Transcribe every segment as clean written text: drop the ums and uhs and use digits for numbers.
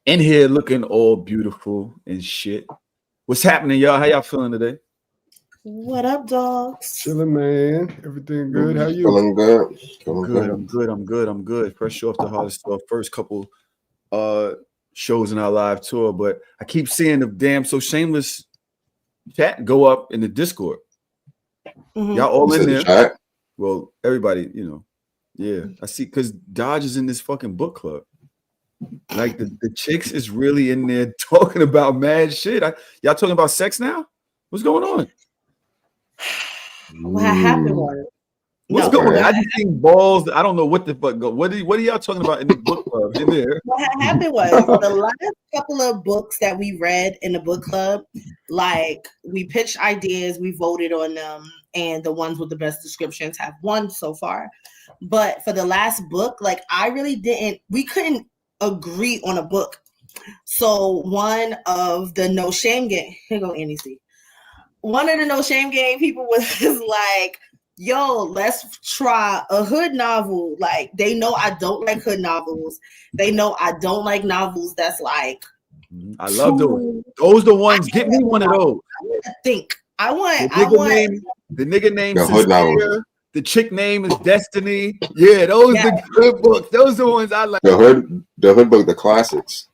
in here looking all beautiful and shit. What's happening, y'all? How y'all feeling today? What up, dogs? Chilling, man. Everything good? How you? Feeling good. I'm good. Fresh off the hardest stuff. First couple shows in our live tour, but I keep seeing the damn So Shameless chat go up in the Discord. Mm-hmm. Y'all all in there. Chat? Well, everybody, you know. Yeah, I see, because Dodge is in this fucking book club. Like the chicks is really in there talking about mad shit. Y'all talking about sex now? What's going on? What happened was what's going on? I just think balls. I don't know what the fuck go. What are y'all talking about in the book club in there? What happened was the last couple of books that we read in the book club, like we pitched ideas, we voted on them, and the ones with the best descriptions have won so far. But for the last book, like we couldn't agree on a book. So one of the No Shame Gang, here go Annie C. One of the No Shame Gang people was like, yo, let's try a hood novel. Like, they know I don't like hood novels. They know I don't like novels that's like, I love those. Those the ones. Get me one of those. I want to think. The nigga name the hood novels. The chick name is Destiny. Yeah, those are the good books. Those are the ones I like. The hood book, the classics.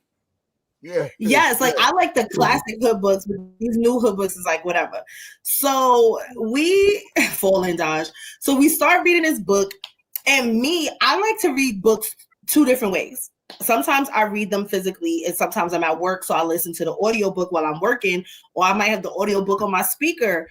Yeah. Yes, like I like the classic hood books, but these new hood books is like whatever. So we fall in Dodge. So we start reading this book, and I like to read books two different ways. Sometimes I read them physically, and sometimes I'm at work, so I listen to the audiobook while I'm working, or I might have the audiobook on my speaker.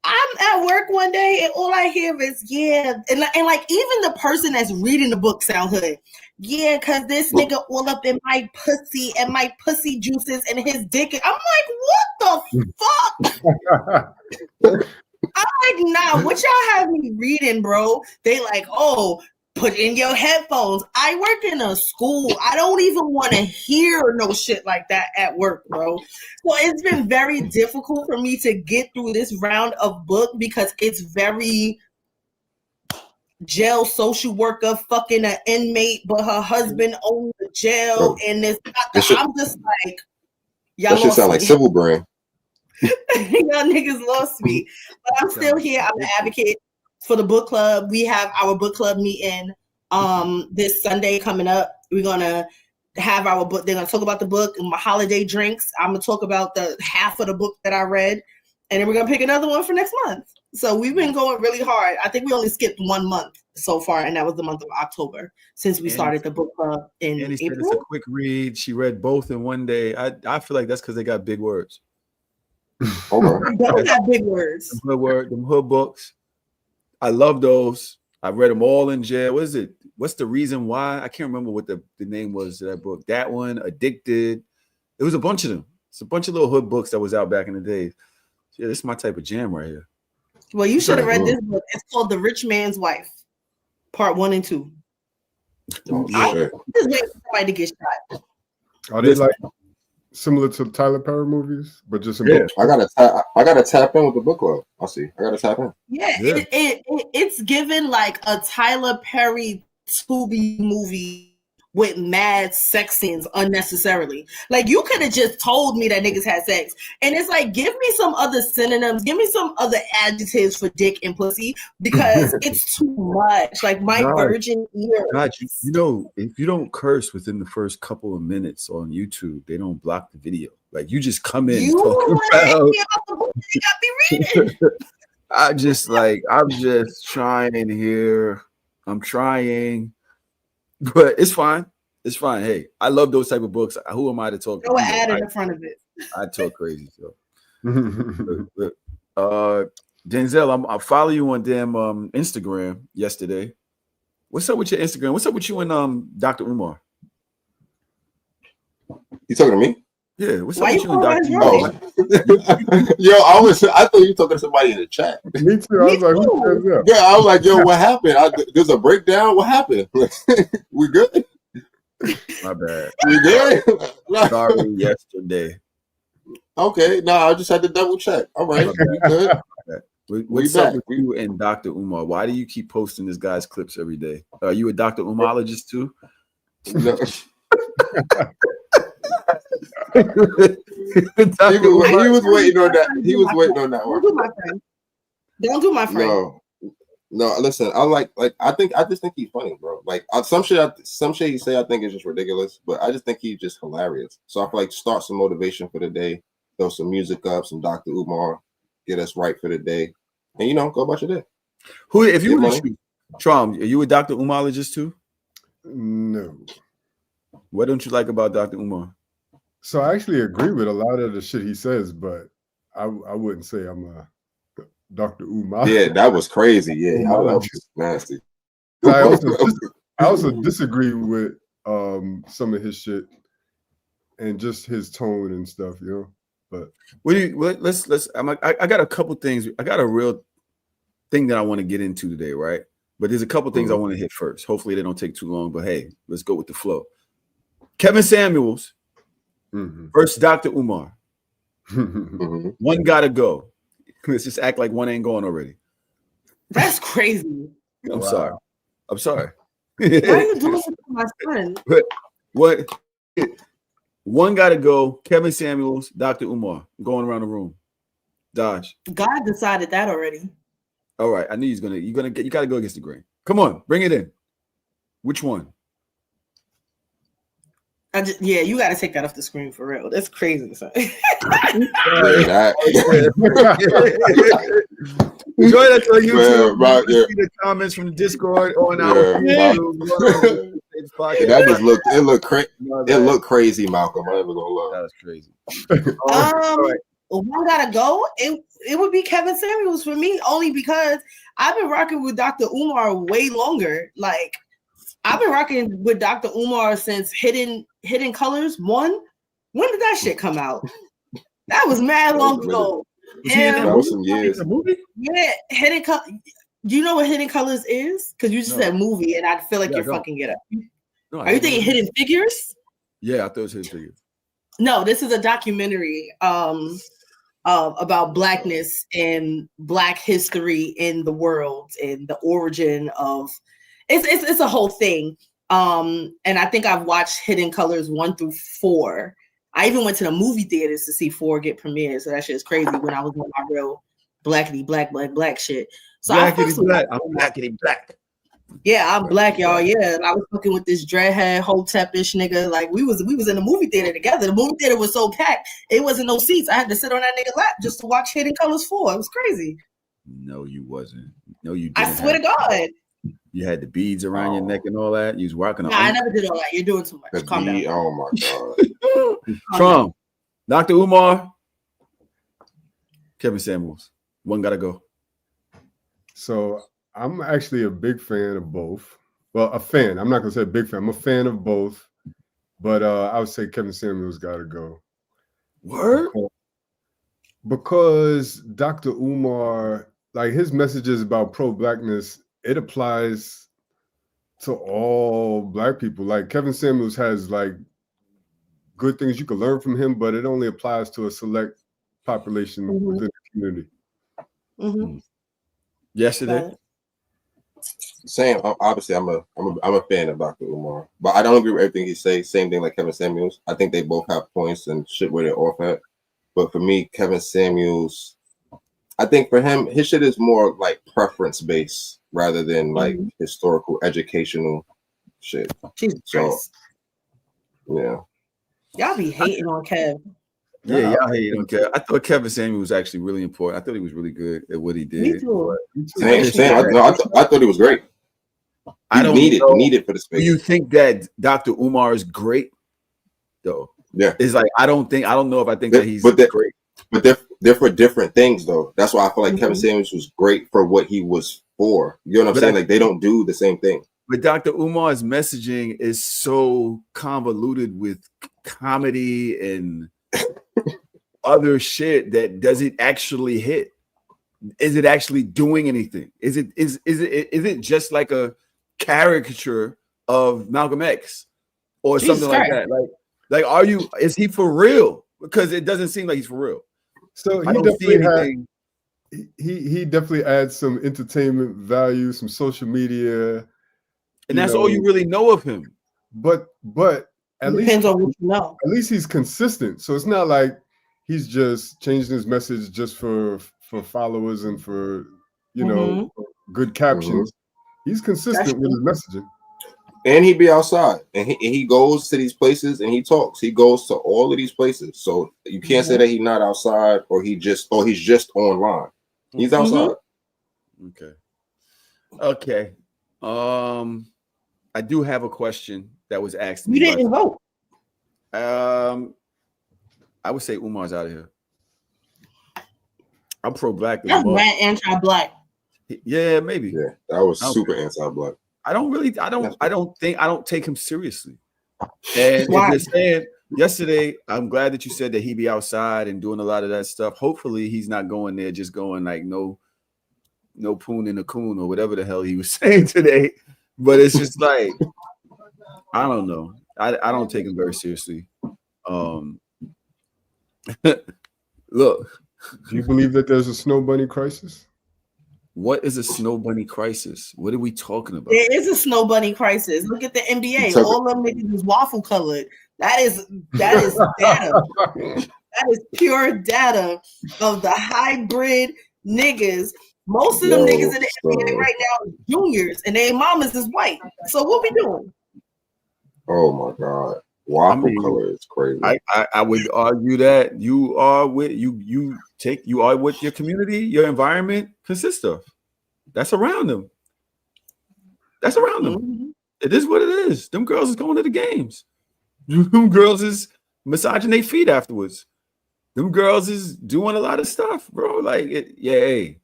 I'm at work one day, and all I hear is, yeah. And like, even the person that's reading the book sound hood. Yeah, because this nigga all up in my pussy and my pussy juices and his dick. I'm like, what the fuck? I'm like, nah, what y'all have me reading, bro? They like, oh, put in your headphones. I work in a school. I don't even want to hear no shit like that at work, bro. So it's been very difficult for me to get through this round of book because it's very jail social worker fucking an inmate, but her husband owns the jail, and I'm just like, y'all that should sound like Civil Brand. Y'all niggas lost me, but I'm still here. I'm an advocate for the book club. We have our book club meeting this Sunday coming up. We're gonna have our book. They're gonna talk about the book and my holiday drinks. I'm gonna talk about the half of the book that I read, and then we're gonna pick another one for next month. So we've been going really hard. I think we only skipped 1 month so far, and that was the month of October since we started the book club in April. Said it's a quick read. She read both in one day. I feel like that's because they got big words. They got big words. Them hood books. I love those. I read them all in jail. What is it? What's the reason why? I can't remember what the name was to that book. That one, Addicted. It was a bunch of them. It's a bunch of little hood books that was out back in the days. Yeah, this is my type of jam right here. Well, you should have read this book. It's called The Rich Man's Wife, Part 1 and 2. I'm just waiting for somebody to get shot. Are they like similar to Tyler Perry movies, but just in I gotta tap in with the book club. I gotta tap in. Yeah. It's given like a Tyler Perry Tubi movie with mad sex scenes unnecessarily. Like, you could have just told me that niggas had sex. And it's like, give me some other synonyms, give me some other adjectives for dick and pussy, because it's too much. Like, my virgin ear. God, you know, if you don't curse within the first couple of minutes on YouTube, they don't block the video. Like, you just come in talking about the book you got me reading. I'm just trying here. I'm trying. But it's fine. It's fine. Hey, I love those type of books. Who am I to talk? Throw an ad in the front of it. I talk crazy. So, Denzel, I follow you on damn Instagram yesterday. What's up with your Instagram? What's up with you and Dr. Umar? You talking to me? Yeah. What's up with you and Dr. Umar? Yo, I thought you were talking to somebody in the chat. Me too. I was like, who cares? Yeah, I was like, yo, what happened? There's a breakdown. What happened? We good? My bad. We good? Sorry, yesterday. Okay, no, I just had to double check. All right, we good. What's up with you and Dr. Umar? Why do you keep posting this guy's clips every day? Are you a Dr. Umarologist too? No. was waiting on that. He was waiting on that one. Don't do my friend. Don't do my friend. No. Listen, I just think he's funny, bro. Like some shit he say I think is just ridiculous, but I just think he's just hilarious. So I feel like start some motivation for the day, throw some music up, some Dr. Umar, get us right for the day, and go about your day. Who, if you were to choose, Trom, are you a Dr. Umarologist too? No. What don't you like about Dr. Umar? So I actually agree with a lot of the shit he says, but I wouldn't say I'm a Dr. Umar. Yeah, that was crazy. Yeah, that was nasty. I also disagree with some of his shit and just his tone and stuff, But I got a couple things. I got a real thing that I want to get into today, right? But there's a couple things I want to hit first. Hopefully they don't take too long, but hey, let's go with the flow. Kevin Samuels versus Dr. Umar. One gotta go. Let's just act like one ain't going already. That's crazy. I'm sorry. Why are you doing this to my son? What? One gotta go. Kevin Samuels, Dr. Umar. Going around the room. Dodge. God decided that already. All right. I knew you gotta go against the grain. Come on, bring it in. Which one? You got to take that off the screen for real. That's crazy. Join us on YouTube. See the comments from the Discord on our that just looked crazy, Malcolm. I'm never gonna lie. That was crazy. One gotta go. It would be Kevin Samuels for me, only because I've been rocking with Dr. Umar way longer. Like I've been rocking with Dr. Umar since Hidden Colors 1. When did that shit come out? That was mad long ago. That was some years. Yeah, Hidden Colors. Do you know what Hidden Colors is? Because you just said movie, and I feel like you're fucking it up. No, are you thinking Hidden Figures? Yeah, I thought it was Hidden Figures. No, this is a documentary about Blackness and Black history in the world and the origin of. It's a whole thing. And I think I've watched Hidden Colors 1 through 4. I even went to the movie theaters to see 4 get premiered. So that shit is crazy when I was on my real blackity black shit. So blackity black. I'm blackity black. Yeah, I'm black, y'all. Yeah. And I was fucking with this dreadhead Hotep-ish nigga. Like we was in the movie theater together. The movie theater was so packed, it wasn't no seats. I had to sit on that nigga lap just to watch Hidden Colors 4. It was crazy. No, you wasn't. No, you didn't. I swear to God. You had the beads around your neck and all that. You was rocking. I never did all that. You're doing too much. Calm down. Oh my God. Trump, Dr. Umar, Kevin Samuels. One gotta go. So I'm actually a big fan of both. Well, a fan. I'm not gonna say a big fan. I'm a fan of both, but I would say Kevin Samuels gotta go. Word? Because Dr. Umar, like his messages about pro-blackness, it applies to all Black people. Like Kevin Samuels has like good things you can learn from him, but it only applies to a select population within the community. Yesterday. Same. Obviously, I'm a fan of Dr. Umar, but I don't agree with everything he says. Same thing like Kevin Samuels. I think they both have points and shit where they're off at. But for me, Kevin Samuels, I think for him, his shit is more like preference based rather than like historical, educational shit. Jesus Christ. Yeah. Y'all be hating on Kev. Yeah, y'all hating on Kev. I thought Kevin Samuel was actually really important. I thought he was really good at what he did. Me too. I thought he was great. I don't need it for the space. Do you think that Dr. Umar is great though? Yeah. It's like I don't know if I think that he's great. But they're for different things though. That's why I feel like Kevin Samuels was great for what he was for. You know what I'm saying? Like they don't do the same thing. But Dr. Umar's messaging is so convoluted with comedy and other shit that does it actually hit? Is it actually doing anything? Is it just like a caricature of Malcolm X or something like that? Like is he for real? Because it doesn't seem like he's for real. So he definitely adds some entertainment value, some social media. And that's all you really know of him. But Depends on what you know. At least he's consistent. So it's not like he's just changing his message just for followers and for good captions. He's consistent with his messaging. And he be outside, and he goes to these places and he talks. He goes to all of these places, so you can't say that he's not outside or he's just online. He's outside. Okay. I do have a question that was asked me. You didn't vote. I would say Umar's out of here. I'm pro-black. That's rant anti-black. Yeah, maybe. Yeah, that was super anti-black. I don't take him seriously. And if you're saying yesterday, I'm glad that you said that he be outside and doing a lot of that stuff. Hopefully he's not going there just going like no poon in a coon or whatever the hell he was saying today. But it's just like, I don't know. I don't take him very seriously. Look. Do you believe that there's a snow bunny crisis? What is a snow bunny crisis? What are we talking about? There is a snow bunny crisis. Look at the NBA. All them niggas is waffle colored. That is data. That is pure data of the hybrid niggas. Most of them niggas in the NBA right now are juniors, and their mamas is white. So what we doing? Oh my God. Waffle color is crazy. I would argue that you are with what your community, your environment consists of. That's around them. Mm-hmm. It is what it is. Them girls is going to the games. Them girls is massaging their feet afterwards. Them girls is doing a lot of stuff, bro. Like, hey,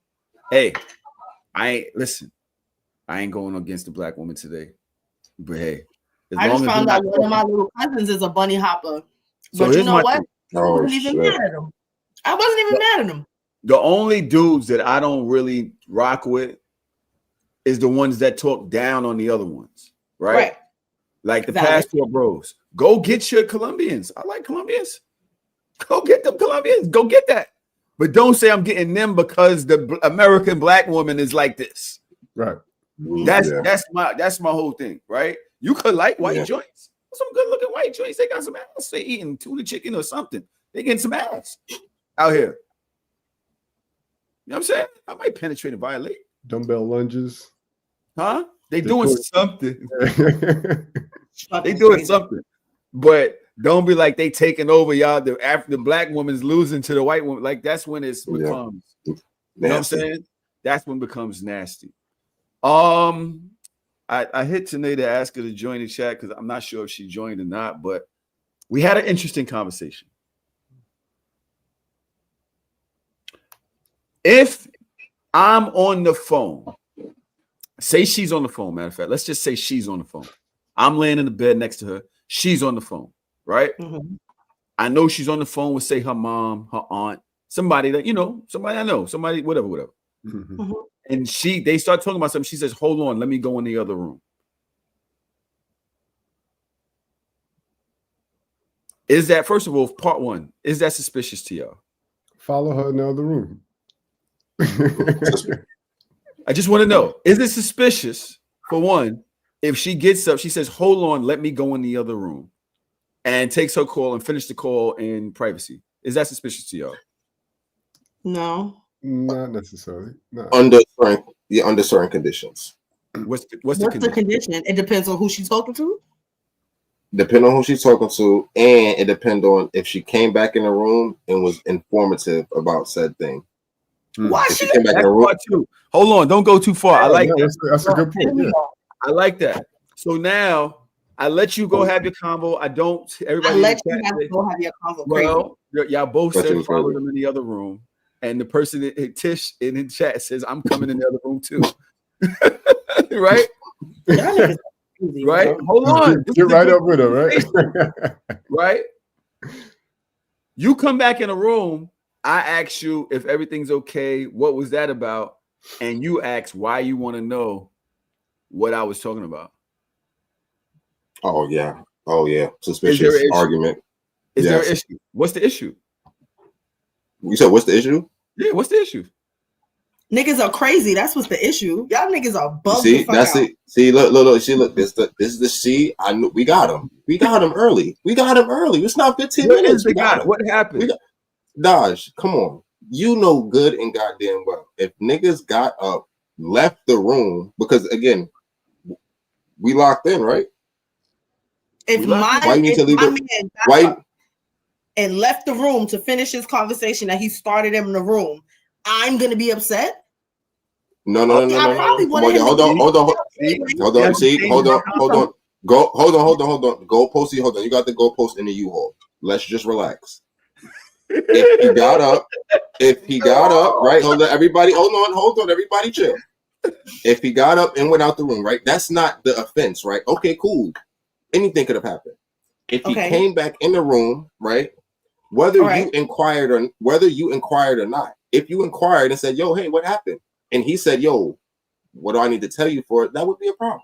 I ain't going against the black woman today. But hey. I just found out one of my little cousins is a bunny hopper. But you know what? I wasn't even mad at him. I wasn't even mad at him. The only dudes that I don't really rock with is the ones that talk down on the other ones, right? Like the passport bros. Go get your Colombians. I like Colombians. Go get them Colombians. Go get that. But don't say I'm getting them because the American black woman is like this. Right. That's my whole thing, right? You could like white joints. Some good looking white joints. They got some ass. They eating tuna chicken or something. They getting some ass out here. You know what I'm saying? I might penetrate and violate. Dumbbell lunges. Huh? They doing something. They doing something. But don't be like they taking over y'all. The black woman's losing to the white woman. Like that's when it becomes. You know what I'm saying? That's when it becomes nasty. I hit Tanae to ask her to join the chat because I'm not sure if she joined or not, but we had an interesting conversation. If I'm on the phone, say she's on the phone, matter of fact, let's just say she's on the phone. I'm laying in the bed next to her. She's on the phone, right? Mm-hmm. I know she's on the phone with, say, her mom, her aunt, somebody that, somebody I know, somebody, whatever. Mm-hmm. Mm-hmm. And they start talking about something. She says, hold on, let me go in the other room. Is that, first of all, part one, is that suspicious to y'all? Follow her in the other room. I just want to know, is it suspicious, for one, if she gets up, she says, hold on, let me go in the other room, and takes her call and finish the call in privacy? Is that suspicious to y'all? No. Not necessarily. No. Under certain conditions. What's the condition? It depends on who she's talking to. Depend on who she's talking to, and it depends on if she came back in the room and was informative about said thing. Why she came back in the room? Too. Hold on, don't go too far. I like that. That's a good point. Yeah. I like that. So now I let you go have your convo. I don't. Everybody, I let you go have your convo. Well, y'all both said follow them in the other room. And the person, Tish, in the chat says, I'm coming in the other room too. Right? Right? Hold on. Get right up with her, right? Right? You come back in a room. I ask you if everything's okay. What was that about? And you ask why you want to know what I was talking about. Oh, yeah. Suspicious argument. Is there an issue? What's the issue? You said, what's the issue? Yeah, what's the issue? Niggas are crazy. That's what's the issue. Y'all niggas are bugged. See, that's it. See, look. See, look. This is the C. I knew we got him. We got him early. It's not 15 minutes. We got him. What happened? Dodge, come on. You know good and goddamn well. If niggas got up, left the room, because again, we locked in, right? If my man got up and left the room to finish his conversation that he started in the room, I'm gonna be upset. No. Hold on. See, hold on. Hold on. Goalpost. Hold on. You got the goalpost in the U-Haul. Let's just relax. If he got up, right? Hold on, everybody. Hold on. Everybody, chill. If he got up and went out the room, right? That's not the offense, right? Okay, cool. Anything could have happened. If he came back in the room, right? Whether you inquired or not, if you inquired and said, "Yo, hey, what happened?" and he said, "Yo, what do I need to tell you for it?" That would be a problem.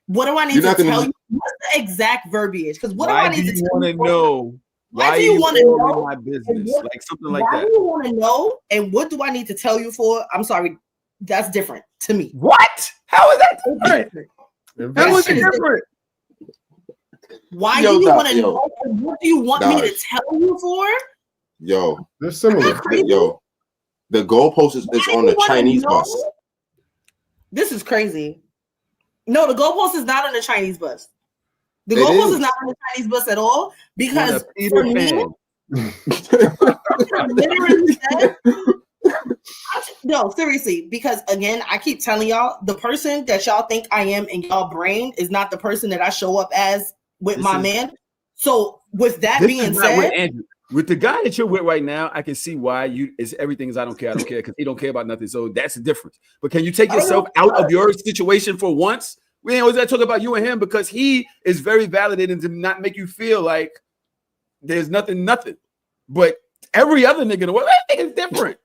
What do I need to tell you? What's the exact verbiage? Because what do I need to tell you? Know? Why do you want to know my business? Like something like that. Why do you want to know? And what do I need to tell you for? I'm sorry, that's different to me. What? How is that different? How is it different? Why do you want to know? What do you want me to tell you for? Yo, they're similar. Yo, the goalpost is on the Chinese bus. This is crazy. No, the goalpost is not on the Chinese bus. The goalpost is not on the Chinese bus at all because for me, literally said, no, seriously, because again, I keep telling y'all, the person that y'all think I am in y'all brain is not the person that I show up as with my man. So with that being said, with the guy that you're with right now, I can see why everything is I don't care because he don't care about nothing. So that's the difference. But can you take yourself out of your situation for once? We ain't always got to talk about you and him because he is very validated to not make you feel like there's nothing. But every other nigga in the world, that nigga is different.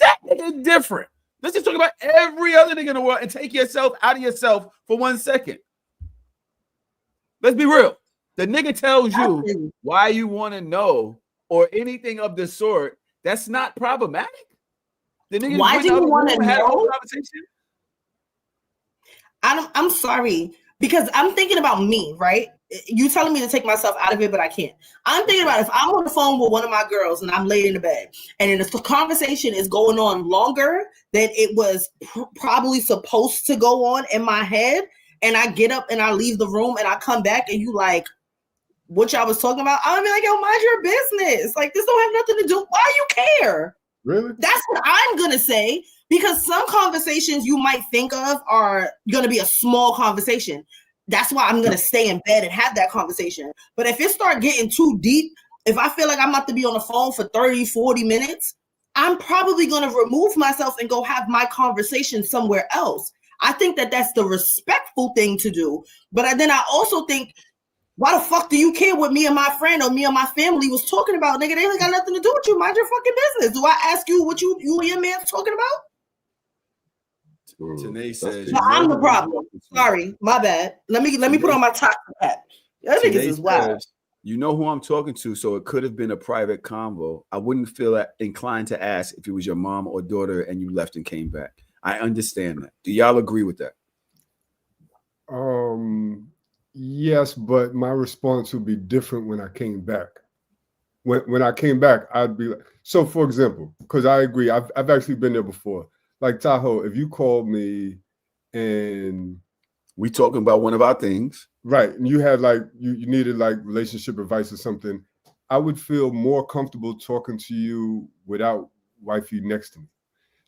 That nigga is different. Let's just talk about every other nigga in the world and take yourself out of yourself for 1 second. Let's be real. The nigga tells you why you want to know or anything of the sort. That's not problematic. The nigga why do you want to know? I'm sorry, because I'm thinking about me, right? You telling me to take myself out of it, but I can't. I'm thinking about if I'm on the phone with one of my girls and I'm laid in the bed and then the conversation is going on longer than it was probably supposed to go on in my head, and I get up and I leave the room and I come back and you like, what y'all was talking about? I'm gonna be like, yo, mind your business. Like, this don't have nothing to do. Why you care? Really? That's what I'm gonna say. Because some conversations you might think of are going to be a small conversation. That's why I'm going to stay in bed and have that conversation. But if it start getting too deep, if I feel like I'm about to be on the phone for 30, 40 minutes, I'm probably going to remove myself and go have my conversation somewhere else. I think that that's the respectful thing to do. But then I also think, why the fuck do you care what me and my friend or me and my family was talking about? Nigga, they ain't got nothing to do with you. Mind your fucking business. Do I ask you what you and your man's talking about? Tanae says, no, I'm the problem. Sorry, my bad. Let me put on my top hat. That niggas is wild. You know who I'm talking to, so it could have been a private convo. I wouldn't feel inclined to ask if it was your mom or daughter and you left and came back. I understand that. Do y'all agree with that? Yes, but my response would be different when I came back. When I came back, I'd be like, so for example, because I agree, I've actually been there before. Like Tahoe, if you called me and we talking about one of our things, right, and you had like you needed like relationship advice or something, I would feel more comfortable talking to you without wifey next to me,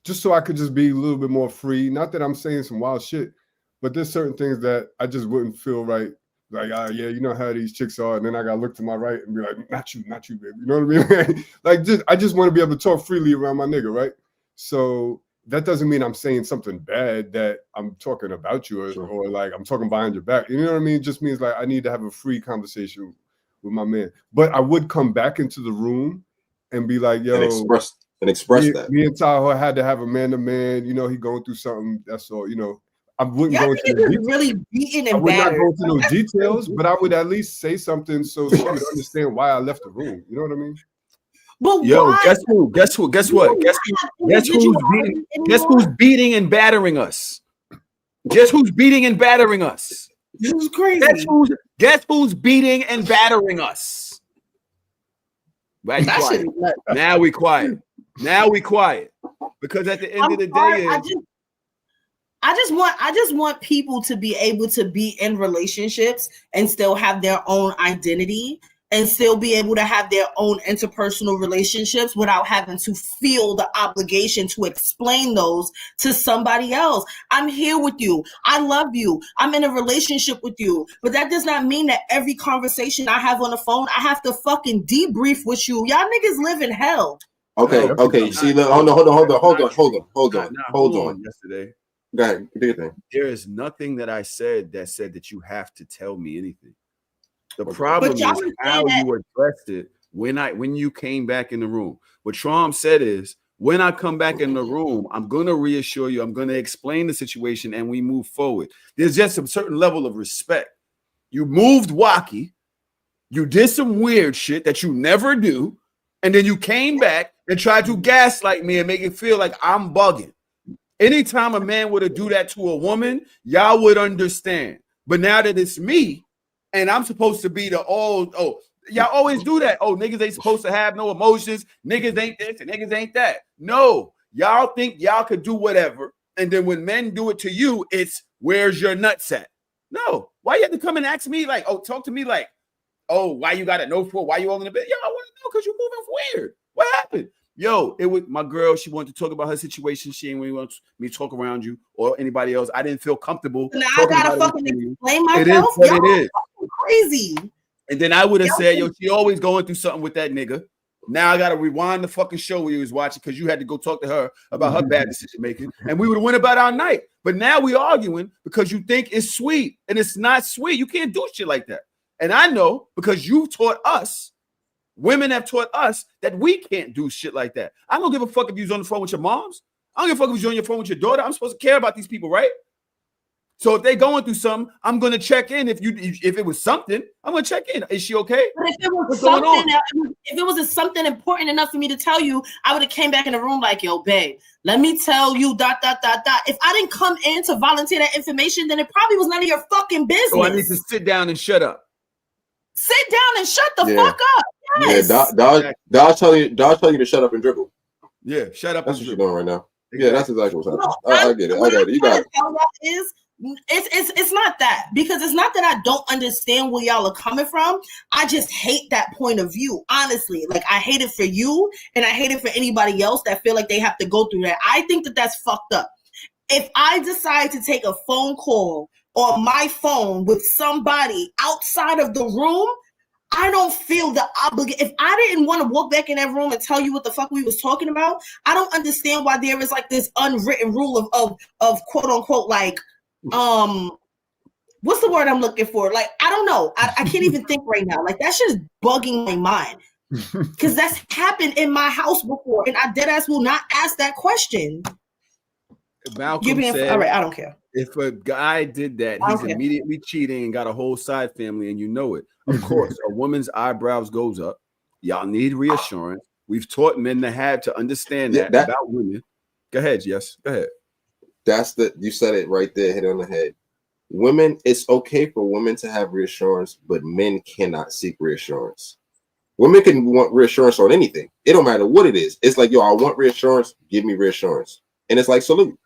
just so I could just be a little bit more free. Not that I'm saying some wild shit, but there's certain things that I just wouldn't feel right. Like, yeah, you know how these chicks are, and then I gotta look to my right and be like, not you, baby. You know what I mean? Like, I just want to be able to talk freely around my nigga, right? So that doesn't mean I'm saying something bad that I'm talking about you or like I'm talking behind your back. You know what I mean? It just means like I need to have a free conversation with my man. But I would come back into the room and be like, yo, and express that. Me and Tahoe had to have a man-to-man. You know, he going through something. That's all. You know, I wouldn't go into the details. Really beaten and I would battered. not go into those details, but I would at least say something so she would understand why I left the room. You know what I mean? But Yo, why? guess who? Guess what? Guess who's beating? Guess who's beating and battering us? Guess who's beating and battering us? This is crazy. Guess who's beating and battering us? Right, quiet. Now we quiet. Now we quiet. Because at the end of the day, I just want people to be able to be in relationships and still have their own identity and still be able to have their own interpersonal relationships without having to feel the obligation to explain those to somebody else. I'm here with you. I love you. I'm in a relationship with you. But that does not mean that every conversation I have on the phone, I have to fucking debrief with you. Y'all niggas live in hell. Okay. See, look, hold on. Yesterday. Go ahead, do your thing. There is nothing that I said that you have to tell me anything. The problem is how you addressed it when you came back in the room. What Trump said is, when I come back in the room, I'm going to reassure you, I'm going to explain the situation, and we move forward. There's just a certain level of respect. You moved wacky, you did some weird shit that you never do, and then you came back and tried to gaslight me and make it feel like I'm bugging. Anytime a man were to do that to a woman, y'all would understand. But now that it's me, and I'm supposed to be y'all always do that. Oh, niggas ain't supposed to have no emotions. Niggas ain't this and niggas ain't that. No, y'all think y'all could do whatever. And then when men do it to you, it's where's your nuts at? No, why you have to come and ask me like, oh, talk to me like, oh, why you got a no for? Why you all in the bed? Yo, I want to know because you're moving weird. What happened? Yo, it was my girl. She wanted to talk about her situation. She ain't really want me to talk around you or anybody else. I didn't feel comfortable. Now I gotta fucking explain myself. It is what it is. Crazy. And then I would have said, yo, she always going through something with that nigga. Now I gotta rewind the fucking show where you was watching because you had to go talk to her about her bad decision making, and we would have went about our night. But now we arguing because you think it's sweet, and it's not sweet. You can't do shit like that. And I know because you taught us. Women have taught us that we can't do shit like that. I don't give a fuck if you're on the phone with your moms. I don't give a fuck if you're on your phone with your daughter. I'm supposed to care about these people, right? So if they're going through something, I'm gonna check in. If it was something, I'm gonna check in. Is she okay? But if it was something important enough for me to tell you, I would have came back in the room like, yo, babe, let me tell you, ... If I didn't come in to volunteer that information, then it probably was none of your fucking business. So I need to sit down and shut up. Sit down and shut the fuck up. Yes. Yeah, Dodge tell you to shut up and dribble. Yeah, shut up. That's what you're doing right now. Yeah, that's exactly what's happening. I get it. You got it. It's not that, because it's not that I don't understand where y'all are coming from. I just hate that point of view, honestly. Like, I hate it for you, and I hate it for anybody else that feel like they have to go through that. I think that that's fucked up. If I decide to take a phone call on my phone with somebody outside of the room, I don't feel the obligation. If I didn't want to walk back in that room and tell you what the fuck we was talking about, I don't understand why there is like this unwritten rule of quote unquote, like, what's the word I'm looking for? Like, I don't know. I can't even think right now. Like, that shit is bugging my mind. Because that's happened in my house before, and I deadass will not ask that question. Malcolm said, all right, I don't care. If a guy did that, he's immediately cheating and got a whole side family, and you know it. Of course, a woman's eyebrows goes up. Y'all need reassurance. We've taught men to understand that about women. Go ahead, yes. Go ahead. You said it right there, hit on the head. Women, it's okay for women to have reassurance, but men cannot seek reassurance. Women can want reassurance on anything. It don't matter what it is. It's like, yo, I want reassurance. Give me reassurance. And it's like, salute.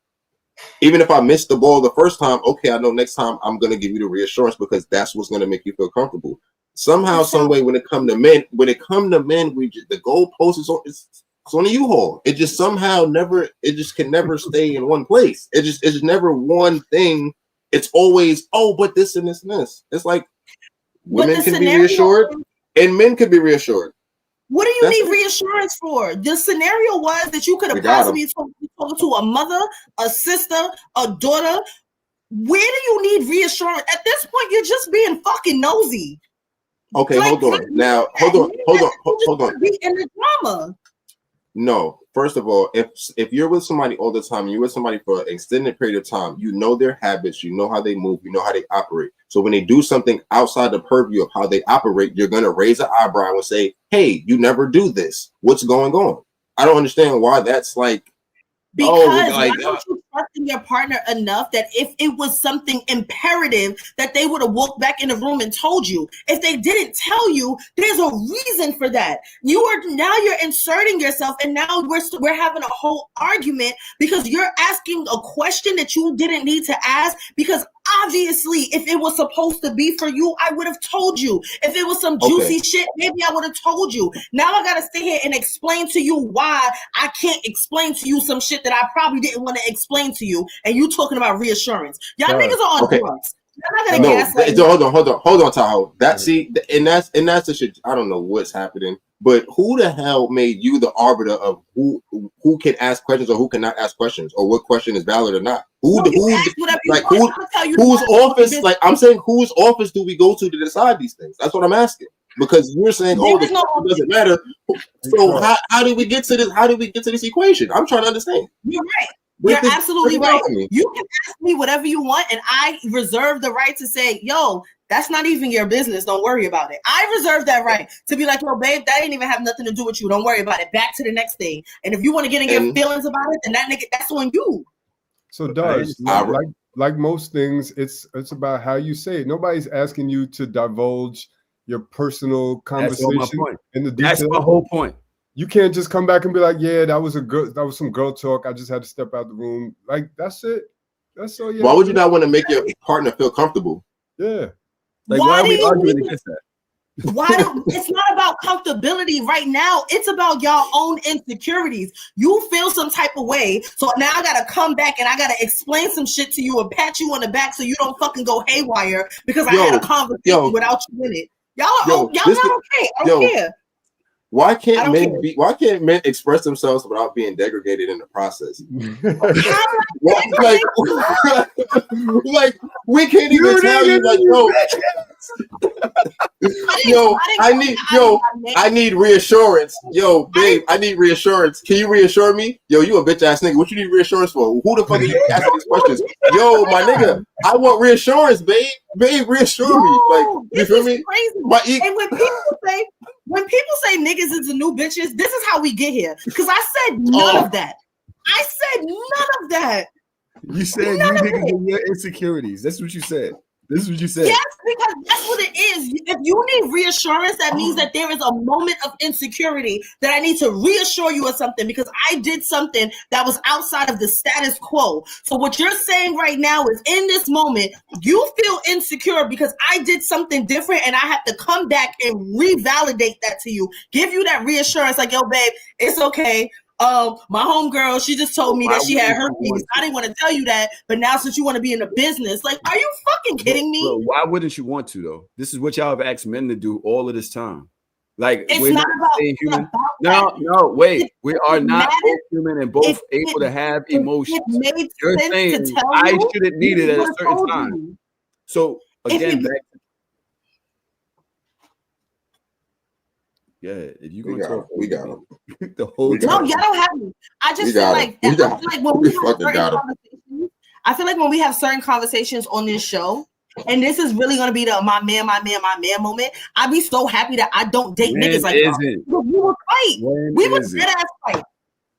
Even if I missed the ball the first time, okay, I know next time I'm going to give you the reassurance because that's what's going to make you feel comfortable. Somehow, some way, when it come to men, the goalpost is on the U-Haul. It just somehow can never stay in one place. It's never one thing. It's always, but this and this and this. It's like women can be reassured and men can be reassured. What do you need reassurance for? The scenario was that you could have possibly talked to a mother, a sister, a daughter. Where do you need reassurance? At this point, you're just being fucking nosy. Okay, like, hold on. Now, hold on. Be in the drama. No, first of all, if you're with somebody all the time, you're with somebody for an extended period of time, you know their habits, you know how they move, you know how they operate. So when they do something outside the purview of how they operate, you're going to raise an eyebrow and say, hey, you never do this. What's going on? I don't understand why that's like, because why don't you trust in your partner enough that if it was something imperative that they would have walked back in the room and told you? If they didn't tell you, there's a reason for that. You're inserting yourself, and now we're having a whole argument because you're asking a question that you didn't need to ask. Because obviously, if it was supposed to be for you, I would have told you. If it was some juicy shit, maybe I would have told you. Now I gotta sit here and explain to you why I can't explain to you some shit that I probably didn't want to explain to you, and you talking about reassurance. Y'all niggas are on drugs. You're not gonna gaslight me. Hold on, Tahoe. That's the shit. I don't know what's happening, but who the hell made you the arbiter of who can ask questions or who cannot ask questions, or what question is valid or not? Whose office? Like, I'm saying, whose office do we go to decide these things? That's what I'm asking. Because you're saying, it doesn't matter. So how do we get to this? How do we get to this equation? I'm trying to understand. You're right. You're absolutely right. You can ask me whatever you want, and I reserve the right to say, yo, that's not even your business. Don't worry about it. I reserve that right to be like, yo, babe, that didn't even have nothing to do with you. Don't worry about it. Back to the next thing. And if you want to get in your feelings about it, then that's on you. So, like most things, it's about how you say it. Nobody's asking you to divulge your personal conversation in the details. That's my whole point. You can't just come back and be like, yeah, that was some girl talk. I just had to step out the room. Like, that's it. That's all. Why would you not want to make your partner feel comfortable? Yeah. Like, why are we arguing against that? It's not about comfortability right now. It's about your own insecurities. You feel some type of way, so now I gotta come back and I gotta explain some shit to you and pat you on the back so you don't fucking go haywire because I had a conversation without you in it. Y'all not okay. I don't care. Why can't men express themselves without being degraded in the process? like we can't even tell you, like, I need reassurance. Yo, babe, I need reassurance. Can you reassure me? Yo, you a bitch ass nigga. What you need reassurance for? Who the fuck are you asking these questions? Yo, my nigga, I want reassurance, babe. Babe, reassure me. Like, you feel me? Crazy. And when people say niggas is the new bitches, this is how we get here. Because I said none of that. I said none of that. You said you niggas and your insecurities. That's what you said. This is what you said. Yes, because that's what it is. If you need reassurance, that means that there is a moment of insecurity that I need to reassure you of something because I did something that was outside of the status quo. So what you're saying right now is in this moment, you feel insecure because I did something different and I have to come back and revalidate that to you. Give you that reassurance like, yo, babe, it's okay. My homegirl, she just told me that she had herpes. I didn't want to tell you that, but now since you want to be in the business, like, are you fucking kidding me? Bro, why wouldn't you want to though? This is what y'all have asked men to do all of this time. Like, we're not human. No, wait. We are not both human and both able to have emotions. You're saying I shouldn't need it at a certain time. So again, yeah, if you gonna talk, we got him. The whole time. No, y'all don't have me. I just feel like when we have certain conversations on this show, and this is really gonna be the my man moment. I'd be so happy that I don't date niggas like that. We would fight. We would dead ass fight.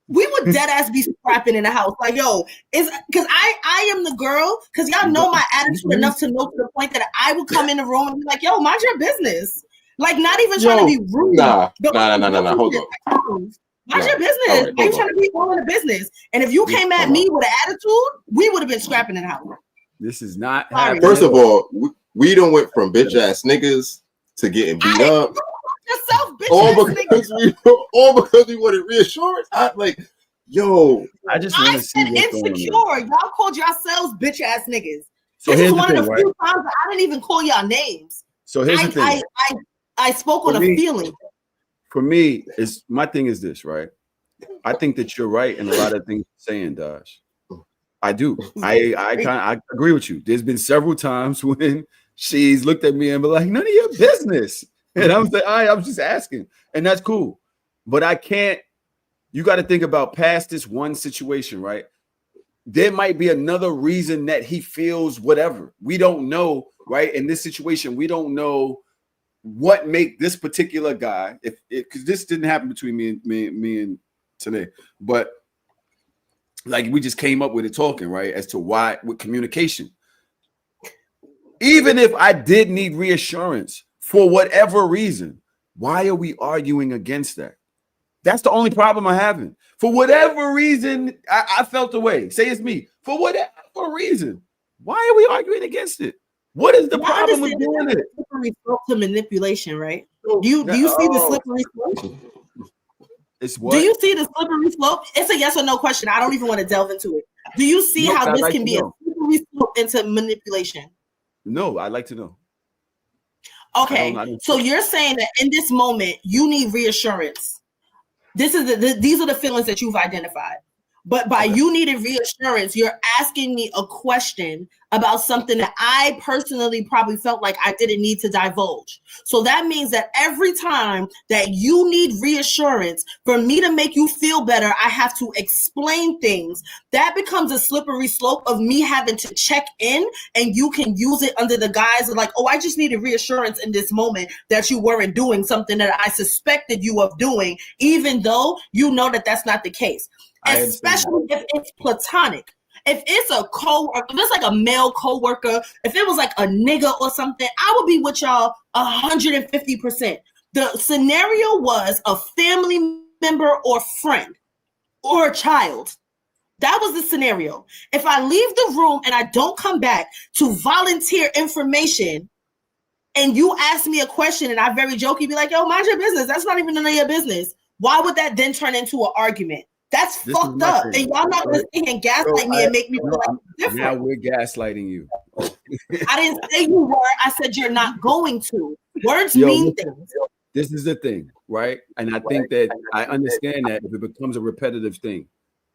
We would dead ass be scrapping in the house. Like, yo, is because I am the girl, because y'all know my attitude enough to know to the point that I would come in the room and be like, yo, mind your business. Like, not even trying to be rude. Nah. Hold on. Mind your business. Right, I ain't trying to be all in the business. And if you came at me with an attitude, we would have been scrapping in the house. This is not happening. First of all, we done went from bitch ass niggas to getting beat up. Yourself, bitch all because we wanted reassurance. I just want to see what's insecure. Going on. Y'all called yourselves bitch ass niggas. So this is one of the few times that I didn't even call y'all names. So here's the thing. I spoke on a feeling. For me, my thing is this, right? I think that you're right in a lot of things you're saying, Dash. I do. I agree with you. There's been several times when she's looked at me and been like, none of your business. And I'm like, I'm just asking. And that's cool. But I can't, you got to think about past this one situation, right? there might be another reason that he feels whatever. We don't know, right? In this situation, we don't know what make this particular guy, if because this didn't happen between me and today, but like we just came up with it talking, right? As to why with communication. Even if I did need reassurance for whatever reason, why are we arguing against that? That's the only problem I'm having. For whatever reason, I felt the way. Say it's me. For whatever reason, why are we arguing against it? What is the problem with doing it? Slippery slope to manipulation, right? Do you see the slippery slope? It's what? Do you see the slippery slope? It's a yes or no question. I don't even want to delve into it. Do you see how this can be a slippery slope into manipulation? No, I'd like to know. Okay, so you're saying that in this moment you need reassurance. These are the feelings that you've identified. But by you needing reassurance, you're asking me a question about something that I personally probably felt like I didn't need to divulge. So that means that every time that you need reassurance for me to make you feel better, I have to explain things. That becomes a slippery slope of me having to check in, and you can use it under the guise of like, oh, I just needed reassurance in this moment that you weren't doing something that I suspected you of doing, even though you know that that's not the case. Especially if it's platonic. If it's a co-worker, if it's like a male co-worker, if it was like a nigga or something, I would be with y'all 150%. The scenario was a family member or friend or a child. That was the scenario. If I leave the room and I don't come back to volunteer information, and you ask me a question and I very jokey be like, yo, mind your business. That's not even none of your business. Why would that then turn into an argument? That's fucked up. And y'all not gonna sit here and gaslight me and make me feel like different. Now we're gaslighting you. I didn't say you were. I said you're not going to. Words mean things. This is the thing, right? And I think that I understand that if it becomes a repetitive thing.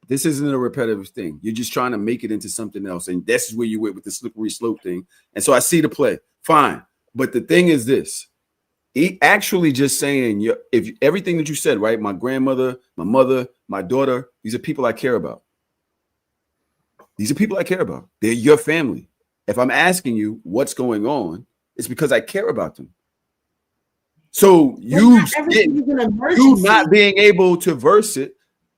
This isn't a repetitive thing. You're just trying to make it into something else. And this is where you went with the slippery slope thing. And so I see the play. Fine. But the thing is this. He actually just saying, if everything that you said, right? My grandmother, my mother, my daughter, these are people I care about. These are people I care about. They're your family. If I'm asking you what's going on, it's because I care about them. So you not being able to verse it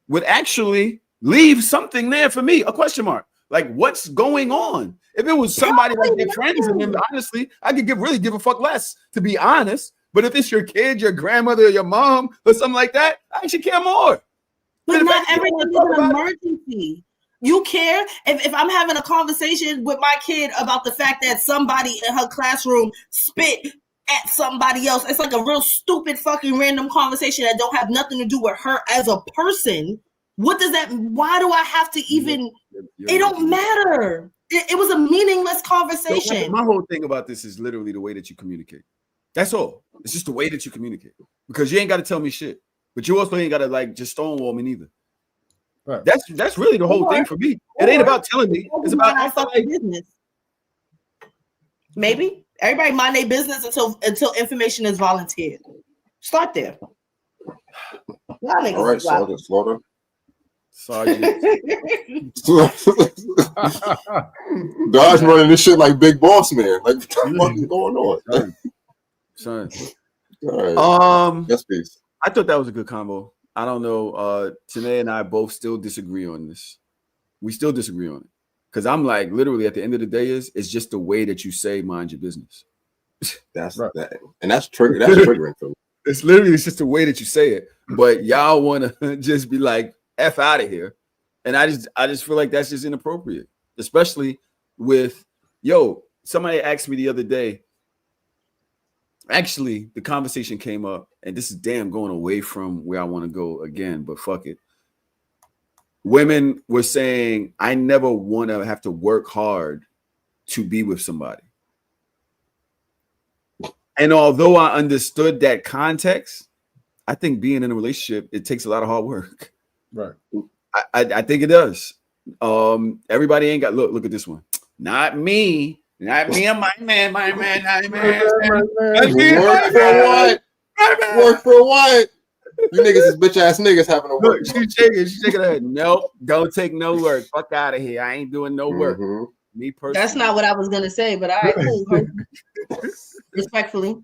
would actually leave something there for me, a question mark. Like, what's going on? If it was somebody like their friends, and then honestly, I could really give a fuck less, to be honest. But if it's your kid, your grandmother, or your mom, or something like that, I should care more. But not everything is an emergency. You care if I'm having a conversation with my kid about the fact that somebody in her classroom spit at somebody else. It's like a real stupid fucking random conversation that don't have nothing to do with her as a person. What does that? Why do I have to even? It don't matter. It was a meaningless conversation. So my whole thing about this is literally the way that you communicate. That's all. It's just the way that you communicate. Because you ain't got to tell me shit. But you also ain't got to like just stonewall me neither. Right. That's really the whole thing for me. It ain't about telling me. It's about my business. Maybe everybody mind their business until information is volunteered. Start there. All right, Slaughter. Sergeant. Dodge running this shit like Big Boss Man. Like, what the fuck is going on? Son. All right. Yes, please. I thought that was a good combo. I don't know. Tanae and I both still disagree on this. We still disagree on it. Because I'm like, literally at the end of the day, it's just the way that you say mind your business. That's right. And that's triggering for me. It's literally just the way that you say it. But y'all want to just be like, F out of here. And I just feel like that's just inappropriate. Especially with, somebody asked me the other day. Actually, the conversation came up, and this is going away from where I want to go again, but fuck it. Women were saying, I never want to have to work hard to be with somebody. And although I understood that context, I think being in a relationship, it takes a lot of hard work. Right. I think it does. Everybody ain't got, look at this one. Not me and my man. Work for what? You niggas is bitch ass niggas having to work. Look, she's shaking her head. Nope, don't take no work. Fuck out of here. I ain't doing no work. Me personally. That's not what I was gonna say, but all right, cool. Respectfully.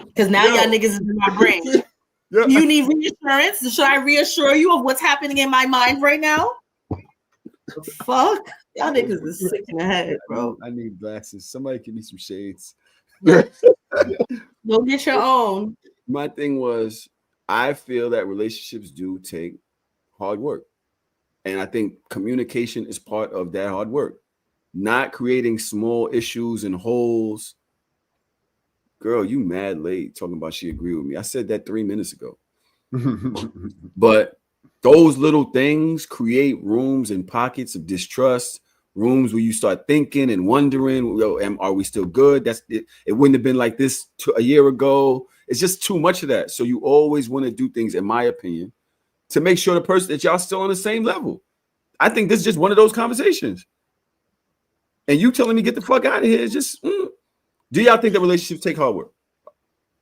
Because now y'all niggas is in my brain. You need reassurance. Should I reassure you of what's happening in my mind right now? Fuck. Y'all niggas is sick in the head, bro. I need glasses. Somebody give me some shades. Go get your own. My thing was, I feel that relationships do take hard work. And I think communication is part of that hard work. Not creating small issues and holes. Girl, you mad late talking about she agreed with me. I said that 3 minutes ago. But those little things create rooms and pockets of distrust, rooms where you start thinking and wondering, are we still good? That's it. It wouldn't have been like this a year ago. It's just too much of that. So you always want to do things, in my opinion, to make sure the person that y'all still on the same level. I think this is just one of those conversations. And you telling me get the fuck out of here is just, do y'all think that relationships take hard work?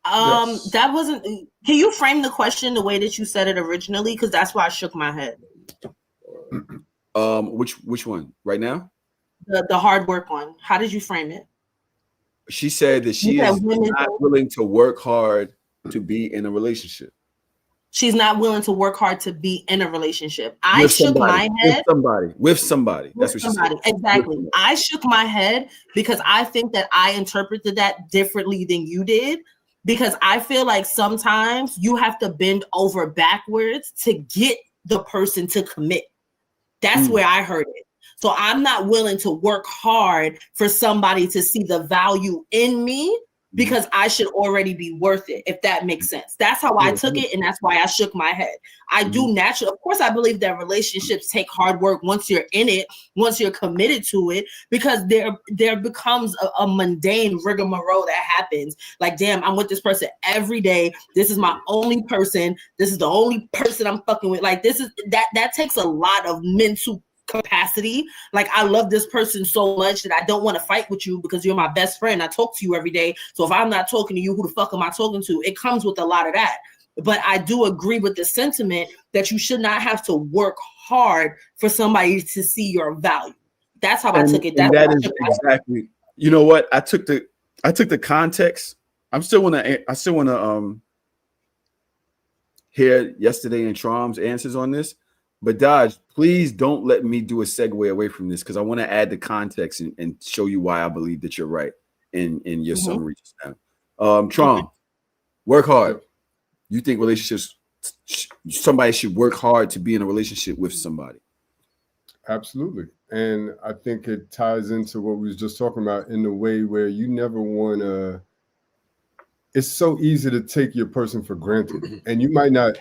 Yes. That wasn't, can you frame the question the way that you said it originally? Because that's why I shook my head. Which one? Right now? The hard work one. How did you frame it? She said that she is not willing to work hard to be in a relationship. She's not willing to work hard to be in a relationship. I shook my head. With somebody. That's what she said. Exactly. I shook my head because I think that I interpreted that differently than you did. Because I feel like sometimes you have to bend over backwards to get the person to commit. That's where I heard it. So I'm not willing to work hard for somebody to see the value in me because I should already be worth it, if that makes sense. That's how I took it, and that's why I shook my head. I do naturally, of course, I believe that relationships take hard work once you're in it, once you're committed to it, because there becomes a mundane rigmarole that happens. Like, damn, I'm with this person every day. This is my only person. This is the only person I'm fucking with. Like, this is that takes a lot of mental capacity. Like, I love this person so much that I don't want to fight with you because you're my best friend. I talk to you every day. So if I'm not talking to you, who the fuck am I talking to? It comes with a lot of that. But I do agree with the sentiment that you should not have to work hard for somebody to see your value. That's how I took it. That is exactly. You know what? I took the context. I still want to hear yesterday and Trom's answers on this. But Dodge, please don't let me do a segue away from this because I want to add the context and show you why I believe that you're right in your summary just now. Trom, work hard. You think relationships, somebody should work hard to be in a relationship with somebody? Absolutely. And I think it ties into what we was just talking about in the way where you never want to, it's so easy to take your person for granted. And you might not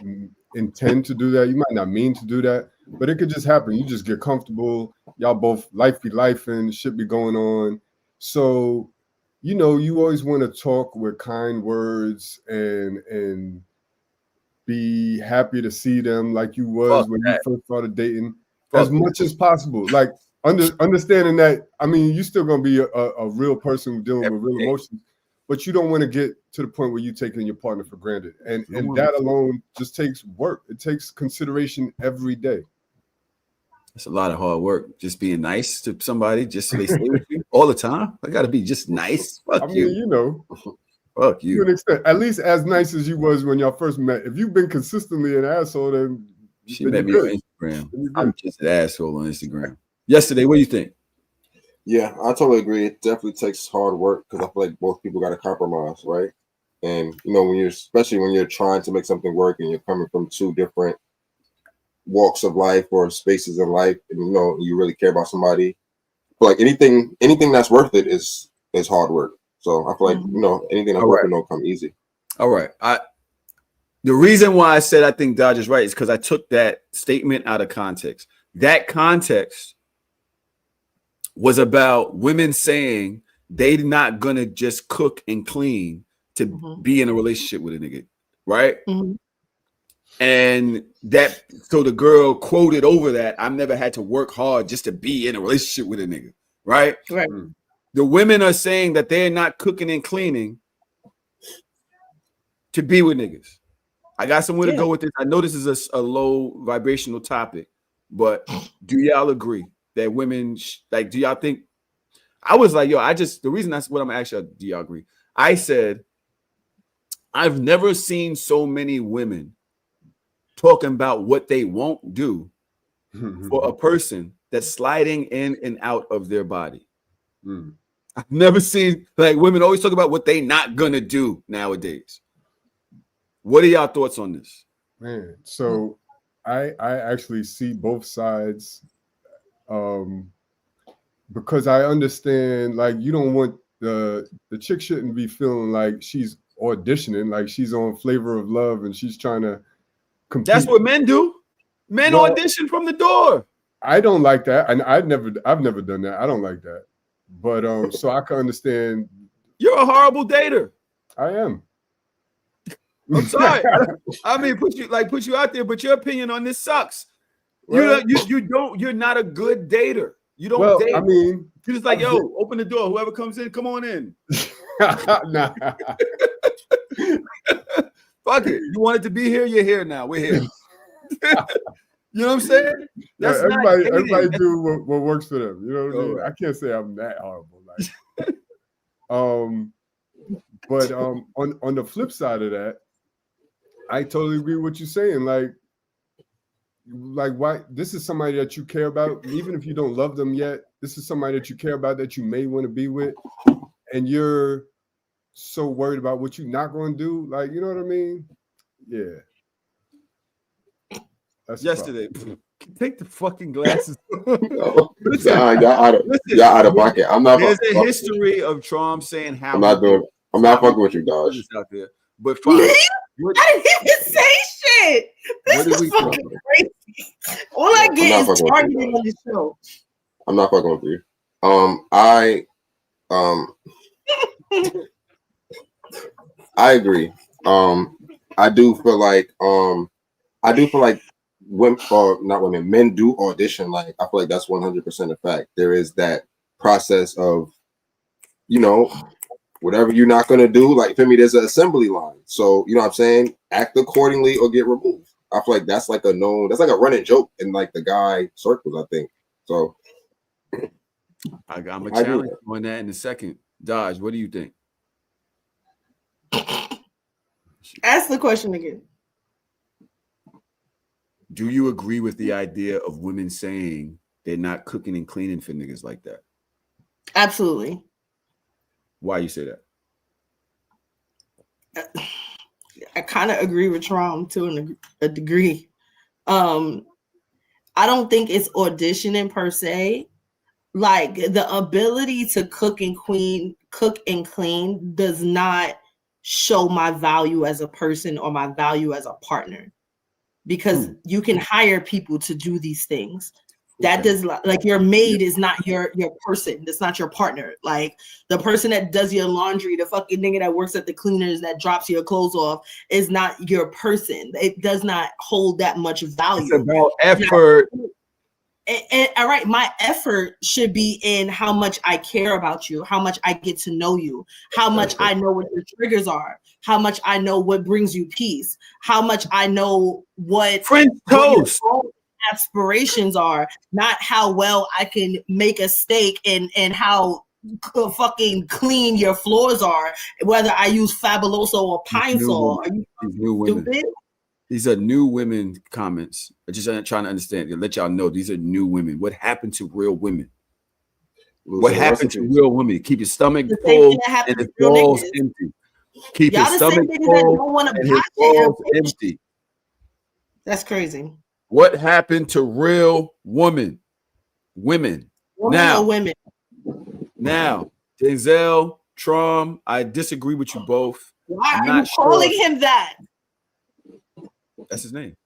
intend to do that. You might not mean to do that, but it could just happen. You just get comfortable. Y'all both life be lifing, shit be going on. So, you know, you always want to talk with kind words and be happy to see them like you was when you first started dating as much as possible. Like understanding that, I mean, you still going to be a real person dealing with real emotions, but you don't want to get to the point where you're taking your partner for granted. And that alone just takes work. It takes consideration every day. It's a lot of hard work. Just being nice to somebody just so they stay with you all the time. I got to be just nice. Fuck you. I mean, you know. Fuck you. To an extent, at least as nice as you was when y'all first met. If you've been consistently an asshole, then she met me on Instagram. I'm just an asshole on Instagram. Yesterday, what do you think? Yeah, I totally agree. It definitely takes hard work because I feel like both people got to compromise, right? And you know, especially when you're trying to make something work and you're coming from two different walks of life or spaces in life, and you know, you really care about somebody. But like anything that's worth it is hard work. So I feel like you know, anything that's worth it don't come easy. All right. The reason why I said I think Dodge is right is because I took that statement out of context. That context was about women saying they're not gonna just cook and clean to be in a relationship with a nigga, right? And that, so the girl quoted over that, I've never had to work hard just to be in a relationship with a nigga, right? Right. The women are saying that they're not cooking and cleaning to be with niggas. I got somewhere to go with this. I know this is a low vibrational topic, but do y'all agree that women like? Do y'all think? I was like, yo, the reason that's what I'm actually. Do y'all agree? I said, I've never seen so many women talking about what they won't do for a person that's sliding in and out of their body. I've never seen, like, women always talk about what they not gonna do nowadays. What are y'all thoughts on this? Man, so I actually see both sides, because I understand, like, you don't want the chick shouldn't be feeling like she's auditioning, like she's on Flavor of Love and she's trying to compete. That's what men do. Men audition from the door. I don't like that, and I've never done that. I don't like that, but so I can understand. You're a horrible dater. I am. I'm sorry. I mean, put you out there, but your opinion on this sucks. Well, you're not a good dater. You don't date. I mean, you're just like, yo, open the door. Whoever comes in, come on in. Nah. Fuck it. You wanted to be here, you're here now. We're here. You know what I'm saying? That's everybody do what works for them. You know what I mean? Right. I can't say I'm that horrible. Like, but on the flip side of that, I totally agree with what you're saying. Like why this is somebody that you care about, even if you don't love them yet. This is somebody that you care about, that you may want to be with, and you're so worried about what you're not going to do. Like, you know what I mean? Yeah. That's yesterday. Take the fucking glasses. Y'all out of pocket. I'm not. There's a history of Trump saying how. I'm not fucking with you, guys. Out there, but fine. I didn't even say shit. This is fucking crazy. All I get is targeting on the show. I'm not fucking with you. I agree. I do feel like women, or not women, men do audition. Like, I feel like that's 100% a fact. There is that process of, you know, whatever you're not going to do, like, for me, there's an assembly line. So, you know what I'm saying? Act accordingly or get removed. I feel like that's like that's like a running joke in like the guy circles, I think. So I'm a challenge on that in a second. Dodge, what do you think? Ask the question again. Do you agree with the idea of women saying they're not cooking and cleaning for niggas like that? Absolutely. Why you say that? I kind of agree with Trom to a degree. I don't think it's auditioning per se. Like, the ability to cook and clean does not show my value as a person or my value as a partner, because you can hire people to do these things. That does, like, your maid is not your person. That's not your partner. Like, the person that does your laundry, the fucking nigga that works at the cleaners that drops your clothes off is not your person. It does not hold that much value. It's about effort. And all right, my effort should be in how much I care about you, how much I get to know you, how much I know what your triggers are, how much I know what brings you peace, how much I know what French toast aspirations are, not how well I can make a steak and how fucking clean your floors are, whether I use Fabuloso or Pine Sol. Are you stupid? These are new women comments. I'm just trying to understand. Let y'all know these are new women. What happened to real women? What happened to real women? Keep your stomach full and his balls empty. Keep your stomach full and his balls empty. That's crazy. What happened to real women? Women. Now, Denzel, Trom, I disagree with you both. Why are you calling him that? That's his name.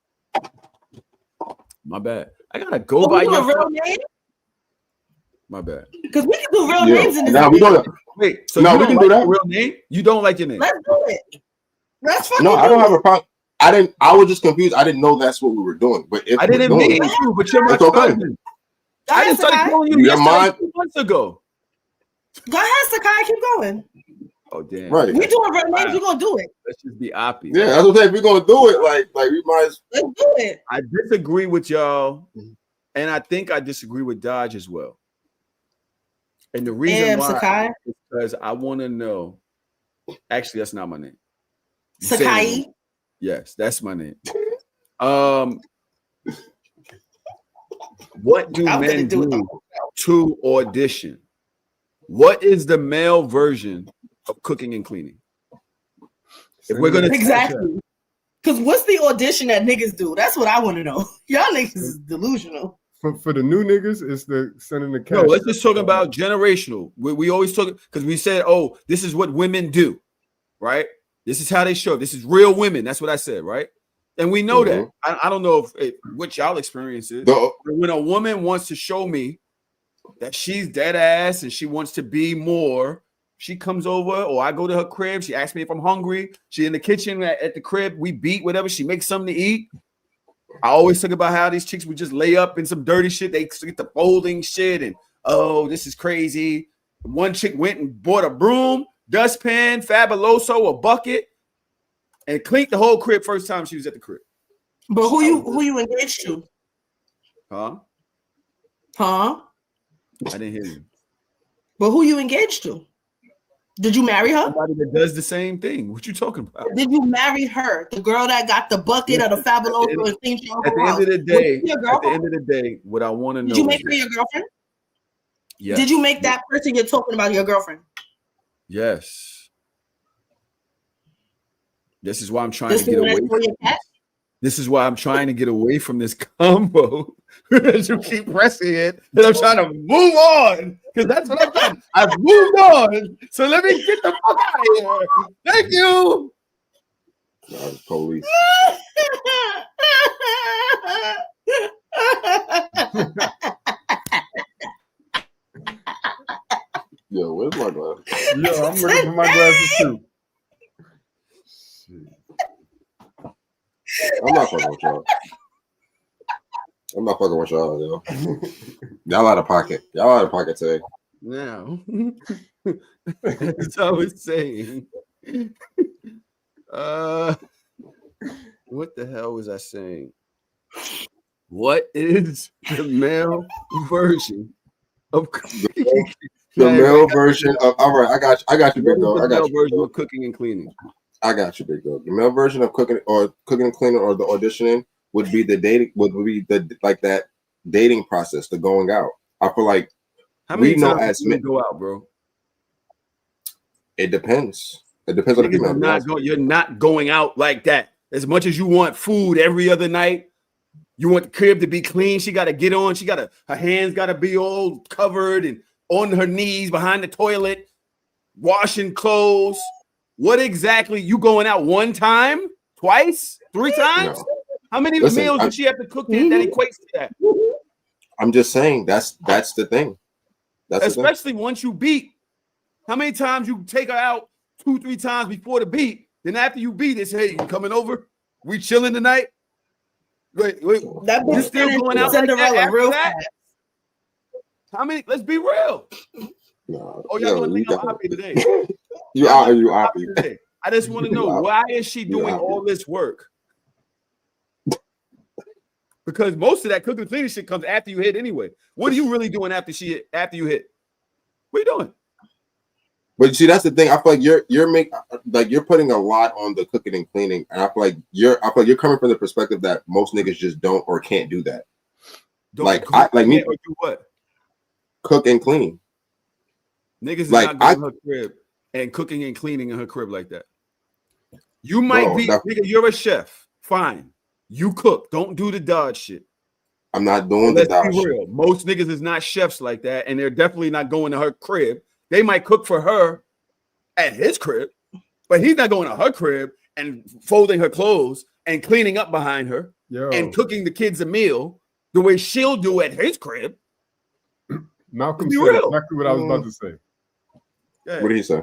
My bad. I gotta go by your real name. My bad. Because we can do real names in this. No, we don't. Wait. So no, we can do that. Real name? You don't like your name? Let's do it. Let's fucking I don't have a problem. I was just confused. I didn't know that's what we were doing. But if I didn't mean you, but you're my cousin. I didn't start calling you 2 months ago. Go ahead, Sakai. Keep going. Oh damn! Right. We doing real names. We're gonna do it. Let's just be oppie. Yeah, that's what I'm saying. If we're gonna do it, like we might. Let's do it. I disagree with y'all, and I think I disagree with Dodge as well. And the reason why Sakai? is because I want to know. Actually, that's not my name. Sakai. Yes, that's my name. What do men do to audition? What is the male version of cooking and cleaning? If we're gonna exactly, because what's the audition that niggas do? That's what I want to know. Y'all niggas is delusional. For the new niggas, it's the sending the cash. No, let's just talk about generational. We always talk because we said, oh, this is what women do, right? This is how they show. This is real women. That's what I said, right? And we know that. I don't know if what y'all experience is. When a woman wants to show me that she's dead ass and she wants to be more, she comes over or I go to her crib. She asks me if I'm hungry. She in the kitchen at the crib. We beat whatever. She makes something to eat. I always talk about how these chicks would just lay up in some dirty shit. They get the folding shit and, oh, this is crazy. One chick went and bought a broom, dustpan, Fabuloso, a bucket, and cleaned the whole crib first time she was at the crib. But who you engaged to? Huh? Huh? I didn't hear you. But who you engaged to? Did you marry her? Somebody that does the same thing. What you talking about? Did you marry her? The girl that got the bucket or the Fabuloso and things you at the end of the day, what I want to know. Did you make her your girlfriend? Yeah. Did you make that person you're talking about your girlfriend? Yes. This is why I'm trying to get away from this. This is why I'm trying to get away from this combo. As you keep pressing it, and I'm trying to move on because that's what I've done. I've moved on. So let me get the fuck out of here. Thank you. Police. Yo, where's my glasses? Yo, I'm looking for my glasses too. I'm not fucking with y'all. I'm not fucking with y'all, yo. Y'all out of pocket. Y'all out of pocket today. Now, as I was saying, what the hell was I saying? What is the male version of cooking? The male version of all right, I got you, big dog. I got you. Version of cooking and cleaning. I got you, big dog. The male version of cooking and cleaning or the auditioning would be the dating, would be the like that dating process, the going out. I feel like how many times do you go out, bro? It depends. It depends on the female. You're not going out like that. As much as you want food every other night, you want the crib to be clean. She got to get on. Her hands got to be all covered and on her knees behind the toilet, washing clothes. What exactly? You going out one time, twice, three times? No. How many meals did she have to cook that equates to that? I'm just saying that's the thing. Especially once you beat. How many times you take her out 2-3 times before the beat? Then after you beat, it's hey, you coming over? We chilling tonight? Wait. That you still going out Cinderella like real that? fast. How many? Let's be real. No, y'all gonna think I'm happy today? you happy today? I just want to know why is she doing all this work? Because most of that cooking and cleaning shit comes after you hit anyway. What are you really doing after you hit? What are you doing? But see, that's the thing. I feel like you're putting a lot on the cooking and cleaning, and I feel like you're coming from the perspective that most niggas just don't or can't do that. Me or do what? Cook and clean. Niggas is not going to her crib and cooking and cleaning in her crib like that. You might nigga, you're a chef. Fine. You cook. Don't do the Dodge shit. I'm not doing the Dodge shit. Real. Most niggas is not chefs like that, and they're definitely not going to her crib. They might cook for her at his crib, but he's not going to her crib and folding her clothes and cleaning up behind her and cooking the kids a meal the way she'll do at his crib. Malcolm said exactly what I was about to say. What did he say? He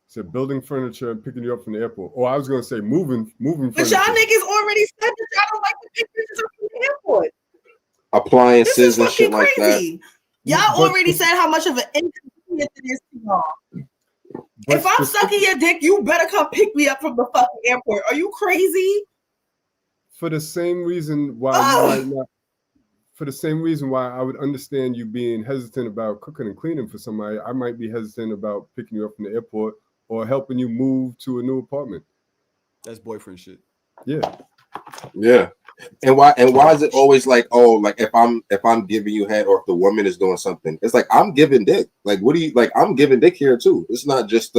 said building furniture and picking you up from the airport. Oh, I was going to say moving furniture. But y'all niggas already said that y'all don't like to pick pictures up from the airport. Appliances and shit like that. Y'all already said how much of an inconvenience it is to y'all. But if I'm sucking your dick, you better come pick me up from the fucking airport. Are you crazy? For the same reason why you might not. For the same reason why I would understand you being hesitant about cooking and cleaning for somebody, I might be hesitant about picking you up from the airport or helping you move to a new apartment. That's boyfriend shit. Yeah. Yeah. And why is it always like, oh, like if I'm giving you head or if the woman is doing something, it's like I'm giving dick. Like, what do you like? I'm giving dick here too. It's not just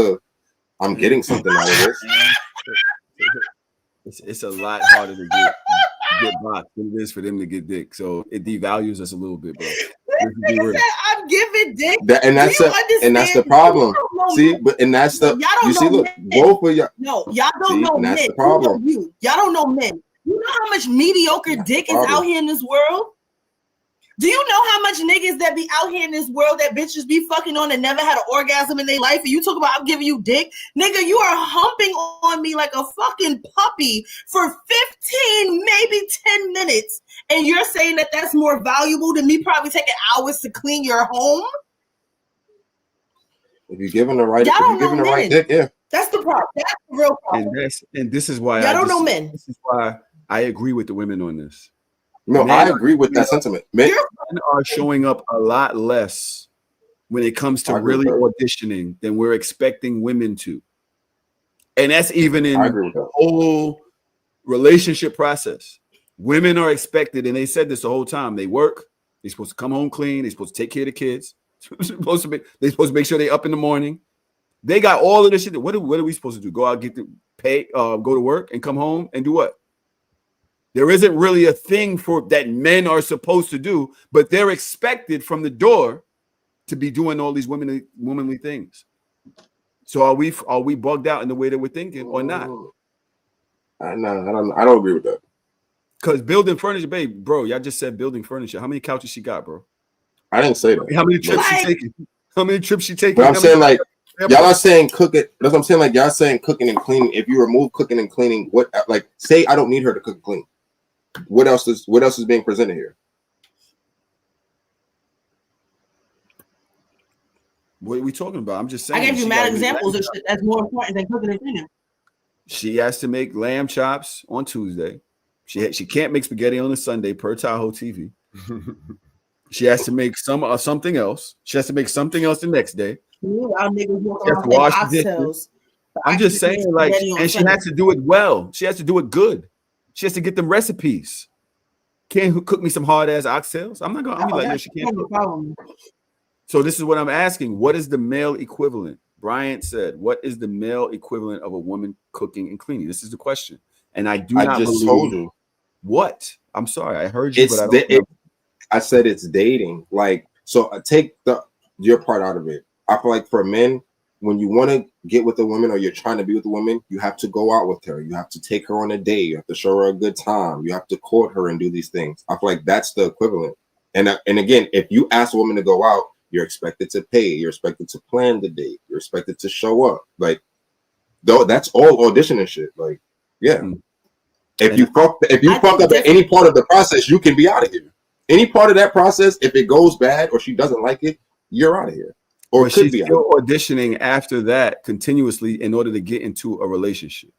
I'm getting something out of this. It's a lot harder to get boxed than it is for them to get dick. So it devalues us a little bit, bro. I'm giving dick. And that's the problem. See, but and that's the you see, look, both of y'all. No, y'all don't know men. That's the problem. Y'all don't know men. You know how much mediocre dick is out here in this world? Do you know how much niggas that be out here in this world that bitches be fucking on and never had an orgasm in their life? And you talk about I'm giving you dick? Nigga, you are humping on me like a fucking puppy for 15, maybe 10 minutes. And you're saying that that's more valuable than me probably taking hours to clean your home? If you're giving the right dick, yeah. That's the problem. That's the real problem. And this is why y'all don't know men. This is why I agree with the women on this. No, I agree with that sentiment. Men are showing up a lot less when it comes to really auditioning than we're expecting women to. And that's even in the whole relationship process. Women are expected, and they said this the whole time, they work, they're supposed to come home clean, they're supposed to they're supposed to make sure they're up in the morning. They got all of this shit. What are we supposed to do? Go out, get the pay, go to work and come home and do what? There isn't really a thing for that men are supposed to do, but they're expected from the door to be doing all these womanly things. So are we bugged out in the way that we're thinking or not? I don't agree with that. Because building furniture, babe, bro, y'all just said building furniture. How many couches she got, bro? I didn't say that. How many trips she taking? How many trips she taking? But I'm saying like y'all are saying cooking. That's what I'm saying. Like y'all saying cooking and cleaning. If you remove cooking and cleaning, what like say I don't need her to cook and clean. What else is being presented here? What are we talking about? I'm just saying. I gave you mad examples of shit that's more important than cooking and cleaning. She has to make lamb chops on Tuesday. She can't make spaghetti on a Sunday per Tahoe TV. She has to make something else. She has to make something else the next day. She has to wash the dishes. I'm just saying, like, and she has to do it well. She has to do it good. She has to get them recipes. Can't cook me some hard ass oxtails. I'm not gonna be like, no, she can't cook. So this is what I'm asking. What is the male equivalent? Bryant said, what is the male equivalent of a woman cooking and cleaning? This is the question. And I just told you. What? I'm sorry, I heard you, but I don't know. I said it's dating. Like, so take your part out of it. I feel like for men, when you want to get with a woman or you're trying to be with a woman, you have to go out with her. You have to take her on a date. You have to show her a good time. You have to court her and do these things. I feel like that's the equivalent. And again, if you ask a woman to go out, you're expected to pay. You're expected to plan the date. You're expected to show up. Like, though, that's all audition and shit. Like, yeah. Mm-hmm. If you fuck up at any part of the process, you can be out of here. Any part of that process, if it goes bad or she doesn't like it, you're out of here. Or she's still auditioning after that continuously in order to get into a relationship.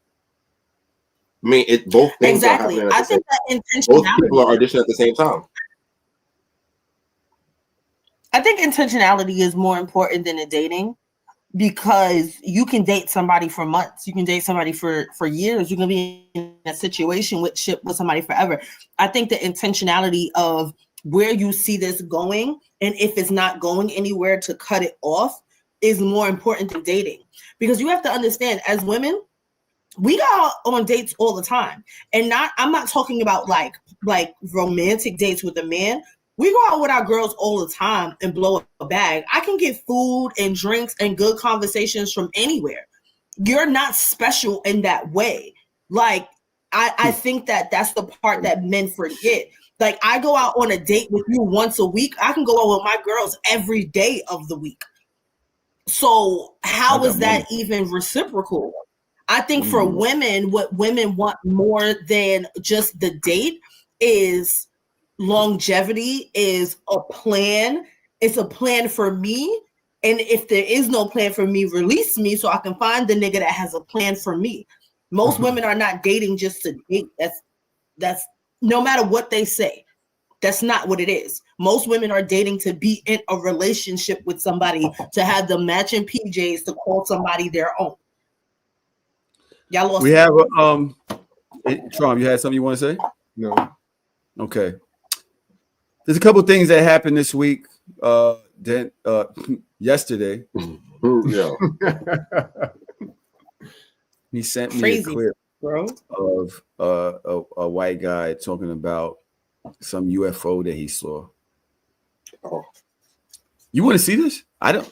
I mean, both things exactly. I think that intentionality. Both people are auditioning at the same time. I think intentionality is more important than the dating, because you can date somebody for months, you can date somebody for years, you can be in a situation with somebody forever. I think the intentionality of where you see this going, and if it's not going anywhere, to cut it off is more important than dating. Because you have to understand, as women, we go on dates all the time, and I'm not talking about like romantic dates with a man. We go out with our girls all the time and blow a bag. I can get food and drinks and good conversations from anywhere. You're not special in that way. Like, I think that's the part that men forget. Like, I go out on a date with you once a week. I can go out with my girls every day of the week. So how is that even reciprocal? I think for women, what women want more than just the date is longevity, is a plan. It's a plan for me And if there is no plan for me, release me so I can find the nigga that has a plan for me. Most women are not dating just to date. That's no matter what they say. That's not what it is. Most women are dating to be in a relationship with somebody, to have the matching PJs, to call somebody their own. Y'all lost. We have Trump, you had something you want to say? No. Okay. There's a couple things that happened this week. Yesterday. Yeah. He sent me Crazy, a clip bro, of a white guy talking about some UFO that he saw. Oh. You want to see this? I don't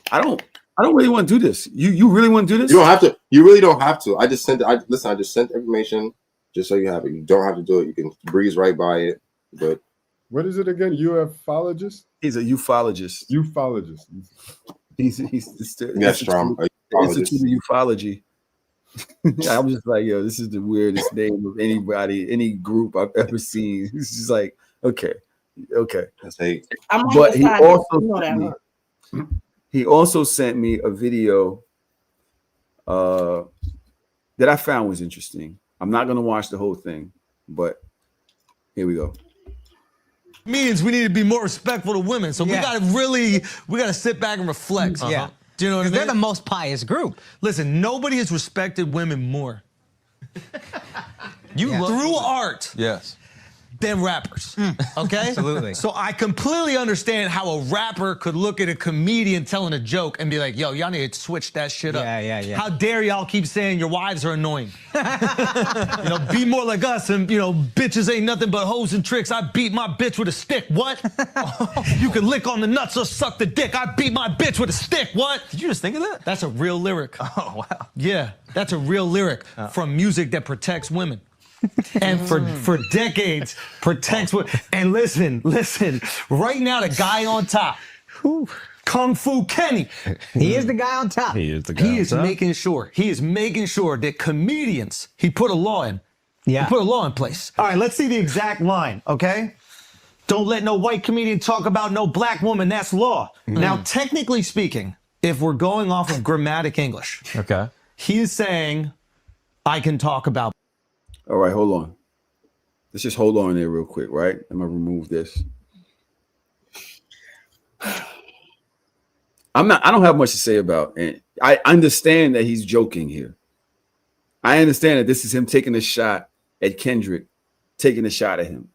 really want to do this. You really want to do this? You don't have to. You really don't have to. I just sent information just so you have it. You don't have to do it. You can breeze right by it. But what is it again? UFologist? He's a ufologist. Ufologist. He's yes, Trump. Institute of Ufology. I'm just like, yo, this is the weirdest name of anybody, any group I've ever seen. It's just like, okay. That's hate. But he also sent me a video that I found was interesting. I'm not gonna watch the whole thing, but here we go. Means we need to be more respectful to women. So we gotta sit back and reflect. Yeah. Do you know what I mean? They're the most pious group. Listen, nobody has respected women more. Through art. Yes. Than rappers. Okay? Absolutely. So I completely understand how a rapper could look at a comedian telling a joke and be like, yo, y'all need to switch that shit up. Yeah. How dare y'all keep saying your wives are annoying? Be more like us, and bitches ain't nothing but hoes and tricks. I beat my bitch with a stick. What? You can lick on the nuts or suck the dick. I beat my bitch with a stick. What? Did you just think of that? That's a real lyric. Oh, wow. Yeah, that's a real lyric from music that protects women. And for decades protects women. And listen, right now the guy on top, Kung Fu Kenny. He is the guy on top. He is making sure that comedians, he put a law in. Yeah. He put a law in place. All right, let's see the exact line, okay? Don't let no white comedian talk about no black woman. That's law. Now, technically speaking, if we're going off of grammatic English, Okay. he is saying, I can talk about. All right, hold on. Let's just hold on there real quick, right? I'm gonna remove this. I don't have much to say about it. I understand that he's joking here. I understand that this is him taking a shot at Kendrick, taking a shot at him.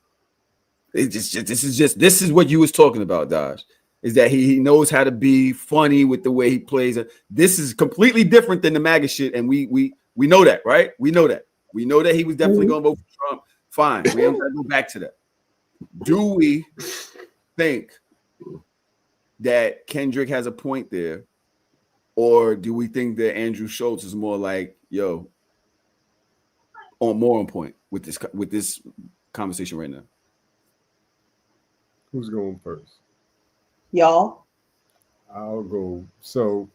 This is what you was talking about, Dodge. Is that he knows how to be funny with the way he plays it. This is completely different than the MAGA shit, and we know that, right? We know that. We know that he was definitely going to vote for Trump. Fine. We don't got to go back to that. Do we think that Kendrick has a point there? Or do we think that Andrew Schulz is more like, more on point with this conversation right now? Who's going first? y'all. I'll go. So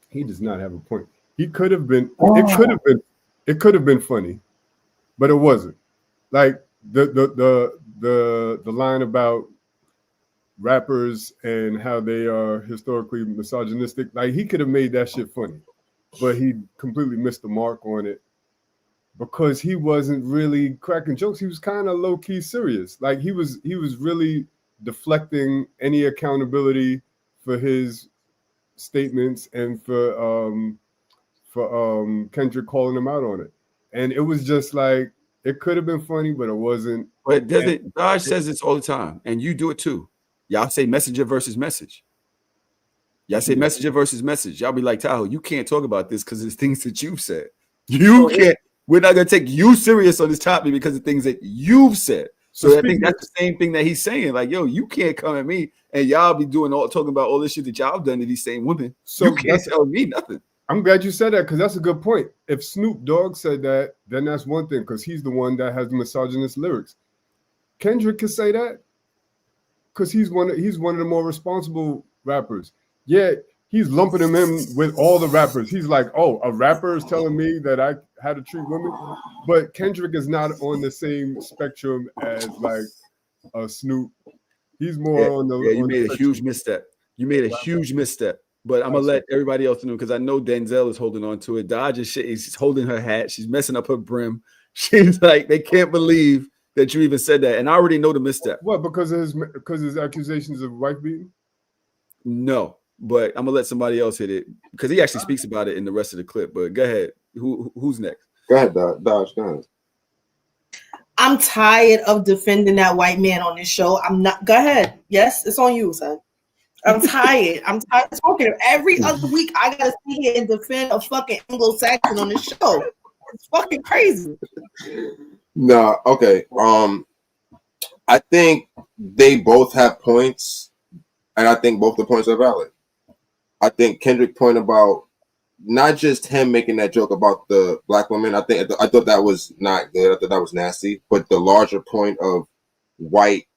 he does not have a point. He could have been. It could have been. It could have been funny, but it wasn't. Like the line about rappers and how they are historically misogynistic. Like he could have made that shit funny, but he completely missed the mark on it because he wasn't really cracking jokes. He was kind of low key serious. Like he was really deflecting any accountability for his statements and for Kendrick calling him out on it. And it was just like, it could have been funny, but it wasn't. But doesn't Dodge says this all the time, and you do it too. Y'all say messenger versus message. Y'all say messenger versus message. Y'all be like, Tahoe, you can't talk about this because it's things that you've said. You can't. We're not gonna take you serious on this topic because of things that you've said. So I think that's the same thing that he's saying. Like, yo, you can't come at me and y'all be talking about all this shit that y'all done to these same women. So you can't tell me nothing. I'm glad you said that because that's a good point. If Snoop Dogg said that, then that's one thing because he's the one that has the misogynist lyrics. Kendrick can say that because he's one of the more responsible rappers. Yeah, he's lumping him in with all the rappers. He's like, oh, a rapper is telling me that I had to treat women, but Kendrick is not on the same spectrum as like a Snoop. He's more on the. Yeah, you made a huge misstep. You made a huge misstep. But I'm gonna let everybody else know because I know Denzel is holding on to it. Dodge is shit. She's holding her hat. She's messing up her brim. She's like, they can't believe that you even said that. And I already know the misstep. What? Because of his accusations of wife beating? No, but I'm gonna let somebody else hit it because he actually speaks about it in the rest of the clip. But go ahead. Who's next? Go ahead, Dodge. Go ahead. I'm tired of defending that white man on this show. I'm not. Go ahead. Yes, it's on you, son. I'm tired. I'm tired of talking. Every other week, I gotta sit here and defend a fucking Anglo-Saxon on this show. It's fucking crazy. No, okay. I think they both have points, and I think both the points are valid. I think Kendrick's point about not just him making that joke about the black woman. I thought that was not good. I thought that was nasty. But the larger point of white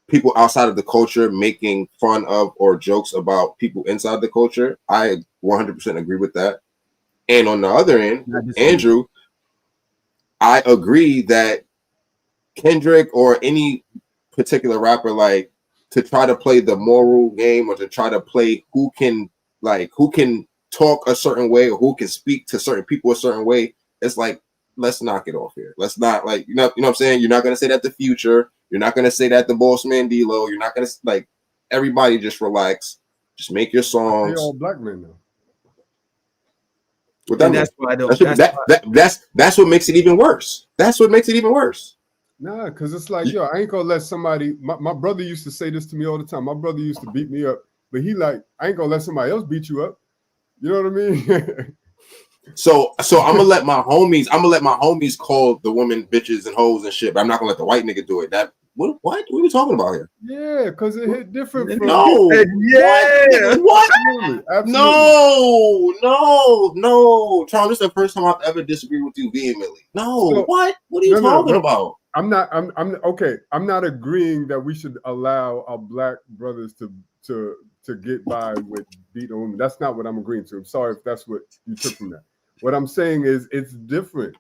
people outside of the culture making fun of or jokes about people inside the culture, I 100% agree with that. And on the other end, Andrew, I agree that Kendrick or any particular rapper, like, to try to play the moral game or to try to play who can talk a certain way or who can speak to certain people a certain way, it's like, let's knock it off here. Let's not, like, you know what I'm saying? You're not going to say that the Future. You're not going to say that the Boss Man D-Lo. You're not going to, like, everybody just relax. Just make your songs. They're all black men now. That's why I don't. That's what makes it even worse. That's what makes it even worse. Nah, because it's like, yo, I ain't gonna let somebody. My brother used to say this to me all the time. My brother used to beat me up, but he like, I ain't gonna let somebody else beat you up. You know what I mean? So I'm gonna let my homies call the women bitches and hoes and shit, but I'm not gonna let the white nigga do it. That what are we talking about here? Yeah, because it hit different. From No, yeah, what? Absolutely. No, Charles. This is the first time I've ever disagreed with you vehemently. No, So, what are you talking about? I'm okay. I'm not agreeing that we should allow our black brothers to get by with beat on women. That's not what I'm agreeing to. I'm sorry if that's what you took from that. What I'm saying is it's different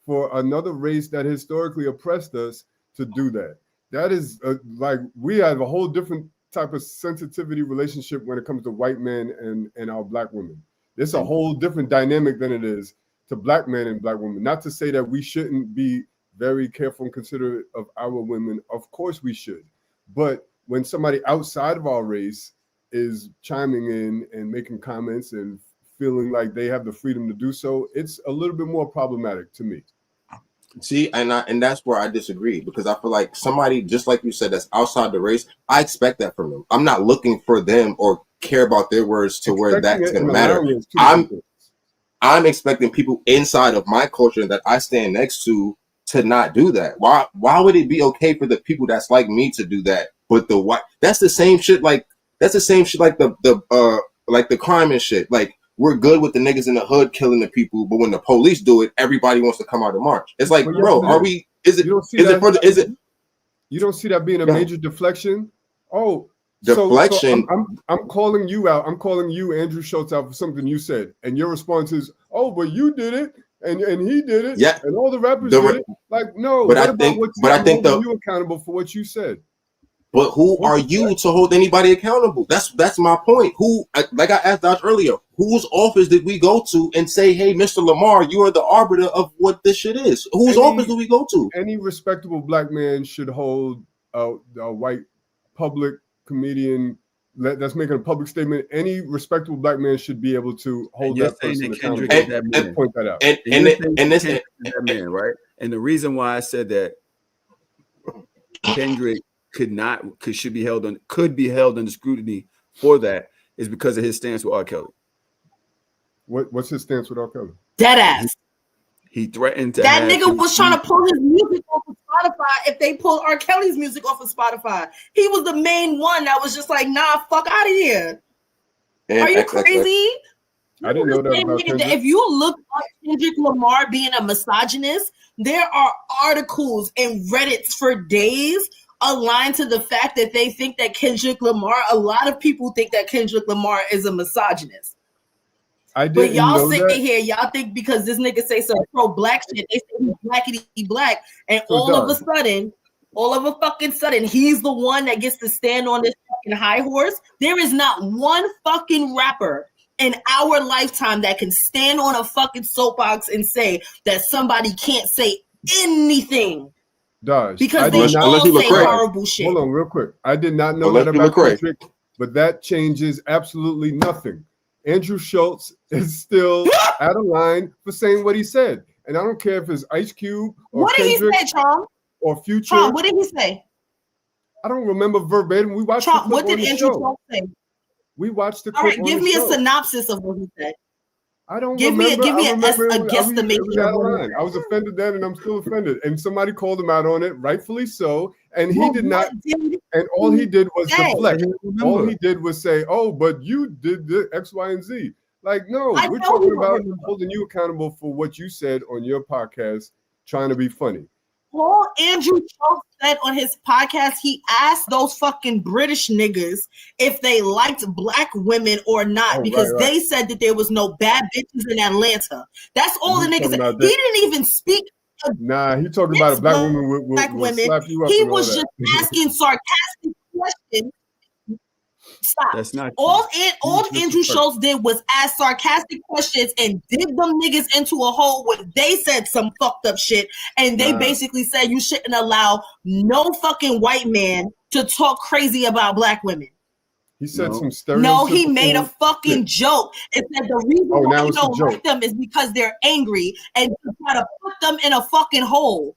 for another race that historically oppressed us to do that. That is like we have a whole different type of sensitivity relationship when it comes to white men and our black women. It's a whole different dynamic than it is to black men and black women. Not to say that we shouldn't be very careful and considerate of our women. Of course we should. But when somebody outside of our race is chiming in and making comments and feeling like they have the freedom to do so, it's a little bit more problematic to me. See, and that's where I disagree, because I feel like somebody, just like you said, that's outside the race, I expect that from them. I'm not looking for them or care about their words to where that's going to matter. I'm expecting people inside of my culture that I stand next to not do that. Why would it be okay for the people that's like me to do that? But the white, that's the same shit like the crime and shit. Like, we're good with the niggas in the hood killing the people, but when the police do it, everybody wants to come out and march. It's like, bro, are we? Is it? You don't see that being a major deflection? Oh, deflection. So I'm calling you out. I'm calling you, Andrew Schulz, out for something you said, and your response is, "Oh, but you did it, and he did it, yeah, and all the rappers did it." Like, no, but I think you accountable for what you said. But who are you to hold anybody accountable? That's my point. Who, like I asked Dodge earlier, whose office did we go to and say, "Hey, Mr. Lamar, you are the arbiter of what this shit is"? Whose office do we go to? Any respectable black man should hold a white public comedian that's making a public statement. Any respectable black man should be able to hold that person accountable and point that out. And this is that man, right? And the reason why I said that Kendrick could be held under scrutiny for that is because of his stance with R. Kelly. What's his stance with R. Kelly? Dead ass. He threatened to. That nigga was trying to pull his music off of Spotify. If they pulled R. Kelly's music off of Spotify, he was the main one that was just like, "Nah, fuck out of here." Are you crazy? I didn't know that about Kendrick. If you look up Kendrick Lamar being a misogynist, there are articles and Reddits for days aligned to the fact that they think that Kendrick Lamar, a lot of people think that Kendrick Lamar is a misogynist. But y'all sitting here, y'all think because this nigga say some pro-black shit, they say he's blackity black, and all of a fucking sudden, he's the one that gets to stand on this fucking high horse. There is not one fucking rapper in our lifetime that can stand on a fucking soapbox and say that somebody can't say anything. Because they all say horrible shit. Hold on real quick. I did not know that about Kendrick, but that changes absolutely nothing. Andrew Schulz is still out of line for saying what he said. And I don't care if it's Ice Cube or what Kendrick did he say, Tom? Or Future. Tom, what did he say? I don't remember verbatim. We watched Tom, the clip what did Andrew Schulz say? We watched the clip. All right, give me a synopsis of what he said. I don't give remember. Give me a guesstimate. I was offended then, and I'm still offended. And somebody called him out on it, rightfully so. And he did not. And all he did was deflect. All he did was say, "Oh, but you did the X, Y, and Z." Like, no, we're talking about holding you accountable for what you said on your podcast, trying to be funny. All Andrew Schulz said on his podcast, he asked those fucking British niggas if they liked black women or not, because they said that there was no bad bitches in Atlanta. That's all the niggas said. He didn't even speak. Nah, he talked about a black woman will slap you up. He was just asking sarcastic questions. Stop. That's not all Andrew Schulz did was ask sarcastic questions and dig them niggas into a hole where they said some fucked up shit, and they basically said you shouldn't allow no fucking white man to talk crazy about black women. He said some stereotypical. No, he made a fucking joke. It said the reason why you don't like them is because they're angry and you try to put them in a fucking hole.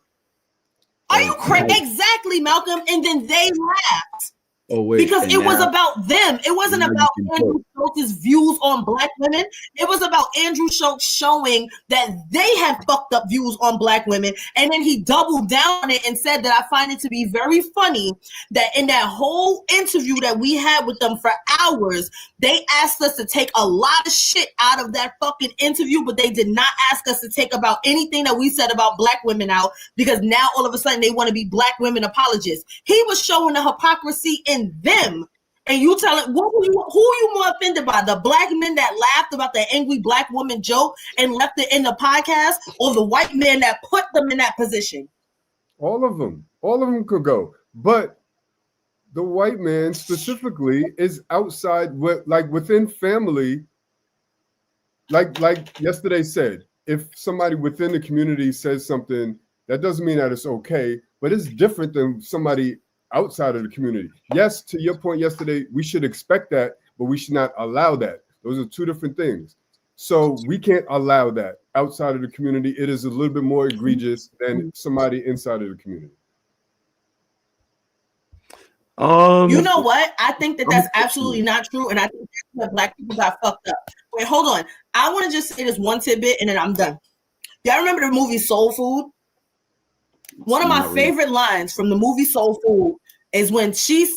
Are you crazy? Exactly, Malcolm. And then they laughed. Oh, wait, because it was about them. It wasn't about Andrew Schultz's views on black women. It was about Andrew Schulz showing that they had fucked up views on black women. And then he doubled down on it and said that I find it to be very funny that in that whole interview that we had with them for hours, they asked us to take a lot of shit out of that fucking interview, but they did not ask us to take about anything that we said about black women out, because now all of a sudden they want to be black women apologists. He was showing the hypocrisy in them, and you tell it who you more offended by, the black men that laughed about the angry black woman joke and left it in the podcast, or the white men that put them in that position? All of them could go, but the white man specifically is outside, within family. Like yesterday said, if somebody within the community says something, that doesn't mean that it's okay, but it's different than somebody outside of the community. Yes, to your point yesterday, we should expect that, but we should not allow that. Those are two different things. So we can't allow that outside of the community. It is a little bit more egregious than somebody inside of the community. You know what? I think that that's absolutely not true, and I think that black people got fucked up. Wait, hold on. I want to just say this one tidbit, and then I'm done. Y'all remember the movie Soul Food? One of my favorite lines from the movie Soul Food is when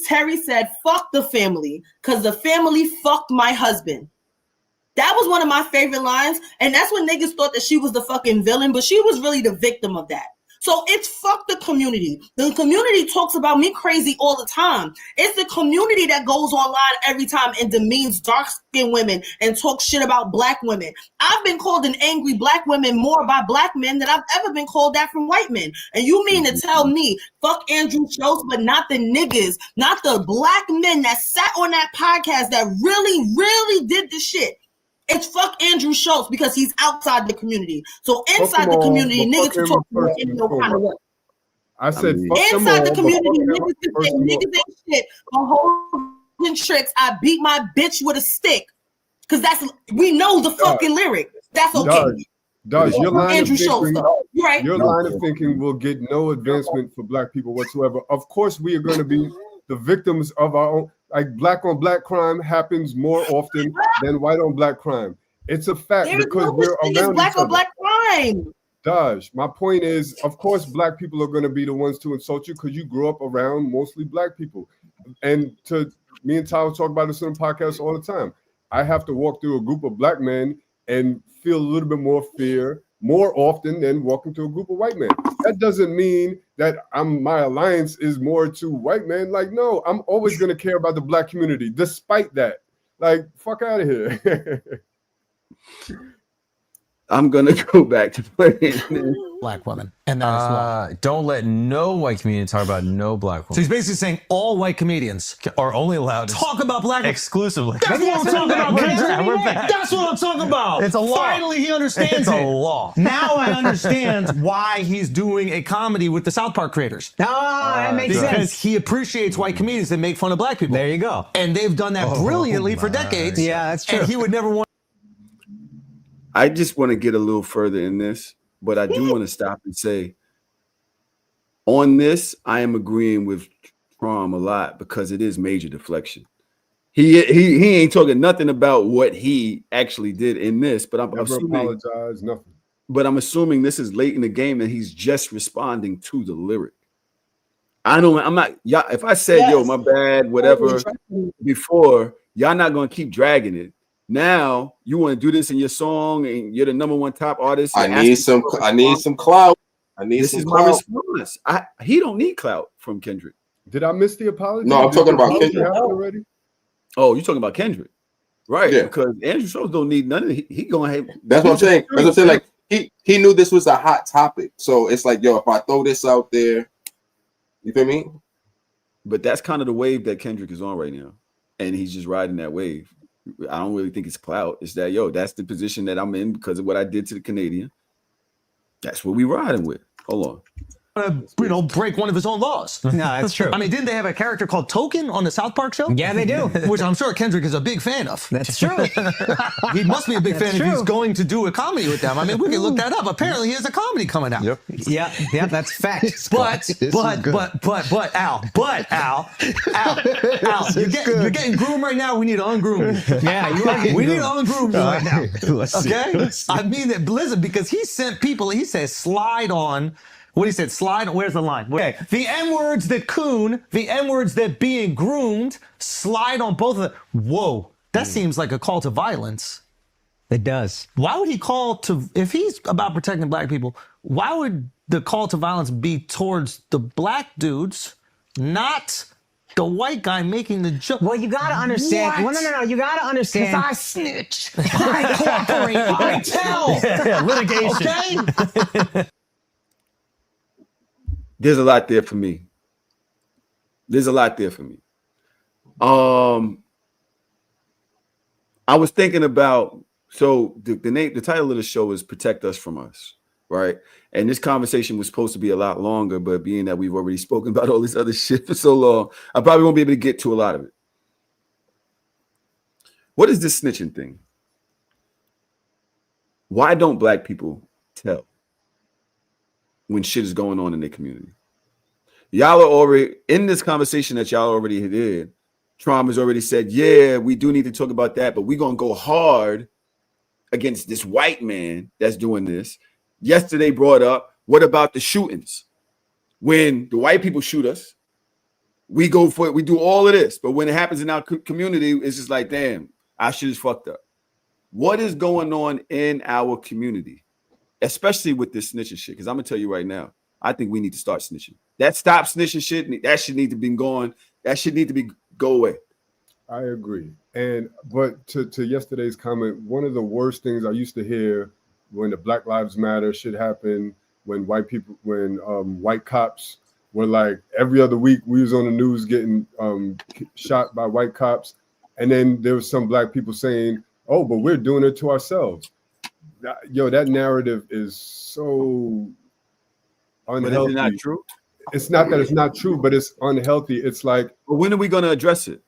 Terry said, "Fuck the family, because the family fucked my husband." That was one of my favorite lines, and that's when niggas thought that she was the fucking villain, but she was really the victim of that. So it's fuck the community. The community talks about me crazy all the time. It's the community that goes online every time and demeans dark-skinned women and talks shit about black women. I've been called an angry black woman more by black men than I've ever been called that from white men. And you mean to tell me, fuck Andrew Schulz, but not the niggas, not the black men that sat on that podcast that really, really did the shit. It's fuck Andrew Schulz because he's outside the community. So inside the community, niggas can talk in no kind of way. I said inside the community, niggas can say niggas ain't shit. On holding tricks, I beat my bitch with a stick. Because we know the fucking lyric. That's okay. Does your line of thinking, right. Your line of thinking will get no advancement for black people whatsoever. Of course, we are going to be the victims of our own. Like black on black crime happens more often than white on black crime. It's a fact because we're around black each other. on black crime. Daj, my point is, of course, black people are going to be the ones to insult you because you grew up around mostly black people. And me and Tahoe talk about this on the podcast all the time. I have to walk through a group of black men and feel a little bit more fear more often than walking through a group of white men. That doesn't mean that my alliance is more to white men. Like, no, I'm always going to care about the black community, despite that. Like, fuck out of here. I'm going to go back to playing black women, and that is why. Don't let no white comedian talk about no black So women. he's basically saying all white comedians Are only allowed to talk about black women. exclusively. That's what I'm talking about, Kendrick. We're back. That's what I'm talking about. It's a law. Finally, he understands It's a it. law. Now I understand why he's doing a comedy with the South Park creators. that makes Because sense. he appreciates white comedians that make fun of black people. There you go. And they've done that brilliantly for decades. Yeah, that's true. And he would never want. I just want to get a little further in this, but I do want to stop and say, on this, I am agreeing with Trom a lot because it is major deflection. He ain't talking nothing about what he actually did in this, but I'm Never assuming, apologize, nothing. but I'm assuming this is late in the game and he's just responding to the lyric. I'm not, y'all, if I said, yo, my bad, whatever, before, y'all not going to keep dragging it. Now you want to do this in your song and you're the #1 top artist. I need some clout. I need This some is my clout. response. He don't need clout from Kendrick. Did I miss the apology? No, I'm Did talking the about apology Kendrick. happen already? Oh, you're talking about Kendrick, right? Yeah. Because Andrew Schulz don't need none of it. He gonna have. That's what I'm saying. That's what I'm saying. Like he knew this was a hot topic, so it's like, yo, if I throw this out there, you feel me? But that's kind of the wave that Kendrick is on right now, and he's just riding that wave. I don't really think it's clout. It's that, yo, that's the position that I'm in because of what I did to the Canadian. That's what we riding with. Hold on. Break one of his own laws. No, that's true. I mean, didn't they have a character called Token on the South Park show? Yeah, they do. Which I'm sure Kendrick is a big fan of. That's true. He must be a big fan if he's true. going to do a comedy with them. I mean, we can look that up. Apparently, he has a comedy coming out. Yep. Yeah, that's fact. But Al, you're getting groomed right now. We need to ungroom you. Yeah, you are getting We need to groomed. ungroom you right now. Let's see. Okay? Let's see. I mean that Blizzard, because he sent people, he says slide on. What he said, slide, where's the line? Okay, the N-words that coon, the N-words that being groomed, slide on both of them. Whoa, that seems like a call to violence. It does. Why would he call to, if he's about protecting black people, why would the call to violence be towards the black dudes, not the white guy making the joke? Well, you gotta understand. What? Well, no. You gotta understand. Because I snitch, I cooperate, I tell. Litigation. Okay? There's a lot there for me. I was thinking about, so the title of the show is Protect Us From Us, right? And this conversation was supposed to be a lot longer, but being that we've already spoken about all this other shit for so long, I probably won't be able to get to a lot of it. What is this snitching thing? Why don't black people tell when shit is going on in their community? Y'all are already in this conversation that y'all already did. Trump has already said, yeah, we do need to talk about that, but we're going to go hard against this white man that's doing this. Yesterday brought up, what about the shootings? When the white people shoot us, we go for it. We do all of this. But when it happens in our community, it's just like, damn, our shit is fucked up. What is going on in our community, especially with this snitching shit? Because I'm going to tell you right now, I think we need to start snitching. That stop snitching shit, that should need to be gone. That should need to go away. I agree. But to yesterday's comment, one of the worst things I used to hear when the Black Lives Matter shit happened, when white cops were like, every other week we was on the news getting shot by white cops. And then there was some black people saying, oh, but we're doing it to ourselves. That narrative is so unhealthy. But is it not true? It's not that it's not true, but it's unhealthy. It's like, but when are we going to address it?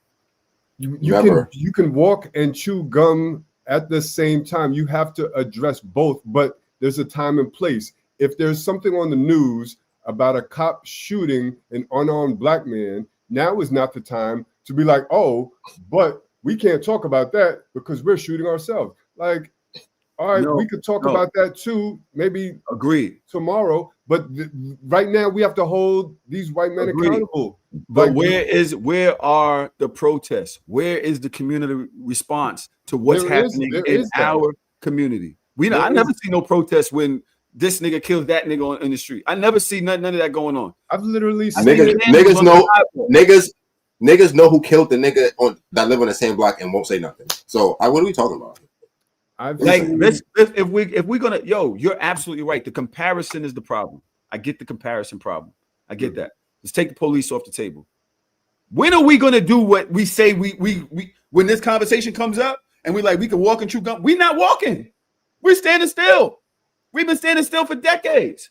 You can walk and chew gum at the same time. You have to address both, but there's a time and place. If there's something on the news about a cop shooting an unarmed black man, now is not the time to be like, oh, but we can't talk about that because we're shooting ourselves. Like, all right, we could talk about that too, maybe agreed tomorrow, but right now we have to hold these white men accountable. But where are the protests? Where is the community response to what's happening in our community? I never see no protests when this nigga kills that nigga in the street. I never see none of that going on. I've literally seen niggas know who killed the nigga that live on the same block and won't say nothing. So what are we talking about? if we're gonna, you're absolutely right. The comparison is the problem. I get the comparison problem. I get that. Let's take the police off the table. When are we gonna do what we say we when this conversation comes up and we can walk and chew gum? We're not walking. We're standing still. We've been standing still for decades.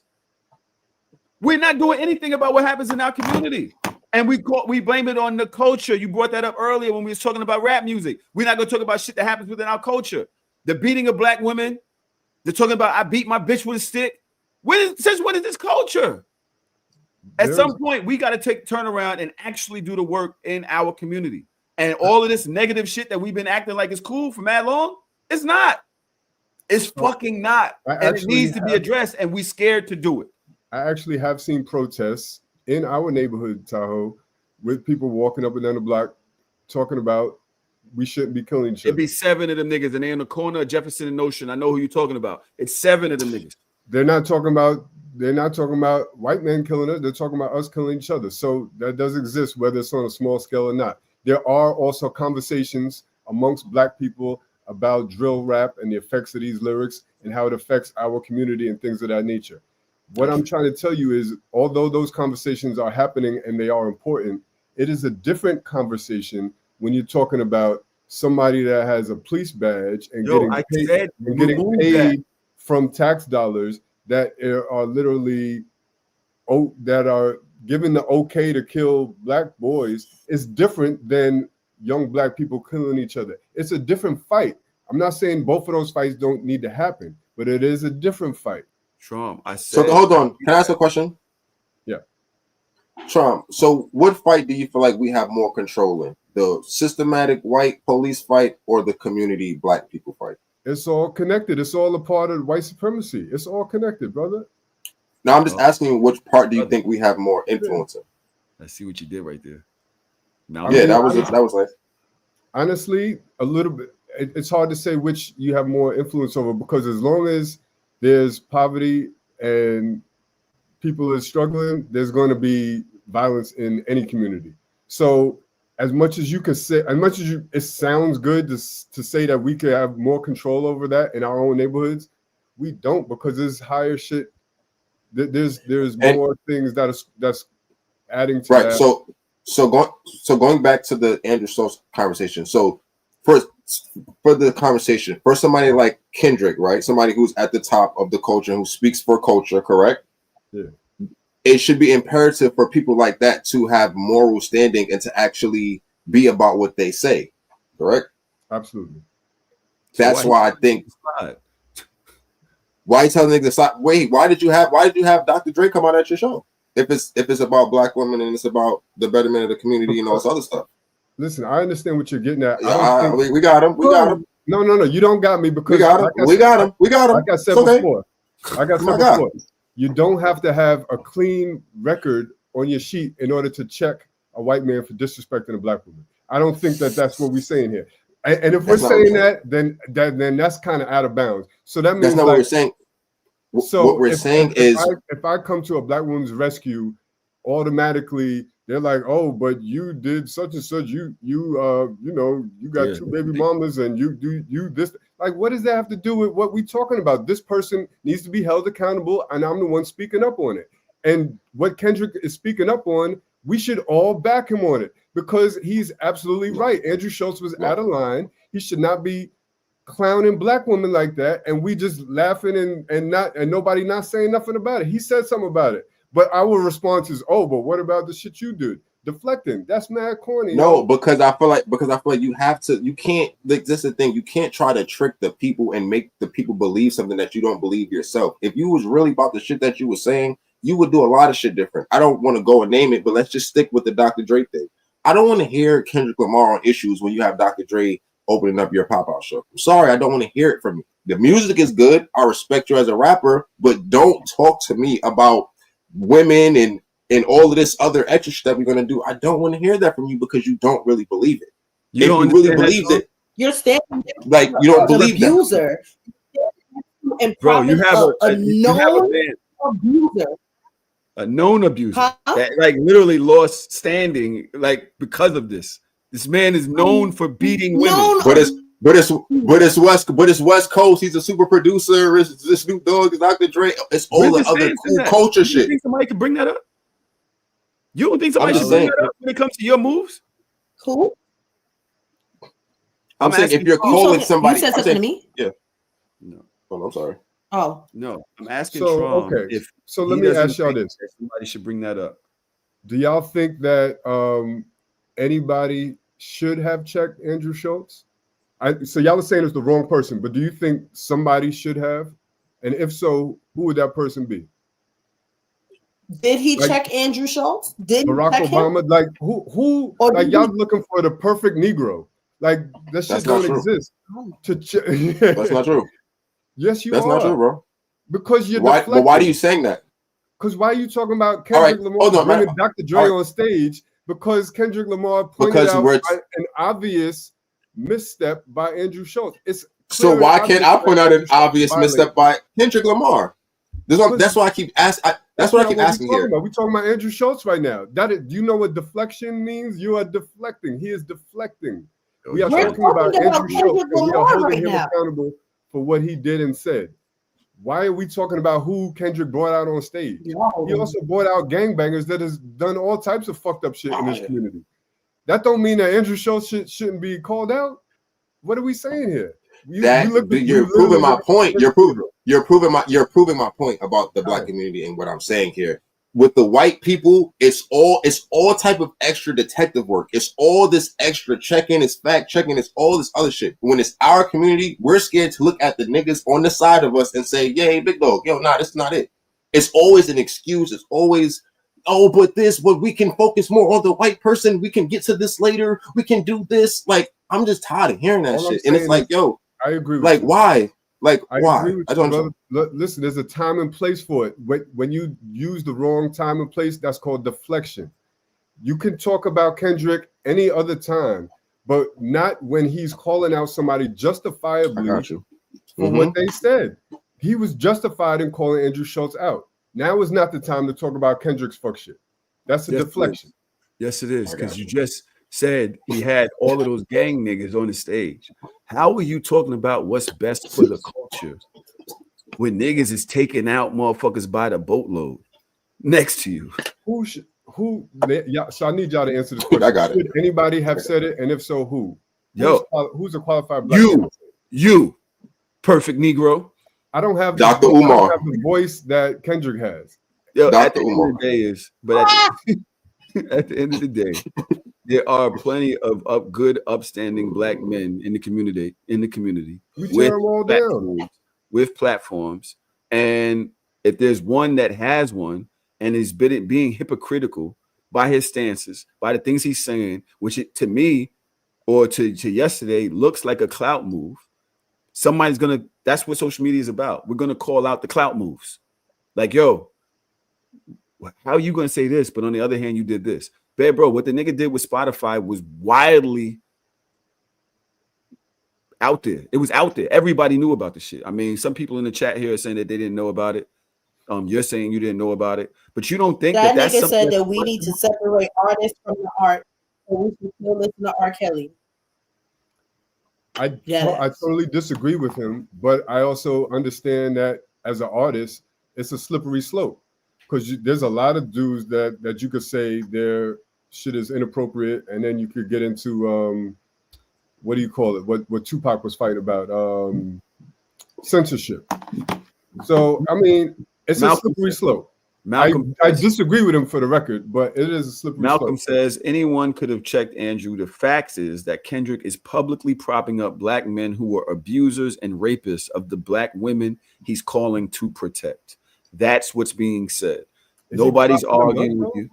We're not doing anything about what happens in our community. And we blame it on the culture. You brought that up earlier when we was talking about rap music. We're not gonna talk about shit that happens within our culture. The beating of black women. They're talking about I beat my bitch with a stick. Since when is this culture? At some point, we got to turn around and actually do the work in our community. And all of this negative shit that we've been acting like is cool for mad long, it's not. It's fucking not. And it needs to be addressed, and we scared to do it. I actually have seen protests in our neighborhood, Tahoe, with people walking up and down the block talking about we shouldn't be killing each other. It'd be 7 of them niggas, and they're in the corner of Jefferson and Notion. I know who you're talking about. It's 7 of them niggas. They're not talking about white men killing us. They're talking about us killing each other. So that does exist, whether it's on a small scale or not. There are also conversations amongst black people about drill rap and the effects of these lyrics and how it affects our community and things of that nature. What I'm trying to tell you is, although those conversations are happening and they are important, it is a different conversation when you're talking about somebody that has a police badge and getting paid from tax dollars that are literally that are given the okay to kill black boys is different than young black people killing each other. It's a different fight. I'm not saying both of those fights don't need to happen, but it is a different fight. Trump, I said. So hold on. Can I ask a question? Yeah. Trump, so what fight do you feel like we have more control in? The systematic white police fight or the community black people fight? It's all connected. It's all a part of white supremacy. It's all connected, brother. Now I'm just asking you, which part do you think we have more influence in? I see what you did right there. Now, that was nice. Honestly, a little bit. It's hard to say which you have more influence over, because as long as there's poverty and people are struggling, there's going to be violence in any community. So as much as you can say, it sounds good to say that we could have more control over that in our own neighborhoods, we don't, because there's higher shit. There's more things that's adding to that. Right. So going back to the Andrew Schulz conversation. So for the conversation, for somebody like Kendrick, right? Somebody who's at the top of the culture, who speaks for culture, correct? Yeah. It should be imperative for people like that to have moral standing and to actually be about what they say, correct? Absolutely. That's why I think. Why you telling niggas to stop? Wait, why did you have Dr. Dre come on at your show? If it's about black women and it's about the betterment of the community and all this other stuff. Listen, I understand what you're getting at. We got him. We got him. No, you don't got me, because we got him. We got him. Like I said before, you don't have to have a clean record on your sheet in order to check a white man for disrespecting a black woman. I don't think that's what we're saying here. And if we're saying that, then that's kind of out of bounds. So that means that's not what we're saying. So what we're saying is, if I come to a black woman's rescue, automatically they're like, oh, but you did such and such. You got 2 baby mamas and you do this. Like, what does that have to do with what we're talking about? This person needs to be held accountable, and I'm the one speaking up on it. And what Kendrick is speaking up on, we should all back him on it, because he's absolutely right. Andrew Schulz was out of line. He should not be clowning black women like that, and we just laughing and nobody not saying nothing about it. He said something about it, but our response is, oh, but what about the shit you did? Deflecting. That's mad corny. No, because I feel like you can't, like, this is the thing, you can't try to trick the people and make the people believe something that you don't believe yourself. If you was really about the shit that you were saying, you would do a lot of shit different. I don't want to go and name it, but let's just stick with the Dr. Dre thing. I don't want to hear Kendrick Lamar on issues when you have Dr. Dre opening up your pop-out show. I'm sorry, I don't want to hear it from you. The music is good. I respect you as a rapper, but don't talk to me about women and all of this other extra shit that we're going to do. I don't want to hear that from you, because you don't really believe it. You don't really believe it. You're standing like you don't believe an abuser. That. And bro, you have a known abuser. A known abuser that like literally lost standing like because of this. This man is known for beating women. But it's West Coast. He's a super producer. It's Snoop Dogg. It's Dr. Dre. It's all the other cool culture shit. You think somebody can bring that up? You don't think somebody should bring that up when it comes to your moves? Who? I'm saying if you're calling somebody, you said something to me. Yeah. No. Oh, I'm sorry. Oh no, I'm asking Trump if let me ask y'all this: somebody should bring that up. Do y'all think that anybody should have checked Andrew Schulz? So y'all are saying it's the wrong person, but do you think somebody should have? And if so, who would that person be? Did he check Andrew Schulz? Did Barack Obama? Him? Like who? Or like y'all looking for the perfect Negro? Like that shit don't exist. That's not true. Yes, That's not true, bro. Because you're why? But why are you saying that? Because why are you talking about Kendrick Lamar bringing Dr. Dre on stage? Because Kendrick Lamar pointed out an obvious misstep by Andrew Schulz. So why can't I point out an obvious misstep by Kendrick Lamar? That's why I keep asking. That's what I keep asking here. We're talking about Andrew Schulz right now. Do you know what deflection means? You are deflecting. He is deflecting. We are talking about Andrew Schulz, and we are holding him accountable for what he did and said. Why are we talking about who Kendrick brought out on stage? He also brought out gangbangers that has done all types of fucked up shit in this community. That don't mean that Andrew Schulz shouldn't be called out. What are we saying here? You're proving my point. You're proving my point about the black community and what I'm saying here. With the white people, it's all type of extra detective work. It's all this extra checking, it's fact checking, it's all this other shit. When it's our community, we're scared to look at the niggas on the side of us and say, yeah, hey, big dog, yo, nah, that's not it. It's always an excuse. It's always, but we can focus more on the white person. We can get to this later. We can do this. Like, I'm just tired of hearing that shit. And it's like, yo, I agree with like, you. Why? Like, why? I don't know. Listen, there's a time and place for it. When you use the wrong time and place, that's called deflection. You can talk about Kendrick any other time, but not when he's calling out somebody justifiably for what they said. He was justified in calling Andrew Schulz out. Now is not the time to talk about Kendrick's fuck shit. That's a deflection. Yes, it is, because you just said he had all of those gang niggas on the stage. How are you talking about what's best for the culture when niggas is taking out motherfuckers by the boatload next to you? So I need y'all to answer this question. I got it. Should anybody have said it? And if so, who? Who's a qualified black man? You, perfect Negro. I don't have Dr. Umar. I don't have the voice that Kendrick has. Dr. Umar. At the end of the day, there are plenty of good, upstanding black men in the community. We tear them all down with platforms, and if there's one that has one and is being hypocritical by his stances, by the things he's saying, which to me or to yesterday looks like a clout move. Somebody's gonna. That's what social media is about. We're gonna call out the clout moves, like, yo, how are you gonna say this? But on the other hand, you did this. Bad bro, what the nigga did with Spotify was wildly out there. It was out there. Everybody knew about the shit. I mean, some people in the chat here are saying that they didn't know about it. You're saying you didn't know about it, but you don't think that that's nigga said that we need to separate artists from the art, so we should still listen to R. Kelly. I totally disagree with him, but I also understand that as an artist, it's a slippery slope because there's a lot of dudes that you could say their shit is inappropriate, and then you could get into what do you call it? What Tupac was fighting about, censorship. So I mean, it's a slippery slope. I disagree with him for the record, but it is a slippery slope. Malcolm says anyone could have checked Andrew. The fact is that Kendrick is publicly propping up black men who were abusers and rapists of the black women he's calling to protect. That's what's being said. Nobody's arguing with you.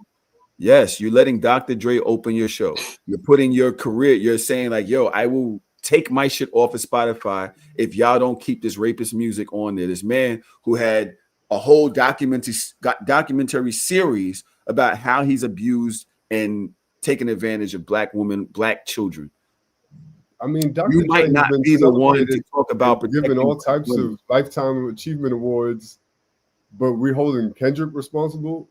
Yes, you're letting Dr. Dre open your show. You're putting your career. You're saying like, yo, I will take my shit off of Spotify if y'all don't keep this rapist music on there. This man who had a whole documentary series about how he's abused and taken advantage of black women, black children. I mean, you might not be the one to talk about giving all types of lifetime achievement awards, but we're holding Kendrick responsible.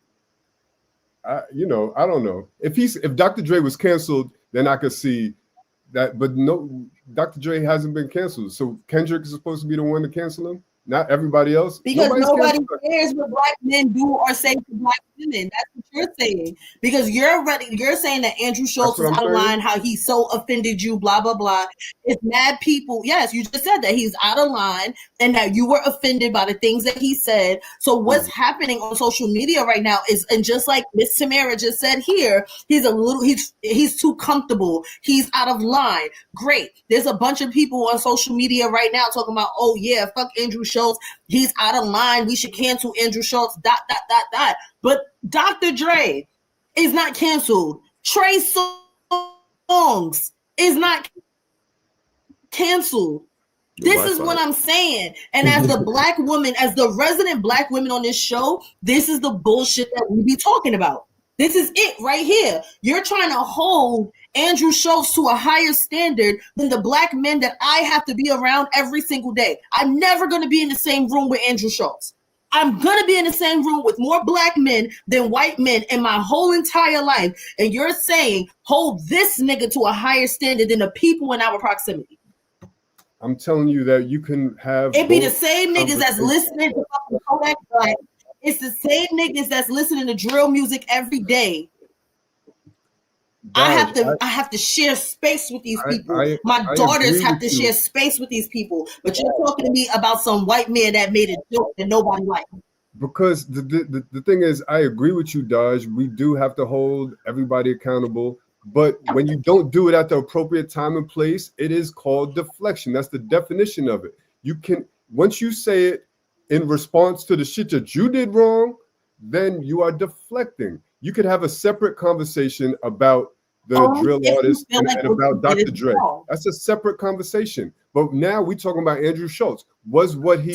I don't know. If Dr. Dre was canceled, then I could see But no, Dr. Dre hasn't been canceled. So Kendrick is supposed to be the one to cancel him, not everybody else. Because nobody canceled. cares what black men do or say to black women. That's what you're saying. Because you're saying that Andrew Schulz is out of line, how he so offended you, blah, blah, blah. It's mad people. Yes, you just said that he's out of line and that you were offended by the things that he said. So what's happening on social media right now is, and just like Miss Tamara just said here, he's too comfortable. He's out of line. Great. There's a bunch of people on social media right now talking about, oh yeah, fuck Andrew Schulz. He's out of line. We should cancel Andrew Schulz. ... But Dr. Dre is not canceled. Trey Songz is not canceled. This is what I'm saying. And as the black woman, as the resident black women on this show, this is the bullshit that we be talking about. This is it right here. You're trying to hold Andrew Schulz to a higher standard than the black men that I have to be around every single day. I'm never going to be in the same room with Andrew Schulz. I'm going to be in the same room with more black men than white men in my whole entire life. And you're saying, hold this nigga to a higher standard than the people in our proximity. I'm telling you that you can have... It be the same niggas that's listening to fucking Kodak Black. It's the same niggas that's listening to drill music every day. I have to share space with these people. My daughters have to share space with these people. But you're talking to me about some white man that made a joke that nobody liked. Because the thing is, I agree with you, Dodge. We do have to hold everybody accountable. But when you don't do it at the appropriate time and place, it is called deflection. That's the definition of it. You can, once you say it in response to the shit that you did wrong, then you are deflecting. You could have a separate conversation about the drill artist and about Dr. Dre. That's a separate conversation. But now we're talking about Andrew Schulz. Was what he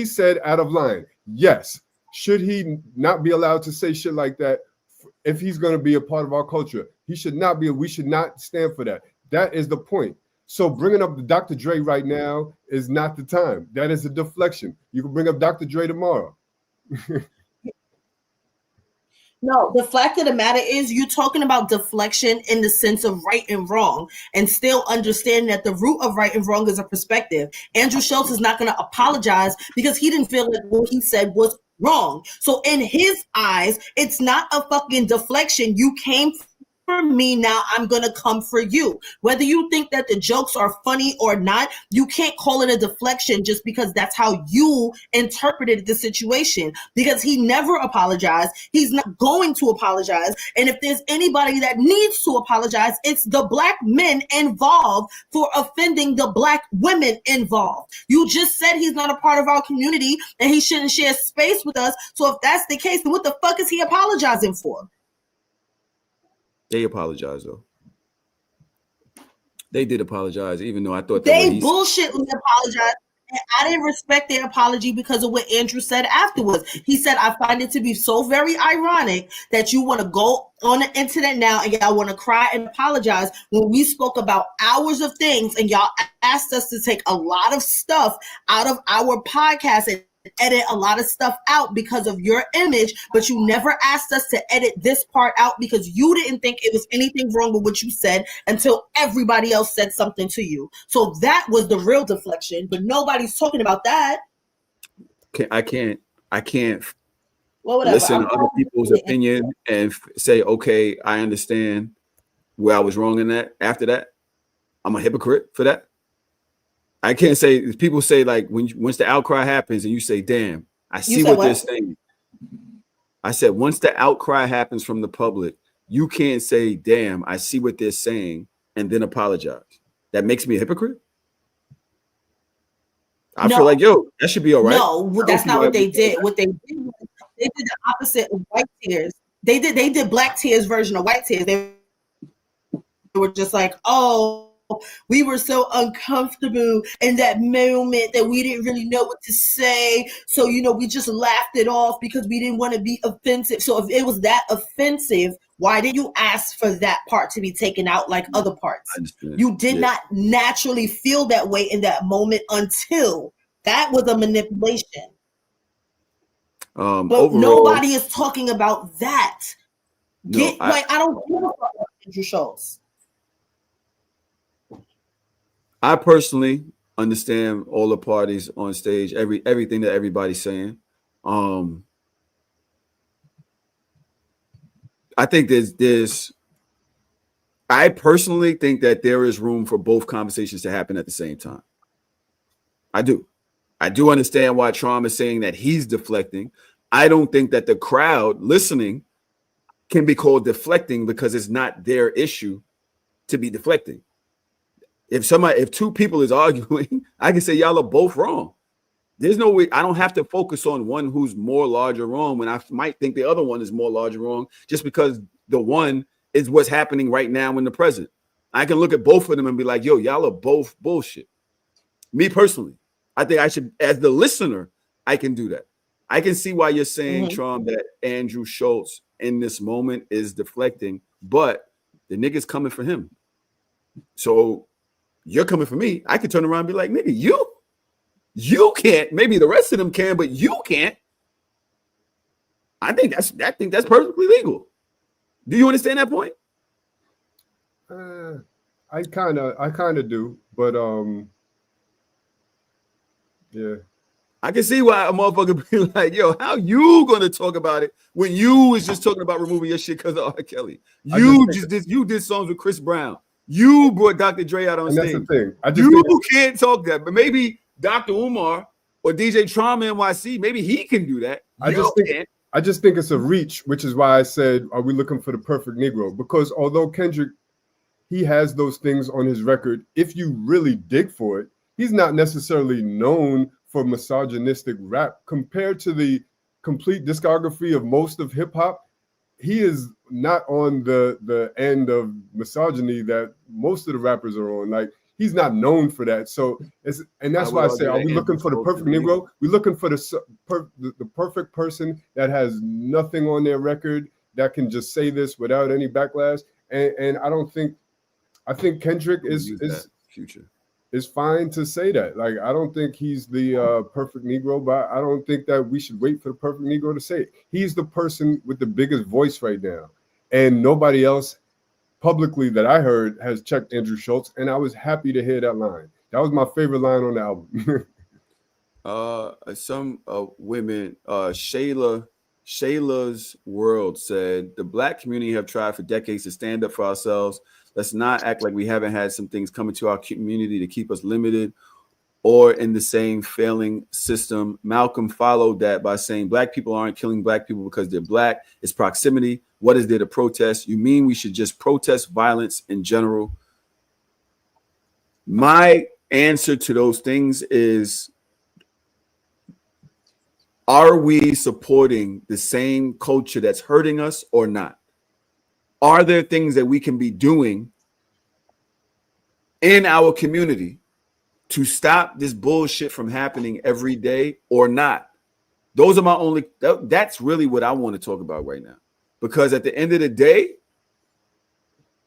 said out of line? Yes. Should he not be allowed to say shit like that if he's going to be a part of our culture? He should not be. We should not stand for that. That is the point. So bringing up the Dr. Dre right now is not the time. That is a deflection. You can bring up Dr. Dre tomorrow. No, the fact of the matter is you're talking about deflection in the sense of right and wrong and still understanding that the root of right and wrong is a perspective. Andrew Schulz is not going to apologize because he didn't feel like what he said was wrong. So in his eyes, it's not a fucking deflection. You came for me, now I'm gonna come for you. Whether you think that the jokes are funny or not, you can't call it a deflection just because that's how you interpreted the situation. Because he never apologized. He's not going to apologize. And if there's anybody that needs to apologize, it's the black men involved for offending the black women involved. You just said he's not a part of our community and he shouldn't share space with us. So if that's the case, then what the fuck is he apologizing for? They apologized though. They did apologize, even though I thought they bullshitly apologized. And I didn't respect their apology because of what Andrew said afterwards. He said, I find it to be so very ironic that you want to go on the internet now and y'all want to cry and apologize when we spoke about hours of things and y'all asked us to take a lot of stuff out of our podcast and edit a lot of stuff out because of your image, but you never asked us to edit this part out because you didn't think it was anything wrong with what you said until everybody else said something to you. So that was the real deflection, but nobody's talking about that. I can't well, listen to other people's opinion and say, okay, I understand where I was wrong in that. After that, I'm a hypocrite for that. I can't say, people say like once the outcry happens and you say, damn, I see what they're saying. I said, once the outcry happens from the public, you can't say, damn, I see what they're saying and then apologize. That makes me a hypocrite. I feel like, yo, that should be all right. No, that's not what they did. What they did was they did the opposite of white tears. They did black tears version of white tears. They were just like, oh, we were so uncomfortable in that moment that we didn't really know what to say. So, we just laughed it off because we didn't want to be offensive. So if it was that offensive, why didn't you ask for that part to be taken out like other parts? You did not naturally feel that way in that moment until that was a manipulation. But overall, nobody is talking about that. I don't give a fuck about Andrew Schulz. I personally understand all the parties on stage, everything that everybody's saying. I think I personally think that there is room for both conversations to happen at the same time. I do understand why Trump is saying that he's deflecting. I don't think that the crowd listening can be called deflecting because it's not their issue to be deflecting. If two people is arguing, I can say y'all are both wrong. There's no way I don't have to focus on one who's more large or wrong when I might think the other one is more large or wrong just because the one is what's happening right now in the present. I can look at both of them and be like, yo, y'all are both bullshit. Me personally, I think I should, as the listener, I can do that. I can see why you're saying, Trump, that Andrew Schulz in this moment is deflecting, but the nigga's coming for him. So you're coming for me. I could turn around and be like, nigga, you can't. Maybe the rest of them can, but you can't. I think that's perfectly legal. Do you understand that point? I kind of do, but yeah. I can see why a motherfucker be like, yo, how you gonna talk about it when you was just talking about removing your shit because of R. Kelly? You did songs with Chris Brown. You brought Dr. Dre out on stage. That's the thing. You can't talk that, but maybe Dr. Umar or DJ Trauma NYC, maybe he can do that. I just think it's a reach, which is why I said, are we looking for the perfect Negro? Because although Kendrick, he has those things on his record, if you really dig for it, he's not necessarily known for misogynistic rap compared to the complete discography of most of hip hop. He is not on the end of misogyny that most of the rappers are on. Like, he's not known for that. So that's why I say, are we looking for the perfect Negro? We're looking for the perfect person that has nothing on their record that can just say this without any backlash. And I think Kendrick is fine to say that. Like, I don't think he's the perfect Negro, but I don't think that we should wait for the perfect Negro to say it. He's the person with the biggest voice right now. And nobody else publicly that I heard has checked Andrew Schulz, and I was happy to hear that line. That was my favorite line on the album. Some women, Shayla's World said, the Black community have tried for decades to stand up for ourselves. Let's not act like we haven't had some things coming to our community to keep us limited or in the same failing system. Malcolm followed that by saying Black people aren't killing Black people because they're Black. It's proximity. What is there to protest? You mean we should just protest violence in general? My answer to those things is, are we supporting the same culture that's hurting us or not? Are there things that we can be doing in our community to stop this bullshit from happening every day or not? Those are that's really what I want to talk about right now. Because at the end of the day,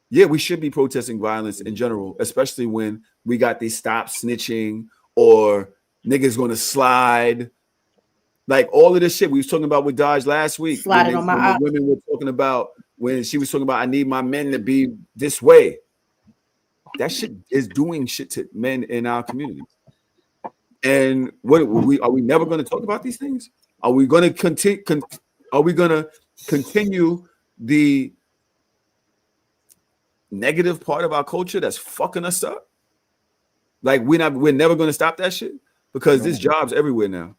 yeah, we should be protesting violence in general, especially when we got these stop snitching or niggas going to slide. Like all of this shit we was talking about with Dodge last week. Sliding on my women were talking about when she was talking about, I need my men to be this way. That shit is doing shit to men in our community. And are we never going to talk about these things? Are we going to continue? Are we going to continue the negative part of our culture that's fucking us up? Like we're never going to stop that shit because there's jobs everywhere now.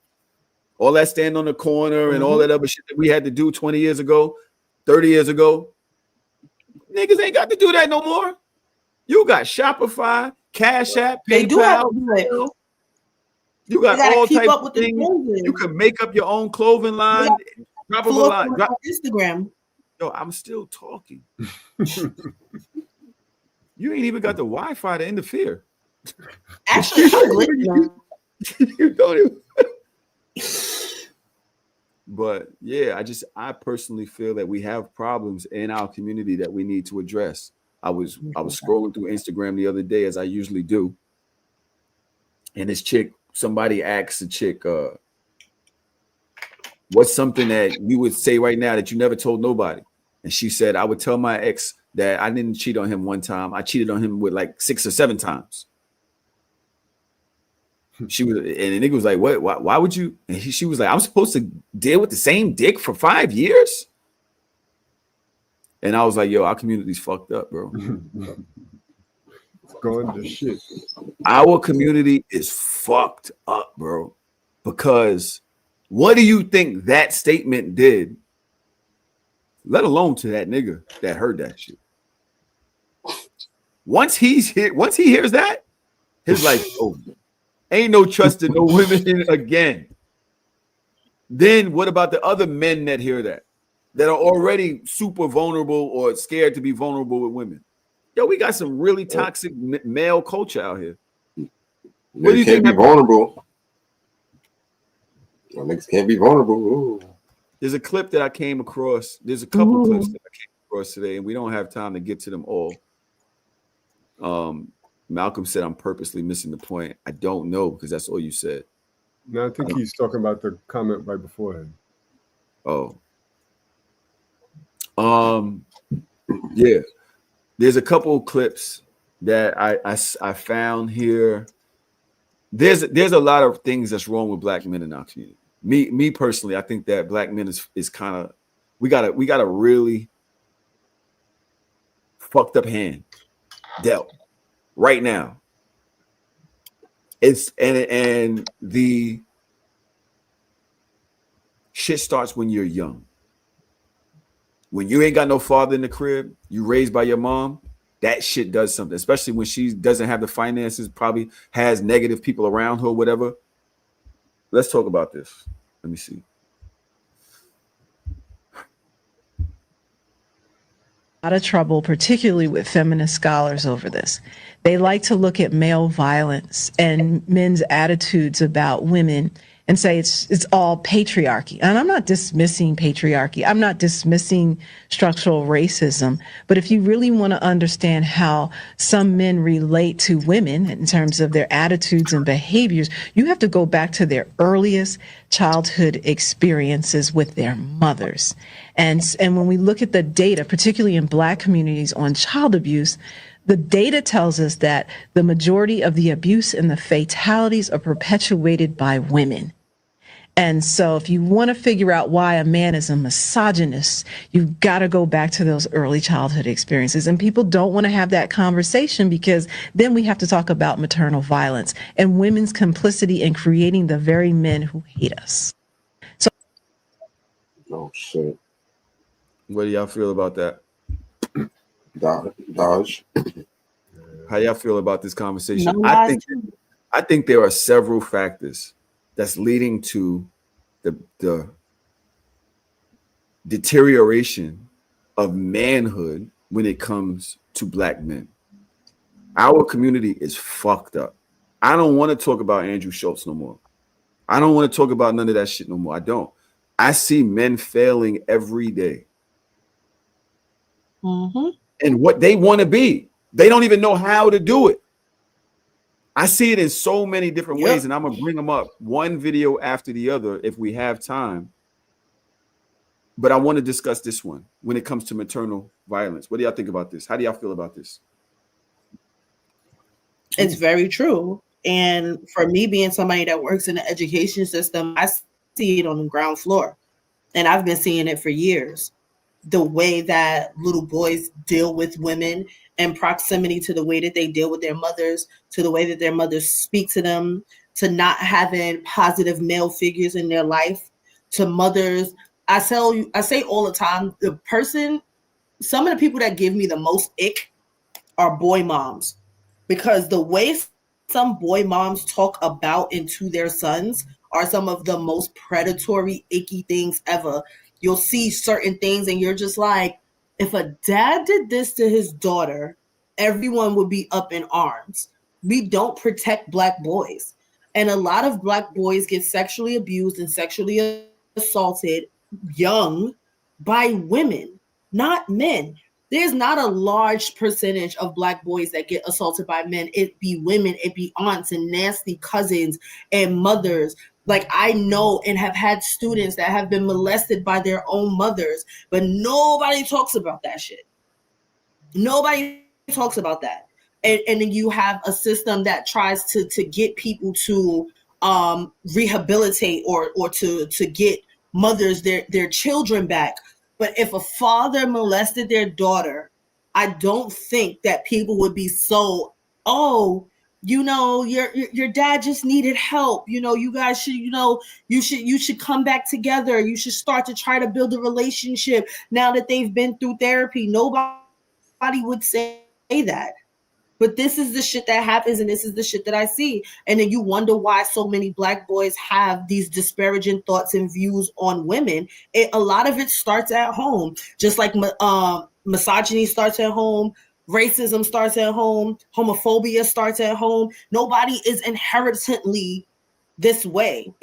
All that stand on the corner and all that other shit that we had to do 20 years ago, 30 years ago, niggas ain't got to do that no more. You got Shopify, Cash App, PayPal. They do have to do it. You got all types of things. You can make up your own clothing line. Drop a line. Instagram. Yo, I'm still talking. You ain't even got the Wi-Fi to interfere. Actually, you don't even. But yeah, I personally feel that we have problems in our community that we need to address. I was scrolling through Instagram the other day, as I usually do, and somebody asked a chick, what's something that you would say right now that you never told nobody? And she said, I would tell my ex that I didn't cheat on him one time. I cheated on him with like 6 or 7 times. She was, and the nigga was like, what? Why would you? And she was like, I'm supposed to deal with the same dick for 5 years? And I was like, yo, our community's fucked up, bro. It's going to shit. Our community is fucked up, bro. Because what do you think that statement did? Let alone to that nigga that heard that shit. Once he hears that, his life is over. Ain't no trust in no women again. Then what about the other men that hear that are already super vulnerable or scared to be vulnerable with women? Yo, we got some really toxic male culture out here. What do you think? Be vulnerable. Niggas can't be vulnerable. Ooh. There's a clip that I came across. There's a couple clips that I came across today, and we don't have time to get to them all. Malcolm said I'm purposely missing the point. I don't know because that's all you said. No, I think he's talking about the comment right before him. Oh. Yeah. There's a couple of clips that I found here. There's a lot of things that's wrong with black men in our community. Me personally, I think that black men is kind of we got a really fucked up hand dealt right now. It's and the shit starts when you're young. When you ain't got no father in the crib, you raised by your mom, that shit does something, especially when she doesn't have the finances, probably has negative people around her or whatever. Let's talk about this. Let me see. A lot of trouble, particularly with feminist scholars over this. They like to look at male violence and men's attitudes about women and say it's all patriarchy. And I'm not dismissing patriarchy. I'm not dismissing structural racism. But if you really want to understand how some men relate to women in terms of their attitudes and behaviors, you have to go back to their earliest childhood experiences with their mothers. And when we look at the data, particularly in Black communities on child abuse, the data tells us that the majority of the abuse and the fatalities are perpetuated by women. And so if you want to figure out why a man is a misogynist, you've got to go back to those early childhood experiences. And people don't want to have that conversation because then we have to talk about maternal violence and women's complicity in creating the very men who hate us. So, oh, shit. What do y'all feel about that? Dodge. How y'all feel about this conversation? I think there are several factors that's leading to the deterioration of manhood when it comes to Black men. Our community is fucked up. I don't want to talk about Andrew Schulz no more. I don't want to talk about none of that shit no more. I don't. I see men failing every day. And what they want to be. They don't even know how to do it. I see it in so many different ways, and I'm going to bring them up one video after the other if we have time. But I want to discuss this one when it comes to maternal violence. What do y'all think about this? How do y'all feel about this? It's very true. And for me, being somebody that works in the education system, I see it on the ground floor. And I've been seeing it for years. The way that little boys deal with women and proximity to the way that they deal with their mothers, to the way that their mothers speak to them, to not having positive male figures in their life, to mothers. I say all the time, some of the people that give me the most ick are boy moms, because the way some boy moms talk about and to their sons are some of the most predatory, icky things ever. You'll see certain things and you're just like, if a dad did this to his daughter, everyone would be up in arms. We don't protect Black boys. And a lot of Black boys get sexually abused and sexually assaulted young by women, not men. There's not a large percentage of Black boys that get assaulted by men. It be women, it be aunts and nasty cousins and mothers. Like, I know and have had students that have been molested by their own mothers, but nobody talks about that shit. Nobody talks about that. and then you have a system that tries to get people to rehabilitate or to get mothers their children back. But if a father molested their daughter, I don't think that people would be so, oh, you know, your dad just needed help. You know, you guys should, you know, you should come back together. You should start to try to build a relationship now that they've been through therapy. Nobody would say that. But this is the shit that happens, and this is the shit that I see. And then you wonder why so many Black boys have these disparaging thoughts and views on women. A lot of it starts at home, just like misogyny starts at home, racism starts at home, homophobia starts at home. Nobody is inherently this way.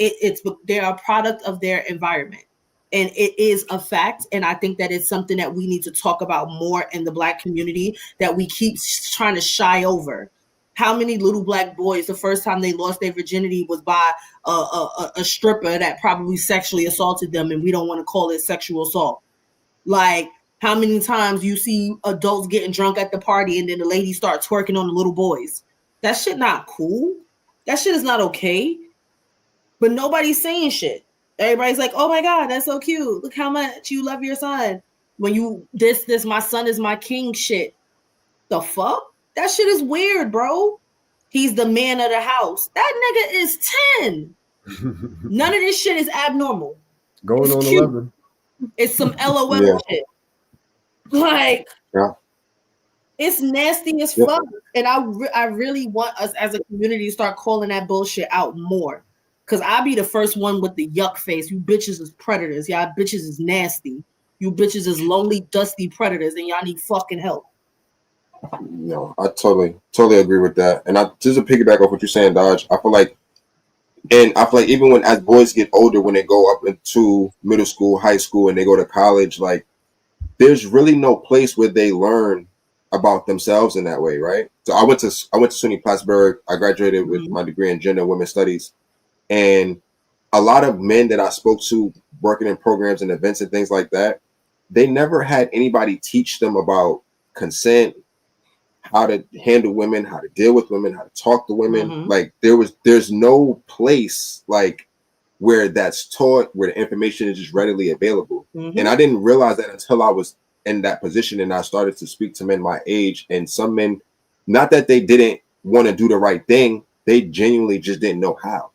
They're a product of their environment. And it is a fact. And I think that it's something that we need to talk about more in the Black community that we keep trying to shy over. How many little Black boys, the first time they lost their virginity was by a stripper that probably sexually assaulted them, and we don't want to call it sexual assault? Like, how many times you see adults getting drunk at the party and then the lady starts twerking on the little boys? That shit not cool. That shit is not okay. But nobody's saying shit. Everybody's like, oh my God, that's so cute. Look how much you love your son. When you this my son is my king shit. The fuck? That shit is weird, bro. He's the man of the house. That nigga is 10. None of this shit is abnormal. Going on cute. 11. It's some LOL shit. Like, it's nasty as fuck. And I really want us as a community to start calling that bullshit out more. Because I'll be the first one with the yuck face. You bitches is predators. Y'all bitches is nasty. You bitches is lonely, dusty predators, and y'all need fucking help. No, I totally agree with that. And just to piggyback off what you're saying, Dodge, I feel like even when as boys get older, when they go up into middle school, high school, and they go to college, like there's really no place where they learn about themselves in that way, right? So I went to SUNY Plattsburgh. I graduated with my degree in gender and women's studies. And a lot of men that I spoke to working in programs and events and things like that, they never had anybody teach them about consent, how to handle women, how to deal with women, how to talk to women. Like there's no place like where that's taught, where the information is just readily available. And I didn't realize that until I was in that position and I started to speak to men my age. And some men, not that they didn't want to do the right thing, they genuinely just didn't know how.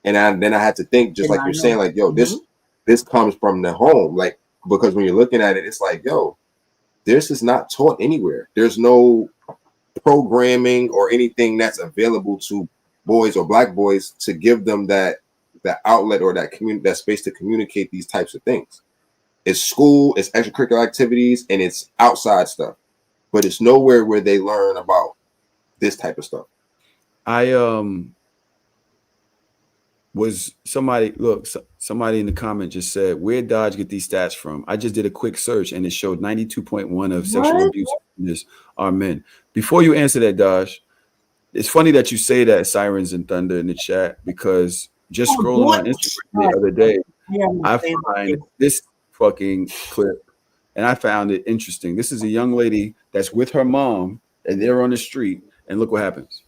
And then I had to think, just like you're saying, like, yo, this comes from the home. Like, because when you're looking at it, it's like, yo, this is not taught anywhere. There's no programming or anything that's available to boys or Black boys to give them that outlet or that space to communicate these types of things. It's school, it's extracurricular activities, and it's outside stuff. But it's nowhere where they learn about this type of stuff. Somebody in the comment just said, where'd Dodge get these stats from? I just did a quick search and it showed 92.1 of sexual abuse are men. Before you answer that, Dodge, it's funny that you say that, Sirens and Thunder, in the chat, because just scrolling on Instagram the other day, I find this fucking clip and I found it interesting. This is a young lady that's with her mom and they're on the street, and look what happens.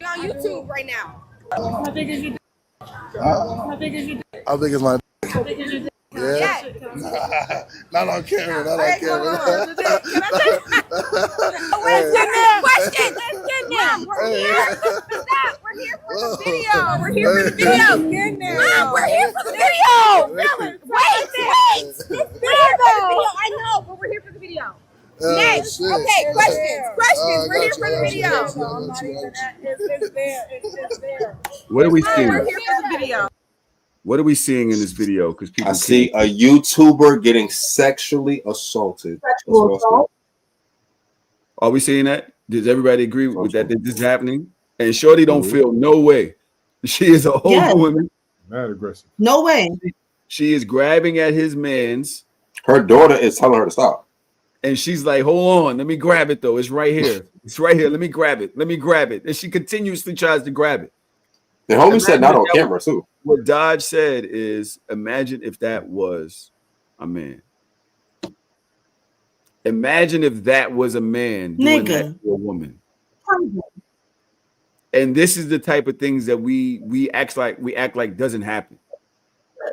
On YouTube right now. How big is your How big is your How big is my How big is your Yeah. Not on camera. Not on camera. Question. We're here. Stop. We're here for the video. We're here for the video. Mom, we're here for the video. Wait. I know, but we're here for the video. Next. Okay, questions. We're here for the video. It's there. What are we seeing? We're here for the video. What are we seeing in this video? Because people see a YouTuber getting sexually assaulted. Are we seeing that? Does everybody agree with that? This is happening? And Shorty don't feel no way. She is a whole woman. Mad aggressive. No way. She is grabbing at his man's. Her daughter is telling her to stop. And she's like, hold on, let me grab it though. It's right here. It's right here. Let me grab it. And she continuously tries to grab it. The homie said not on camera too. What Dodge said is, imagine if that was a man. Imagine if that was a man doing that to a woman. And this is the type of things that we act like doesn't happen.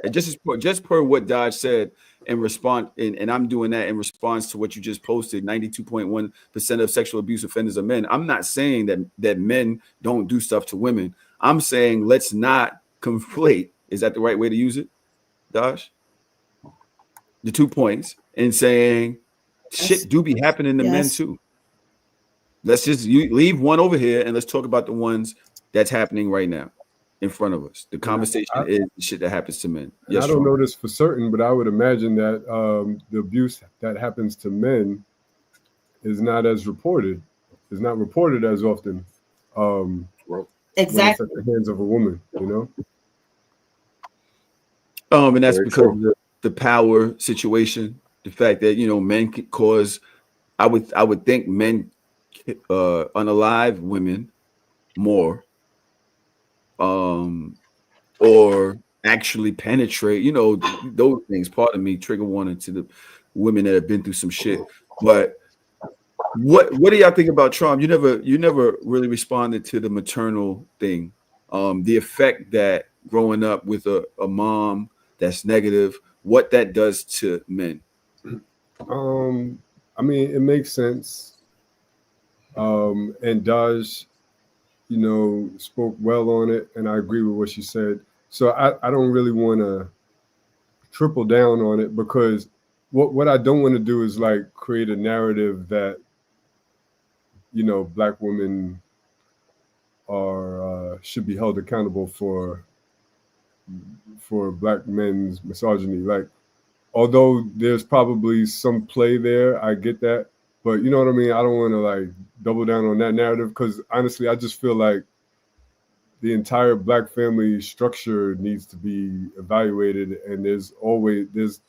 And just per what Dodge said in response, and I'm doing that in response to what you just posted. 92.1% of sexual abuse offenders are men. I'm not saying that men don't do stuff to women. I'm saying let's not conflate. Is that the right way to use it, Dodge? The 2 points and saying shit do be happening to men too. Let's just leave one over here and let's talk about the ones that's happening right now in front of us. The conversation is the shit that happens to men. Yes, I don't know this for certain, but I would imagine that the abuse that happens to men is not as reported. Is not reported as often. Exactly. When it's at the hands of a woman, you know. And that's because of the power situation. The fact that men could cause. I would think men unalive women more, or actually penetrate. Those things. Part of me trigger warning to the women that have been through some shit. But what do y'all think about Trump? You never really responded to the maternal thing. The effect that growing up with a mom that's negative, what that does to men. I mean, it makes sense. And Daj, spoke well on it, and I agree with what she said. So I don't really want to triple down on it, because what I don't want to do is like create a narrative that Black women are should be held accountable for Black men's misogyny. Like, although there's probably some play there, I get that, but you know what I mean? I don't want to like double down on that narrative, because honestly, I just feel like the entire Black family structure needs to be evaluated, and there's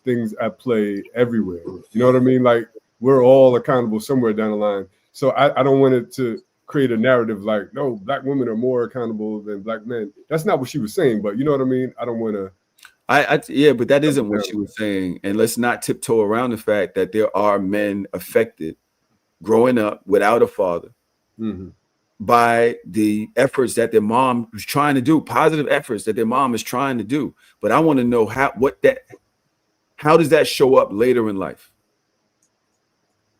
things at play everywhere. You know what I mean? Like, we're all accountable somewhere down the line. So I don't want it to create a narrative like, no, Black women are more accountable than Black men. That's not what she was saying, but you know what I mean? I don't want to. Yeah, but that isn't what she was saying. And let's not tiptoe around the fact that there are men affected growing up without a father by the efforts that their mom was trying to do, positive efforts that their mom is trying to do. But I want to know how does that show up later in life?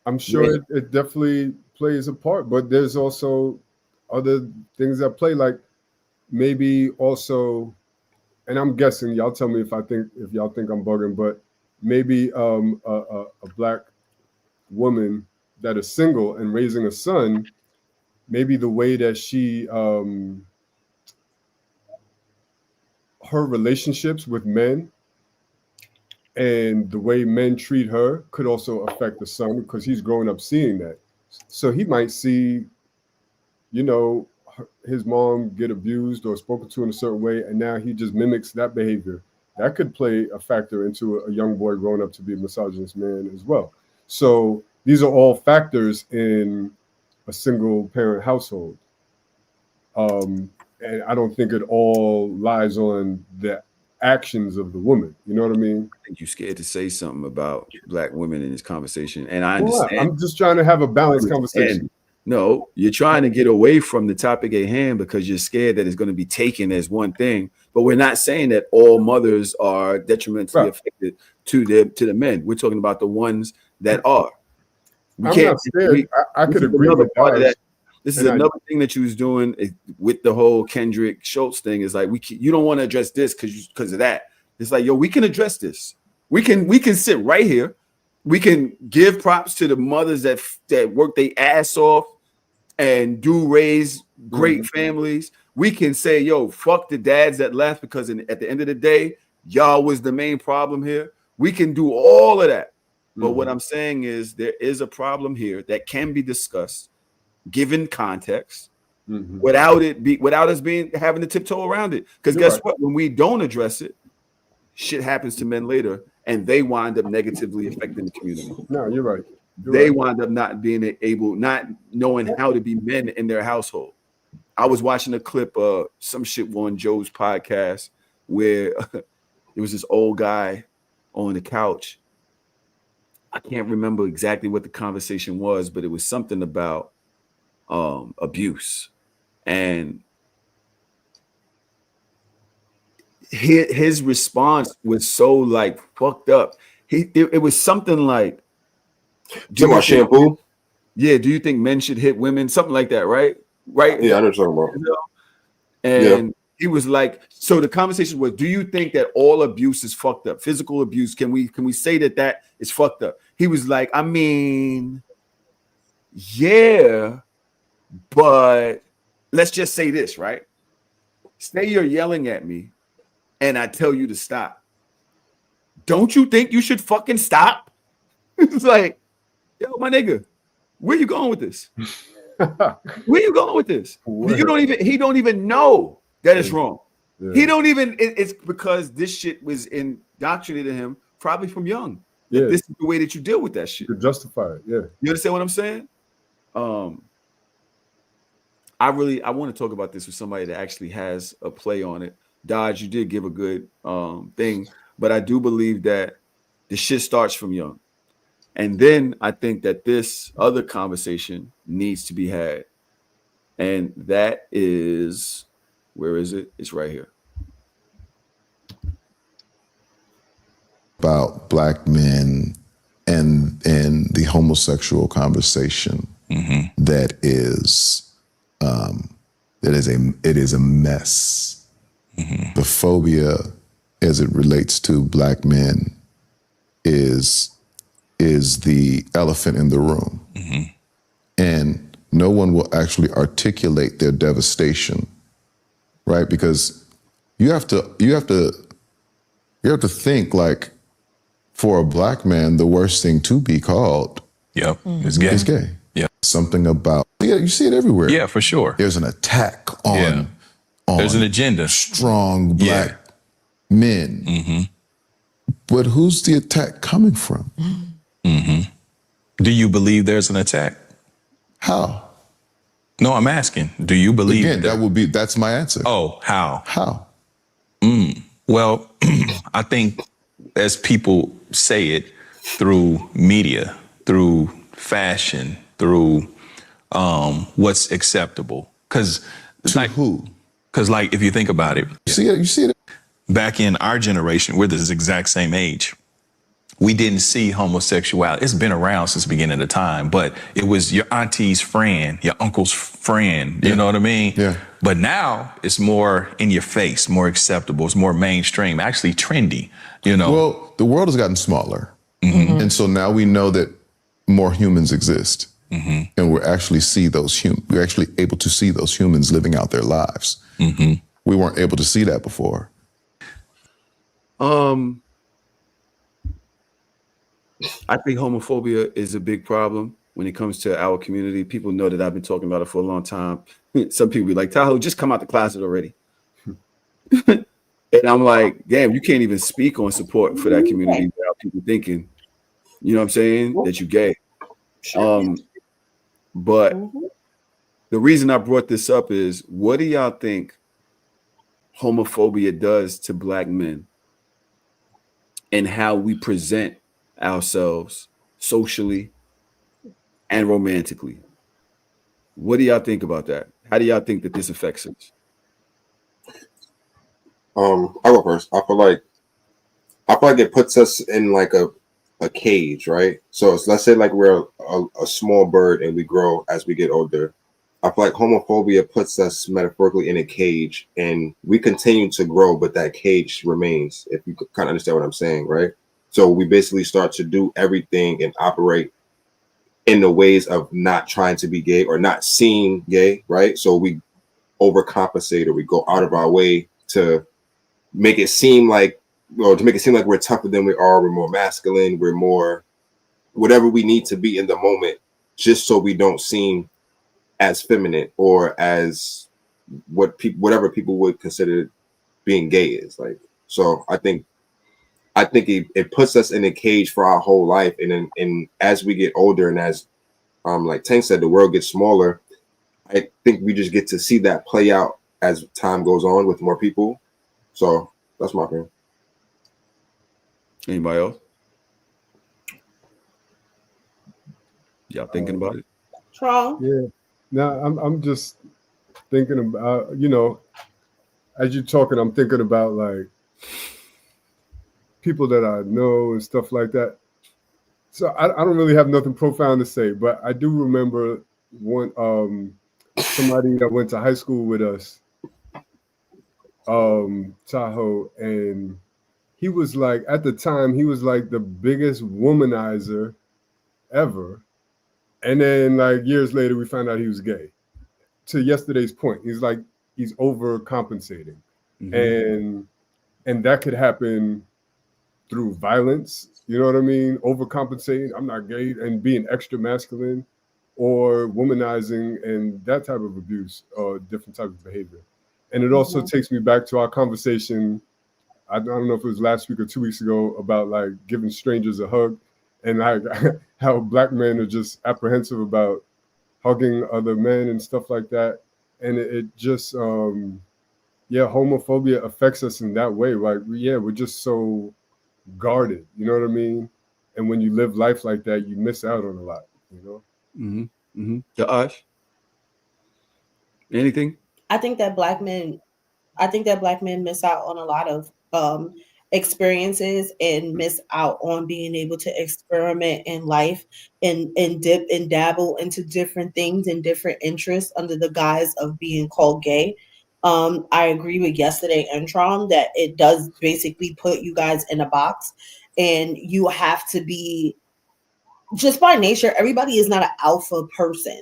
I'm sure it definitely plays a part, but there's also other things that play, like maybe also, and I'm guessing, y'all tell me if y'all think I'm bugging, but maybe a Black woman that is single and raising a son, maybe the way that she her relationships with men and the way men treat her could also affect the son, because he's growing up seeing that. So he might see, his mom get abused or spoken to in a certain way, and now he just mimics that behavior. That could play a factor into a young boy growing up to be a misogynist man as well. So these are all factors in a single parent household. And I don't think it all lies on the actions of the woman. You know what I mean? I think you're scared to say something about Black women in this conversation. And I understand. I'm just trying to have a balanced conversation. No, you're trying to get away from the topic at hand because you're scared that it's going to be taken as one thing. But we're not saying that all mothers are detrimentally affected to the men. We're talking about the ones that are. I'm not scared. I could agree with that. This is another thing that you was doing with the whole Kendrick Schulz thing. Is like you don't want to address this because of that. It's like, yo, we can address this. We can sit right here. We can give props to the mothers that work their ass off and raise great families. We can say, yo, fuck the dads that left, because at the end of the day, y'all was the main problem here. We can do all of that. But what I'm saying is there is a problem here that can be discussed, given context, without us having to tiptoe around it. Because guess what? When we don't address it, shit happens to men later, and they wind up negatively affecting the community. No, you're right. They wind up not knowing how to be men in their household. I was watching a clip of some shit on Joe's podcast where it was this old guy on the couch. I can't remember exactly what the conversation was, but it was something about abuse. And his response was so like fucked up. It was something like, "Do my shampoo." Yeah, do you think men should hit women? Something like that, right? Right? Yeah, I know what you're talking about. And he was like, so the conversation was, do you think that all abuse is fucked up? Physical abuse, can we say that is fucked up? He was like, I mean, yeah, but let's just say this, right? Say you're yelling at me and I tell you to stop. Don't you think you should fucking stop? It's like, yo, my nigga, where you going with this? Where you going with this? He don't even know that it's wrong. Yeah. He don't even, it's because this shit was indoctrinated in him probably from young. Yeah. This is the way that you deal with that shit. To justify it, yeah. You understand what I'm saying? I want to talk about this with somebody that actually has a play on it. Dodge, you did give a good thing, but I do believe that the shit starts from young. And then I think that this other conversation needs to be had. And that is, where is it? It's right here. About black men and the homosexual conversation that is it is a mess. The phobia as it relates to black men is the elephant in the room. And no one will actually articulate their devastation, right? Because you have to think, like, for a black man, the worst thing to be called is gay. Is gay. Yeah. Something about, you see it everywhere. Yeah, for sure. There's an attack on there's an agenda. Strong black men. But who's the attack coming from? Do you believe there's an attack? How? No, I'm asking. Do you believe? Again, that's my answer. Oh, how? How? Well, I think as people say it, through media, through fashion, through what's acceptable. Because who? Because, like, if you think about it, you see it. Back in our generation, we're this exact same age. We didn't see homosexuality. It's been around since the beginning of the time, but it was your auntie's friend, your uncle's friend. You know what I mean? Yeah. But now it's more in your face, more acceptable. It's more mainstream, actually trendy. You know. Well, the world has gotten smaller, and so now we know that more humans exist, and we're actually we're actually able to see those humans living out their lives. We weren't able to see that before. I think homophobia is a big problem when it comes to our community. People know that I've been talking about it for a long time. Some people be like, Tahoe, just come out the closet already. And I'm like, damn, you can't even speak on support for that community without people thinking, you know what I'm saying, that you're gay. But the reason I brought this up is, what do y'all think homophobia does to black men and how we present ourselves socially and romantically? What do y'all think about that? How do y'all think that this affects us? I'll go first. I feel like it puts us in like a cage, right? So let's say like we're a small bird and we grow as we get older. I feel like homophobia puts us metaphorically in a cage, and we continue to grow, but that cage remains, if you kind of understand what I'm saying, right? So we basically start to do everything and operate in the ways of not trying to be gay or not seem gay, right? So we overcompensate, or we go out of our way to make it seem like, or to make it seem like we're tougher than we are. We're more masculine. We're more whatever we need to be in the moment, just so we don't seem as feminine or as whatever people would consider being gay is. Like, so I think it puts us in a cage for our whole life, and as we get older, and as like Tank said, the world gets smaller. I think we just get to see that play out as time goes on with more people. So that's my opinion. Anybody else? Y'all thinking about it? Strong. Yeah. Now I'm just thinking about, you know, as you're talking, I'm thinking about like people that I know and stuff like that. So I don't really have nothing profound to say, but I do remember one somebody that went to high school with us, Tahoe, and he was like, at the time, he was like the biggest womanizer ever. And then like years later, we found out he was gay. To yesterday's point, he's like, he's overcompensating. And that could happen through violence, you know what I mean? Overcompensating, I'm not gay, and being extra masculine, or womanizing and that type of abuse or different type of behavior. And it also takes me back to our conversation, I don't know if it was last week or 2 weeks ago, about like giving strangers a hug, and like how Black men are just apprehensive about hugging other men and stuff like that. And it just, homophobia affects us in that way. Like, we're just so guarded, you know what I mean? And when you live life like that, you miss out on a lot, you know? Josh, anything? I think that Black men miss out on a lot of experiences and miss out on being able to experiment in life and dip and dabble into different things and different interests under the guise of being called gay. I agree with yesterday and Tron that it does basically put you guys in a box, and you have to be, just by nature, everybody is not an alpha person.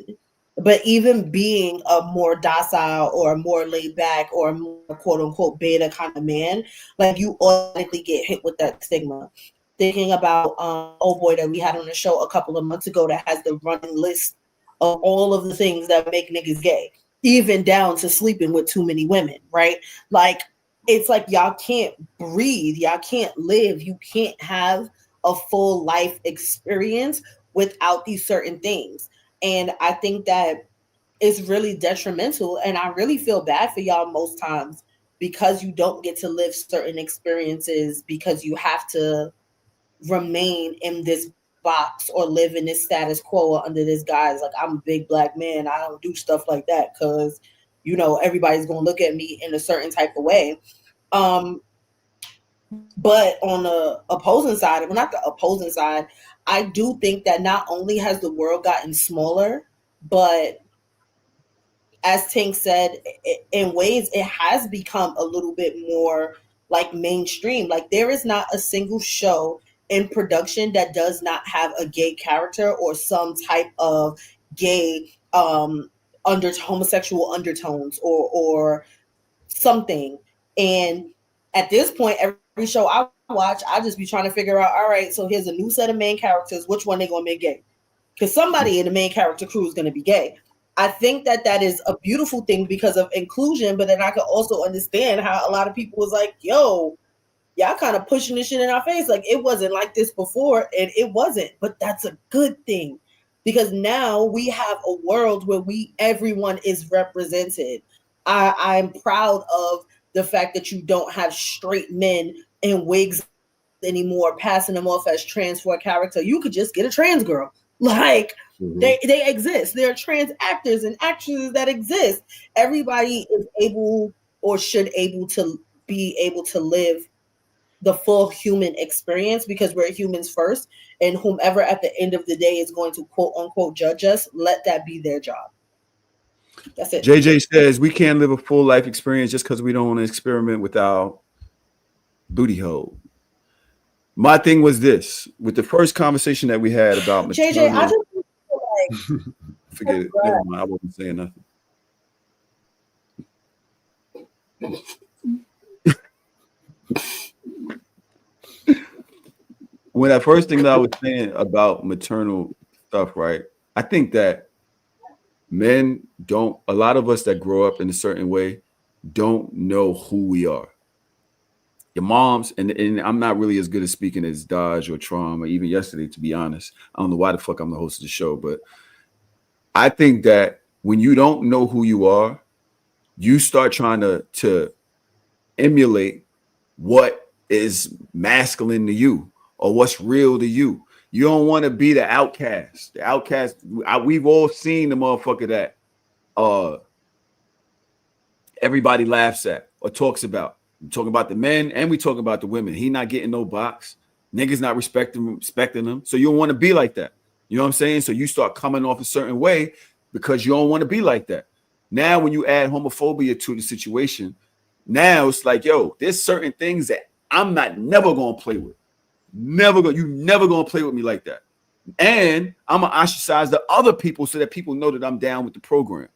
But even being a more docile or a more laid back or a more quote unquote beta kind of man, like you automatically get hit with that stigma. Thinking about old boy that we had on the show a couple of months ago that has the running list of all of the things that make niggas gay, even down to sleeping with too many women, right? Like, it's like y'all can't breathe, y'all can't live, you can't have a full life experience without these certain things. And I think that it's really detrimental. And I really feel bad for y'all most times, because you don't get to live certain experiences because you have to remain in this box or live in this status quo under this guise. Like, I'm a big Black man, I don't do stuff like that because, you know, everybody's going to look at me in a certain type of way. But on the opposing side, well, not the opposing side, I do think that not only has the world gotten smaller, but as Tink said, in ways it has become a little bit more like mainstream. Like, there is not a single show in production that does not have a gay character or some type of gay homosexual undertones or something. And at this point, every show I watch, I just be trying to figure out, all right, so here's a new set of main characters, which one they gonna make gay? Because somebody in the main character crew is gonna be gay. I think that is a beautiful thing because of inclusion, but then I can also understand how a lot of people was like, yo, y'all kind of pushing this shit in our face. Like, it wasn't like this before, and it wasn't, but that's a good thing, because now we have a world where everyone is represented. I'm proud of the fact that you don't have straight men in wigs anymore, passing them off as trans for a character. You could just get a trans girl. Like, they exist. There are trans actors and actresses that exist. Everybody is able or should be able to live the full human experience, because we're humans first, and whomever at the end of the day is going to quote unquote judge us, let that be their job. That's it. JJ says we can't live a full life experience just because we don't want to experiment with our booty hole. My thing was this, with the first conversation that we had about maternal, JJ, I just feel like forget it. Never mind. I wasn't saying nothing. When that first thing that I was saying about maternal stuff, right? I think that men don't, a lot of us that grow up in a certain way don't know who we are. Your moms, and I'm not really as good at speaking as Dodge or Trom or even yesterday, to be honest. I don't know why the fuck I'm the host of the show, but I think that when you don't know who you are, you start trying to emulate what is masculine to you or what's real to you. You don't want to be the outcast. The outcast. We've all seen the motherfucker that everybody laughs at or talks about. We talk about the men and we talk about the women. He not getting no box. Niggas not respecting them. So you don't want to be like that. You know what I'm saying? So you start coming off a certain way because you don't want to be like that. Now, when you add homophobia to the situation, now it's like, yo, there's certain things that I'm never gonna play with. You never gonna play with me like that. And I'm gonna ostracize the other people so that people know that I'm down with the program.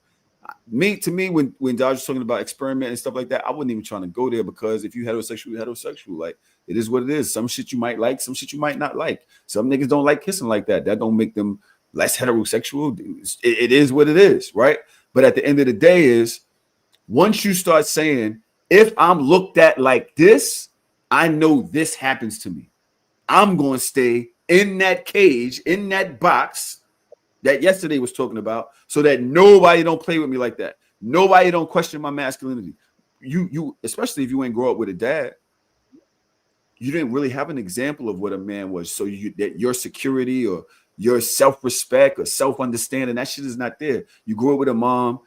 To me, when Dodge was talking about experiment and stuff like that, I wasn't even trying to go there because if you heterosexual, you're heterosexual. Like, it is what it is. Some shit you might like, some shit you might not like. Some niggas don't like kissing like that. That don't make them less heterosexual. It is what it is, right? But at the end of the day is, once you start saying, if I'm looked at like this, I know this happens to me. I'm going to stay in that cage, in that box that yesterday was talking about, so that nobody don't play with me like that. Nobody don't question my masculinity. You especially if you ain't grow up with a dad, you didn't really have an example of what a man was. So that your security or your self-respect or self-understanding, that shit is not there. You grew up with a mom,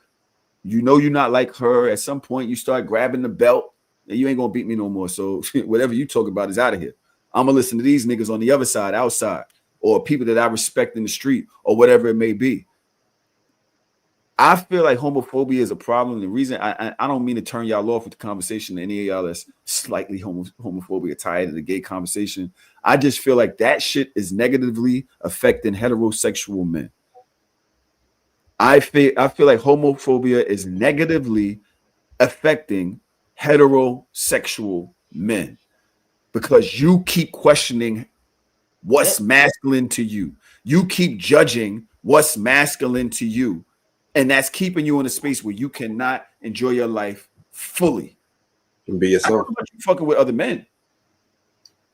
you know you're not like her. At some point, you start grabbing the belt, and you ain't gonna beat me no more. So whatever you talk about is out of here. I'm gonna listen to these niggas on the other side, outside, or people that I respect in the street, or whatever it may be. I feel like homophobia is a problem. The reason I don't mean to turn y'all off with the conversation, any of y'all that's slightly homophobia tied to the gay conversation. I just feel like that shit is negatively affecting heterosexual men. I feel like homophobia is negatively affecting heterosexual men because you keep questioning what's masculine to you. You keep judging what's masculine to you. And that's keeping you in a space where you cannot enjoy your life fully. And be yourself. I'm not talking about you fucking with other men.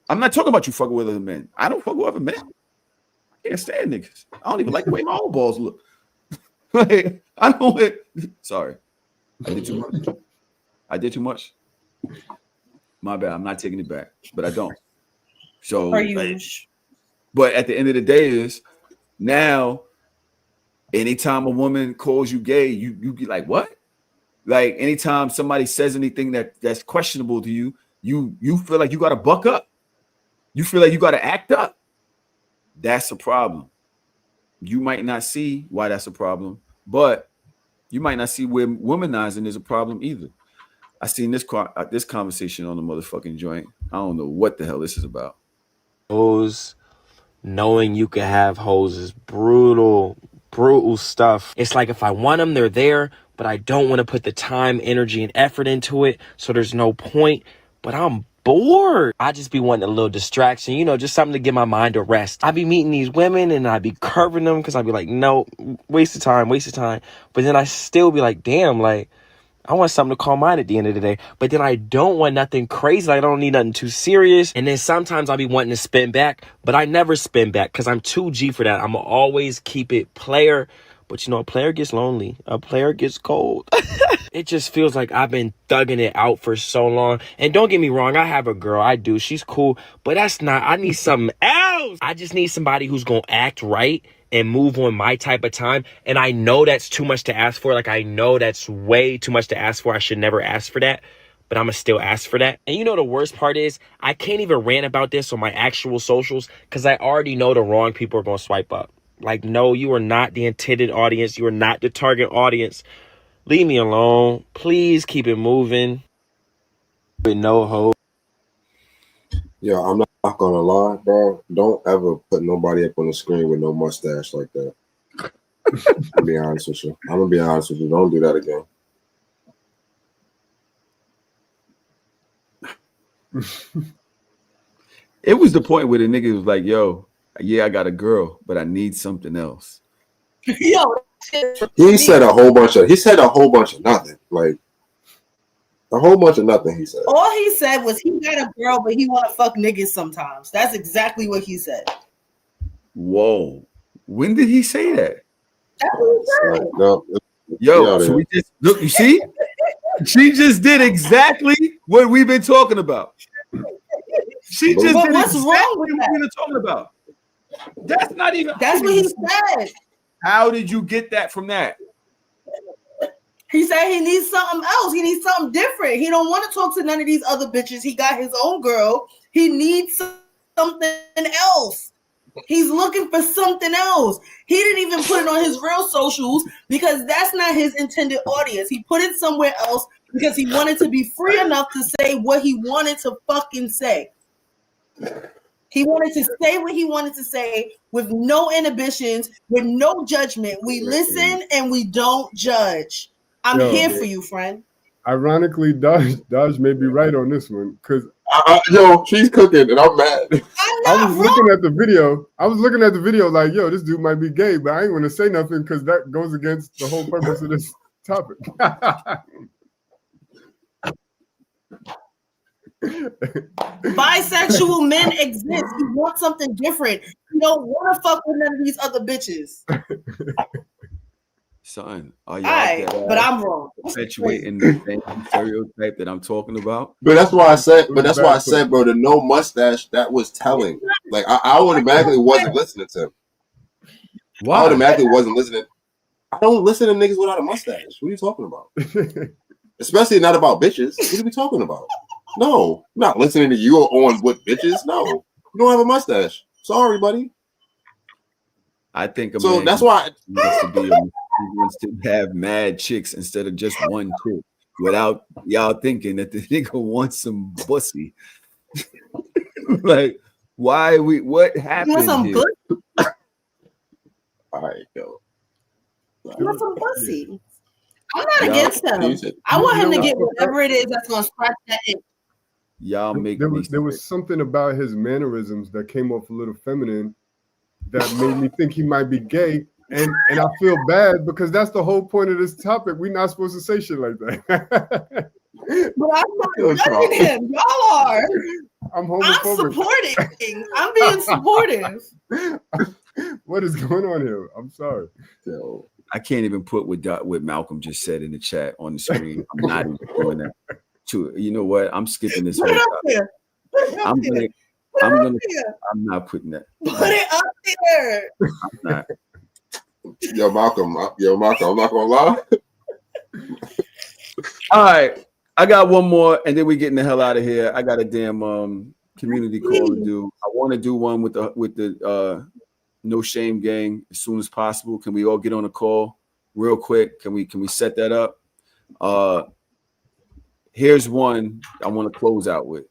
I'm not talking about you fucking with other men. I don't fuck with other men. I can't stand niggas. I don't even like the way my own balls look. Like, I don't. Sorry, I did too much. My bad. I'm not taking it back, but I don't. So, but at the end of the day, is now. Anytime a woman calls you gay, you be like, what? Like anytime somebody says anything that's questionable to you, you feel like you got to buck up. You feel like you got to act up. That's a problem. You might not see why that's a problem, but you might not see where womanizing is a problem either. I seen this conversation on the motherfucking joint. I don't know what the hell this is about. Hoes, knowing you can have hoes is brutal stuff. It's like if I want them, they're there, but I don't want to put the time, energy, and effort into it, so there's no point. But I'm bored. I just be wanting a little distraction, just something to give my mind a rest. I be meeting these women and I be curving them because I be like, no, waste of time. But then I still be like, damn, like, I want something to call mine at the end of the day. But then I don't want nothing crazy. I don't need nothing too serious. And then sometimes I'll be wanting to spin back, but I never spin back because I'm too G for that. I'm going to always keep it player. But a player gets lonely. A player gets cold. It just feels like I've been thugging it out for so long. And don't get me wrong, I have a girl. I do. She's cool. But I need something else. I just need somebody who's going to act right and move on my type of time. And I know that's too much to ask for. Like, I know that's way too much to ask for. I should never ask for that, but I'm gonna still ask for that. And the worst part is I can't even rant about this on my actual socials because I already know the wrong people are gonna swipe up. Like, no, you are not the intended audience. You are not the target audience. Leave me alone. Please keep it moving. With no hope. Yo, I'm not gonna lie, bro. Don't ever put nobody up on the screen with no mustache like that. I'm gonna be honest with you. Don't do that again. It was the point where the nigga was like, yo, yeah, I got a girl, but I need something else. Yo, he said a whole bunch of nothing. Like a whole bunch of nothing, he said. All he said was he got a girl, but he want to fuck niggas sometimes. That's exactly what he said. Whoa. When did he say that? That's what he said. No, yo, so we just look, you see? She just did exactly what we've been talking about. She just did what's exactly wrong with what that? we've been talking about. That's not even. That's what he said. How did you get that from that? He said he needs something else. He needs something different. He don't want to talk to none of these other bitches. He got his own girl. He needs something else. He's looking for something else. He didn't even put it on his real socials because that's not his intended audience. He put it somewhere else because he wanted to be free enough to say what he wanted to fucking say. He wanted to say what he wanted to say with no inhibitions, with no judgment. We listen and we don't judge. I'm here for you, friend. Ironically, Dodge may be right on this one because yo, she's cooking and I'm mad. I was looking at the video. Like, yo, this dude might be gay, but I ain't gonna say nothing because that goes against the whole purpose of this topic. Bisexual men exist. You want something different. You don't want to fuck with none of these other bitches. Son, are y'all but I'm wrong. Perpetuating the same stereotype that I'm talking about? But that's why I said, bro, the no mustache, that was telling. Like I automatically wasn't listening to him. Why? I automatically wasn't listening. I don't listen to niggas without a mustache. What are you talking about? Especially not about bitches. What are we talking about? No, I'm not listening to you on what bitches. No, you don't have a mustache. Sorry, buddy. I think so. That's why he wants to have mad chicks instead of just one chick, without y'all thinking that the nigga wants some pussy. Like, why what happened? You want some here? pussy? All right, yo. You want some pussy? I'm not against him. I want him to get whatever it is that's gonna scratch that itch. Y'all make there was something about his mannerisms that came off a little feminine that made me think he might be gay. And I feel bad because that's the whole point of this topic. We're not supposed to say shit like that. But I'm not judging him. Y'all are. I'm homophobic. I'm supporting. I'm being supportive. What is going on here? I'm sorry. So, I can't even put what Malcolm just said in the chat on the screen. I'm not even doing that. You know what? I'm skipping this whole topic. I'm not putting that. Put it up there. I'm not. Yo, Malcolm, I'm not gonna lie. All right, I got one more, and then we getting the hell out of here. I got a damn community call to do. I want to do one with the No Shame Gang as soon as possible. Can we all get on a call real quick? Can we set that up? Here's one I want to close out with,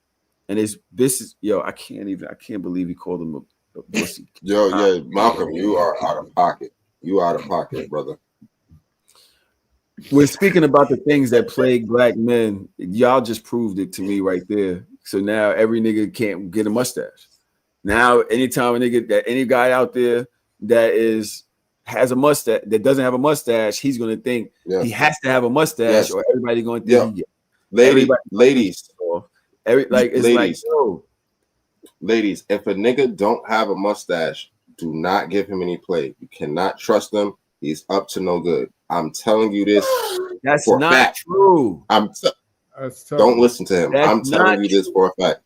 and I can't believe he called him a pussy. Yo, yeah, Malcolm, you are out of pocket. You out of pocket, brother. We're speaking about the things that plague black men. Y'all just proved it to me right there. So now every nigga can't get a mustache. Now, anytime any guy out there that has a mustache that doesn't have a mustache, he's gonna think he has to have a mustache, or everybody gonna think ladies, ladies, ladies, if a nigga don't have a mustache, do not give him any play. You cannot trust him. He's up to no good. I'm telling you this. That's not fact. True. Don't listen to him. I'm telling you this for a fact.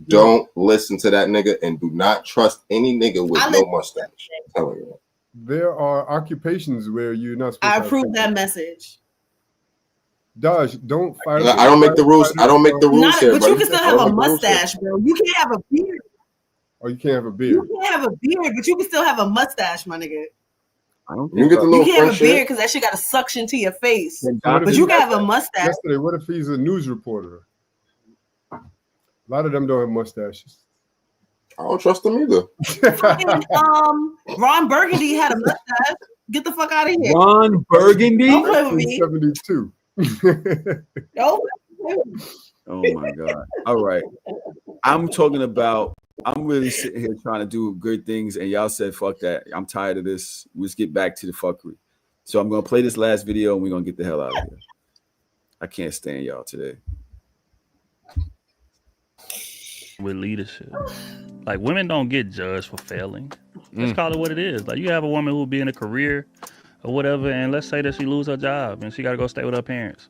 Don't listen to that nigga and do not trust any nigga with no mustache. I'm telling you. There are occupations where you're not supposed I to approve that message. Dodge, don't fire. I don't make the rules. I don't make the rules here, but you can still have a mustache, bro. You can't have a beard. Oh, you can't have a beard. You can't have a beard, but you can still have a mustache, my nigga. I don't think you can't have a beard because that shit got to suction to your face. But you can have a mustache. Yesterday, what if he's a news reporter? A lot of them don't have mustaches. I don't trust them either. Ron Burgundy had a mustache. Get the fuck out of here. Ron Burgundy? Don't play with me. 72. Oh my God. All right. I'm really sitting here trying to do good things, and y'all said, fuck that. I'm tired of this. Let's get back to the fuckery. So I'm going to play this last video, and we're going to get the hell out of here. I can't stand y'all today. With leadership. Like, women don't get judged for failing. Let's call it what it is. Like, you have a woman who will be in a career or whatever, and let's say that she lose her job and she got to go stay with her parents.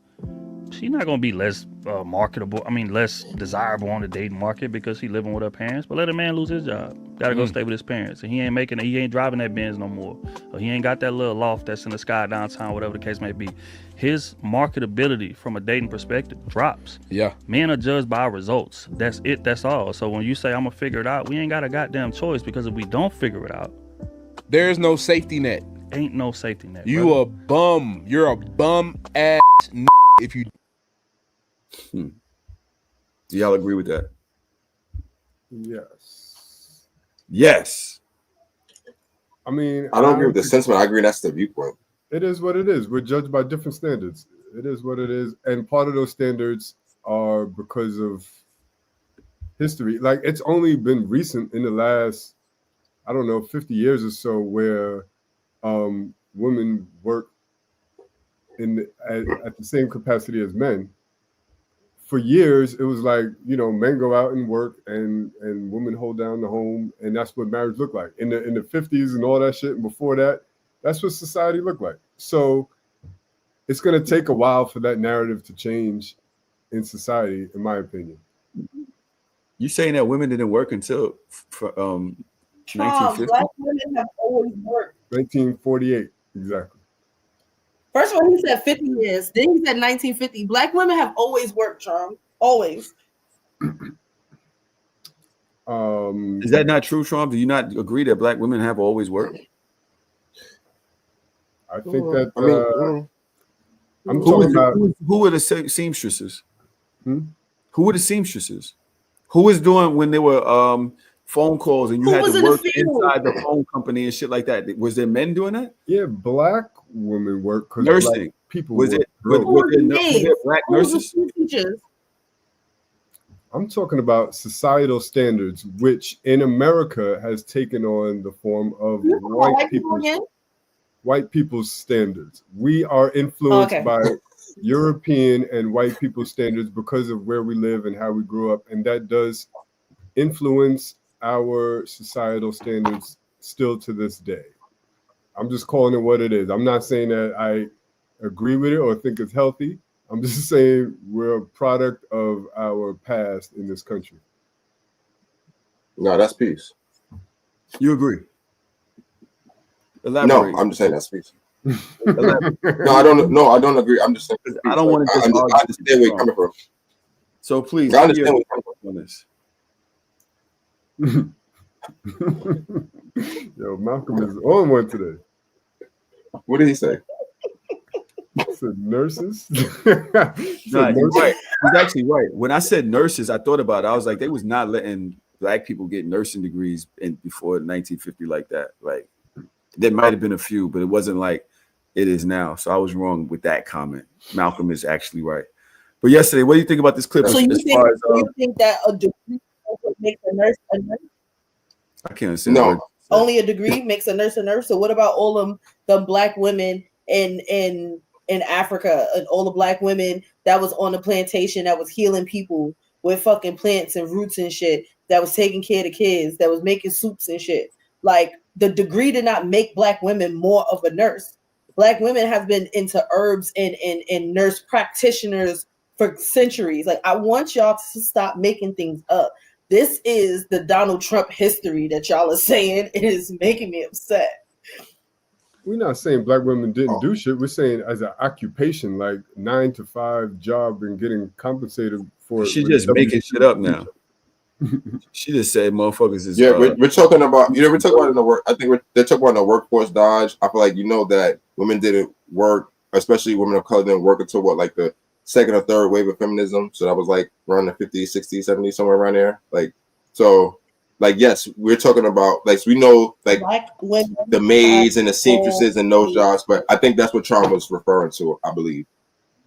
She she's not gonna be less marketable. I mean, less desirable on the dating market because she living with her parents. But let a man lose his job. Gotta go stay with his parents, and he ain't driving that Benz no more, or he ain't got that little loft that's in the sky downtown, whatever the case may be. His marketability from a dating perspective drops. Yeah. Men are judged by our results. That's it. That's all. So when you say I'm gonna figure it out, we ain't got a goddamn choice, because if we don't figure it out, there is no safety net. Ain't no safety net. You brother. a bum. You're a bum ass if you. Do y'all agree with that? Yes. Yes. I mean, I don't agree with the sentiment. I agree that's the viewpoint. It is what it is. We're judged by different standards. It is what it is. And part of those standards are because of history. Like, it's only been recent in the last, I don't know, 50 years or so where women work at the same capacity as men. For years, it was like, you know, men go out and work and women hold down the home, and that's what marriage looked like. In the 50s and all that shit, and before that, that's what society looked like. So it's going to take a while for that narrative to change in society, in my opinion. You saying that women didn't work until 1950? Black women have always worked. 1948, exactly. First of all, he said 50 years. Then he said 1950. Black women have always worked, Charm. Always. Is that not true, Trump? Do you not agree that black women have always worked? I think that I'm who talking about who were the seamstresses? Hmm? Who were the seamstresses? Who was doing when there were phone calls and you had to work inside the phone company and shit like that? Was there men doing that? Yeah, black women work because nursing people was work. it? Was there black nurses? I'm talking about societal standards, which in America has taken on the form of white people's standards. We are influenced by European and white people's standards because of where we live and how we grew up, and that does influence our societal standards still to this day. I'm just calling it what it is. I'm not saying that I agree with it or think it's healthy. I'm just saying we're a product of our past in this country. No, that's peace. You agree? Elaborate. No, I'm just saying that's peace. No, I don't agree. I'm just saying I don't want to I understand where you're coming from. So please, I understand where you're coming from on this. Yo, Malcolm is on one today. What did he say? He said nurses. He's right. He's actually right. When I said nurses, I thought about it. I was like, they was not letting black people get nursing degrees before 1950 like that. Like, there might have been a few, but it wasn't like it is now. So I was wrong with that comment. Malcolm is actually right. But yesterday, what do you think about this clip? So you think that a degree makes a nurse a nurse? I can't understand. No. Only a degree makes a nurse a nurse. So what about all the black women in Africa and all the black women that was on the plantation that was healing people with fucking plants and roots and shit, that was taking care of the kids, that was making soups and shit? Like, the degree did not make black women more of a nurse. Black women have been into herbs and nurse practitioners for centuries. Like, I want y'all to stop making things up. This is the Donald Trump history that y'all are saying. It is making me upset. We're not saying black women didn't do shit. We're saying as an occupation, like 9 to 5 job and getting compensated for it. She's just making shit up now. She just said motherfuckers is we're talking about, we're talking about in the work. I think they're talking about in the workforce dodge. I feel like that women didn't work, especially women of color didn't work until like the second or third wave of feminism. So that was like around the 50s, 60s, 70s, somewhere around there. Yes, we're talking about, like, we know, like, the maids and the seamstresses and those jobs, but I think that's what Charm was referring to, I believe.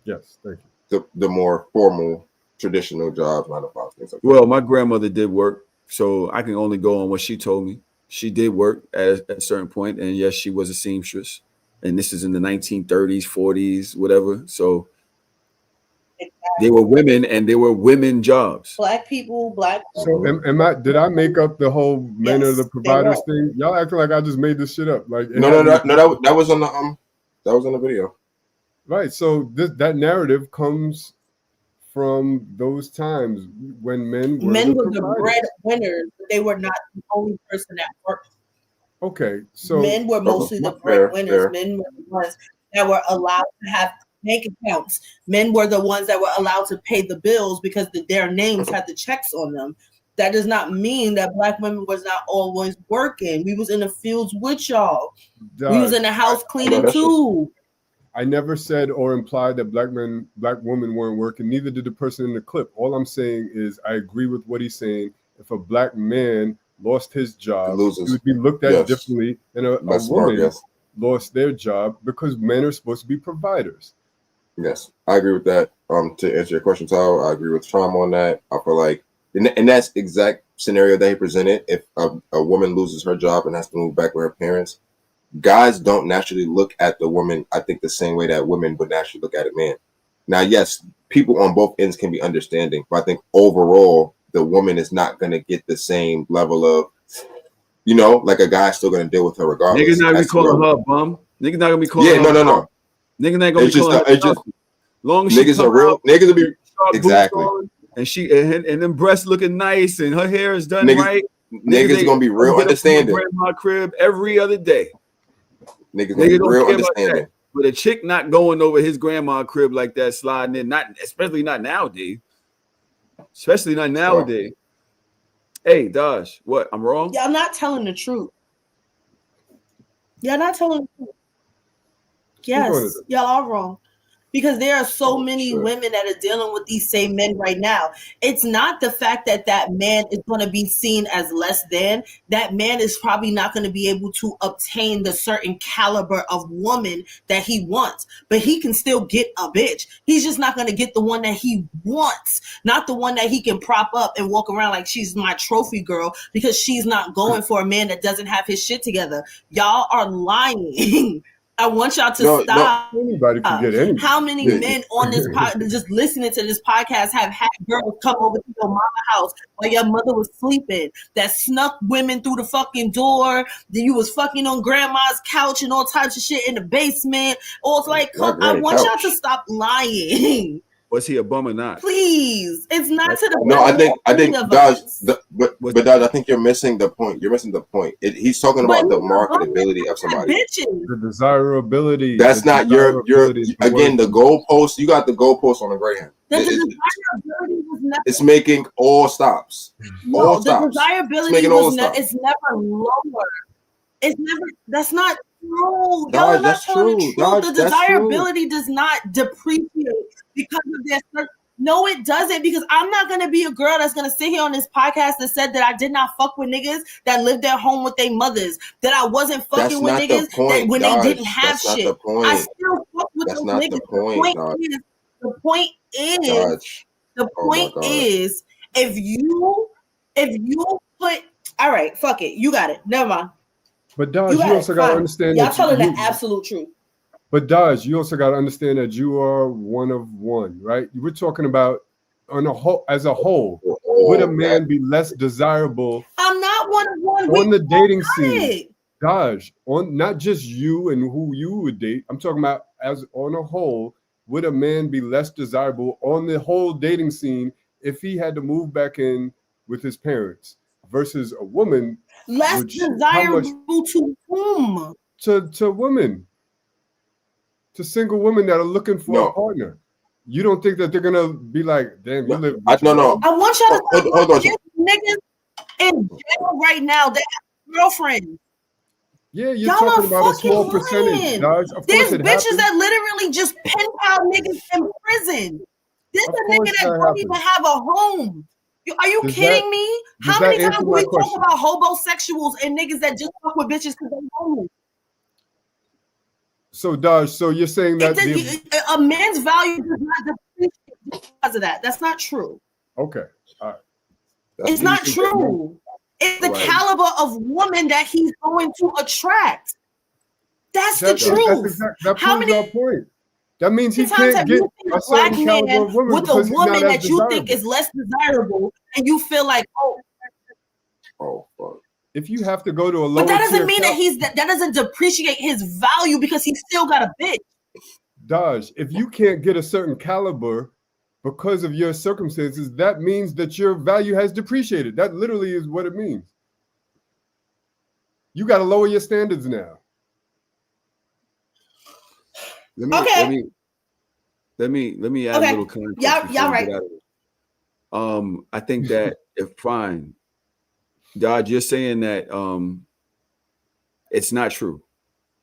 Yes, thank you. The more formal, traditional jobs, 9 to 5, things like that. Well, my grandmother did work, so I can only go on what she told me. She did work at a certain point, and yes, she was a seamstress. And this is in the 1930s, 40s, whatever. So they were women, and they were women jobs. Black people, black. So did I make up the whole men are the providers thing? Y'all acting like I just made this shit up. Like no, that was on the video. Right. So that narrative comes from those times when men were the breadwinners. They were not the only person that worked. Okay, so men were mostly the breadwinners. Men were the ones that were allowed to have bank accounts. Men were the ones that were allowed to pay the bills because their names had the checks on them. That does not mean that Black women was not always working. We was in the fields with y'all. We was in the house cleaning too. I never said or implied that black women weren't working. Neither did the person in the clip. All I'm saying is I agree with what he's saying. If a black man lost his job, he would be looked at differently than a woman lost their job, because men are supposed to be providers. Yes, I agree with that. To answer your question, Tahoe, I agree with Traum on that. I feel like in that exact scenario that he presented, if a woman loses her job and has to move back with her parents, guys don't naturally look at the woman, I think, the same way that women would naturally look at a man. Now, yes, people on both ends can be understanding, but I think overall, the woman is not going to get the same level of, like a guy's still going to deal with her regardless. Niggas not gonna be calling her a bum. Niggas not gonna be calling her. No. Niggas not gonna be calling her. Long as niggas are real. Niggas will be exactly. And them breasts looking nice and her hair is done right. Niggas gonna be real understanding. Grandma crib every other day. Niggas gonna be real understanding. But a chick not going over his grandma crib like that, sliding in, especially not nowadays. Especially not nowadays. Hey, Dodge, what? I'm wrong? Y'all not telling the truth. Y'all not telling the truth. Yes, y'all are wrong. Because there are so many women that are dealing with these same men right now. It's not the fact that that man is going to be seen as less than. That man is probably not going to be able to obtain the certain caliber of woman that he wants. But he can still get a bitch. He's just not going to get the one that he wants. Not the one that he can prop up and walk around like she's my trophy girl, because she's not going for a man that doesn't have his shit together. Y'all are lying. I want y'all to stop. Anybody can get anything. How many men on this podcast, just listening to this podcast, have had girls come over to your mama's house while your mother was sleeping, that snuck women through the fucking door, that you was fucking on grandma's couch and all types of shit in the basement? Or it's like, I want y'all to stop lying. Was he a bum or not? Please, it's not to the no. I think Dodge, but Dodge, I think you're missing the point. You're missing the point. He's talking about the marketability of somebody. The desirability. That's not your again. The goalpost. You got the goalpost on the Greyhound. It's making all stops. All stops. The desirability it's never lower. It's never. That's not true. Y'all are not telling the truth. The desirability does not depreciate because of their. No, it doesn't, because I'm not going to be a girl that's going to sit here on this podcast that said that I did not fuck with niggas that lived at home with their mothers, that I wasn't fucking with niggas that when they didn't have shit. I still fuck with those niggas. The point is, if you put, all right, fuck it, you got it. Never mind. But Dodge, you also got to understand y'all telling the absolute truth. But Dodge, you also got to understand that you are one of one, right? We're talking about as a whole. Would a man be less desirable? I'm not one of one. On the dating scene, Dodge, on not just you and who you would date. I'm talking about as on a whole. Would a man be less desirable on the whole dating scene if he had to move back in with his parents versus a woman? Less desirable to whom? To women. To single women that are looking for a partner. You don't think that they're gonna be like, damn, you live. No. I want y'all to hold on. Niggas in jail right now that have girlfriends. Yeah, you're talking about a small percentage, guys. There's bitches that literally just pen pal niggas in prison. This is a nigga that don't even have a home. Are you kidding me? How many times do we talk about hobosexuals and niggas that just fuck with bitches because they're homeless? So, Dodge, so you're saying that a man's value does not depreciate because of that. That's not true. Okay. All right. It's not true. It's the caliber of woman that he's going to attract. That's the truth. That proves our point. That means he can't get a black man with a woman that you think is less desirable, and you feel like, oh fuck. If you have to go to a lower, but that doesn't mean that that doesn't depreciate his value because he's still got a bitch. Dodge, if you can't get a certain caliber because of your circumstances, that means that your value has depreciated. That literally is what it means. You got to lower your standards now. Let me add a little context. Y'all right. I think that if fine, Dodge, you're saying that it's not true,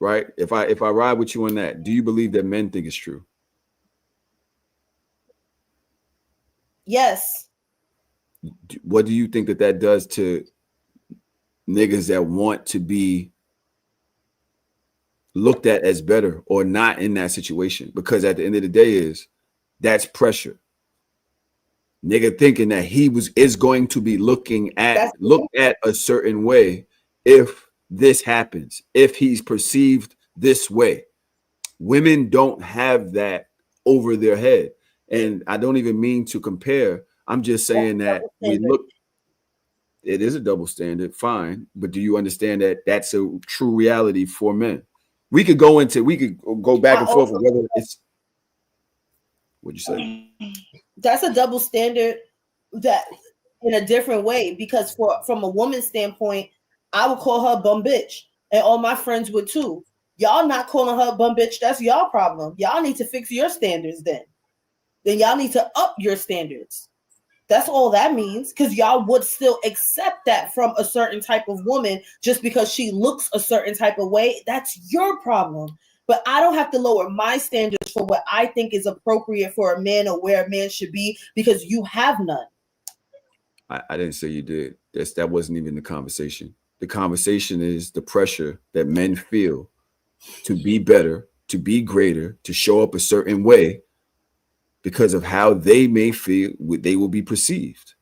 right? If I ride with you on that, do you believe that men think it's true? Yes. What do you think that does to niggas that want to be looked at as better or not in that situation? Because at the end of the day that's pressure. Nigga thinking that he is going to be looked at a certain way if this happens, if he's perceived this way. Women don't have that over their head. And I don't even mean to compare. I'm just saying that it is a double standard, fine. But do you understand that that's a true reality for men? We could go back and forth with whether it's, what'd you say? That's a double standard that in a different way, because from a woman's standpoint, I would call her a bum bitch, and all my friends would too. Y'all not calling her a bum bitch, that's y'all problem. Y'all need to fix your standards then y'all need to up your standards. That's all that means, because y'all would still accept that from a certain type of woman just because she looks a certain type of way. That's your problem. But I don't have to lower my standards for what I think is appropriate for a man or where a man should be, because you have none. I didn't say you did. That wasn't even the conversation. The conversation is the pressure that men feel to be better, to be greater, to show up a certain way because of how they may feel they will be perceived.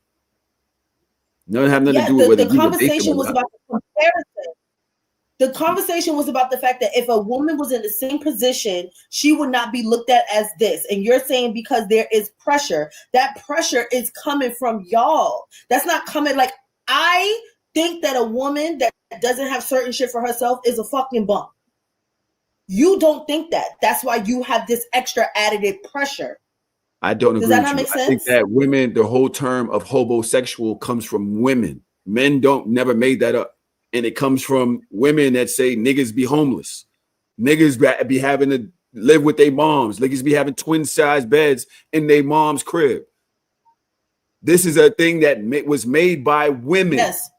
None have nothing to do with whether the conversation was about the comparison. The conversation was about the fact that if a woman was in the same position, she would not be looked at as this. And you're saying because there is pressure, that pressure is coming from y'all. That's not coming like, I think that a woman that doesn't have certain shit for herself is a fucking bum. You don't think that. That's why you have this extra added pressure. I don't agree. Does that with not you. make sense? I think that women, the whole term of homosexual comes from women. Men never made that up. And it comes from women that say niggas be homeless. Niggas be having to live with their moms. Niggas be having twin size beds in their mom's crib. This is a thing that was made by women. Yes.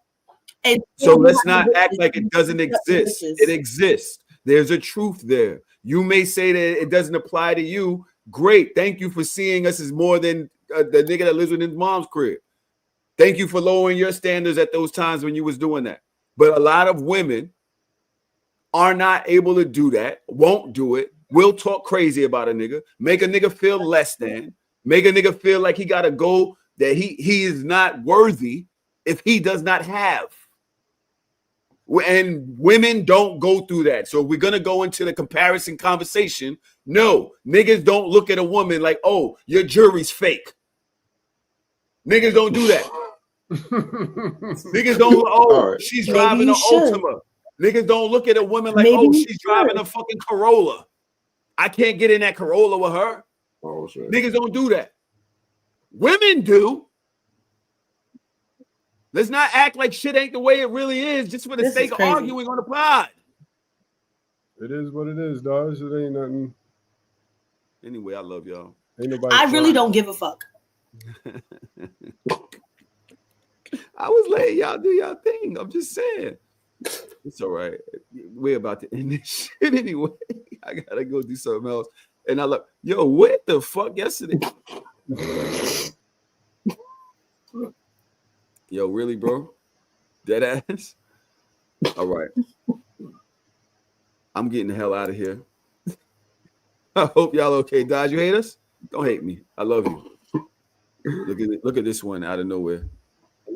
So let's not act like it doesn't exist. It exists. There's a truth there. You may say that it doesn't apply to you. Great. Thank you for seeing us as more than the nigga that lives in his mom's crib. Thank you for lowering your standards at those times when you was doing that. But a lot of women are not able to do that, won't do it, will talk crazy about a nigga, make a nigga feel less than, make a nigga feel like he got to go, that he is not worthy if he does not have. And women don't go through that. So we're going to go into the comparison conversation. No, niggas don't look at a woman like, oh, your jury's fake. Niggas don't do that. Niggas don't, oh, she's driving an Ultima. Niggas don't look at a woman like, oh, she's driving a fucking Corolla. I can't get in that Corolla with her. Oh, shit. Niggas don't do that. Women do. Let's not act like shit ain't the way it really is just for the sake of arguing on the pod. It is what it is, dog. It ain't nothing. Anyway, I love y'all. Ain't nobody. I really don't give a fuck. I was letting y'all do y'all thing. I'm just saying. It's all right. We're about to end this shit anyway. I gotta go do something else. And I love, yo, what the fuck yesterday? Yo, really, bro? Dead ass? All right. I'm getting the hell out of here. I hope y'all okay. Dodge, you hate us? Don't hate me. I love you. Look at this one out of nowhere.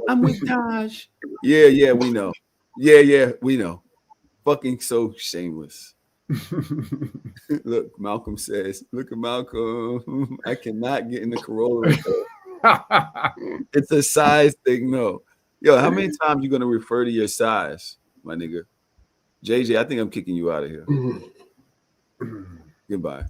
I'm with Dodge. Yeah, we know. Yeah, we know. Fucking so shameless. Look, Malcolm says, look at Malcolm. I cannot get in the Corolla. It's a size thing, no. Yo, how many times you gonna refer to your size, my nigga? JJ, I think I'm kicking you out of here. Goodbye.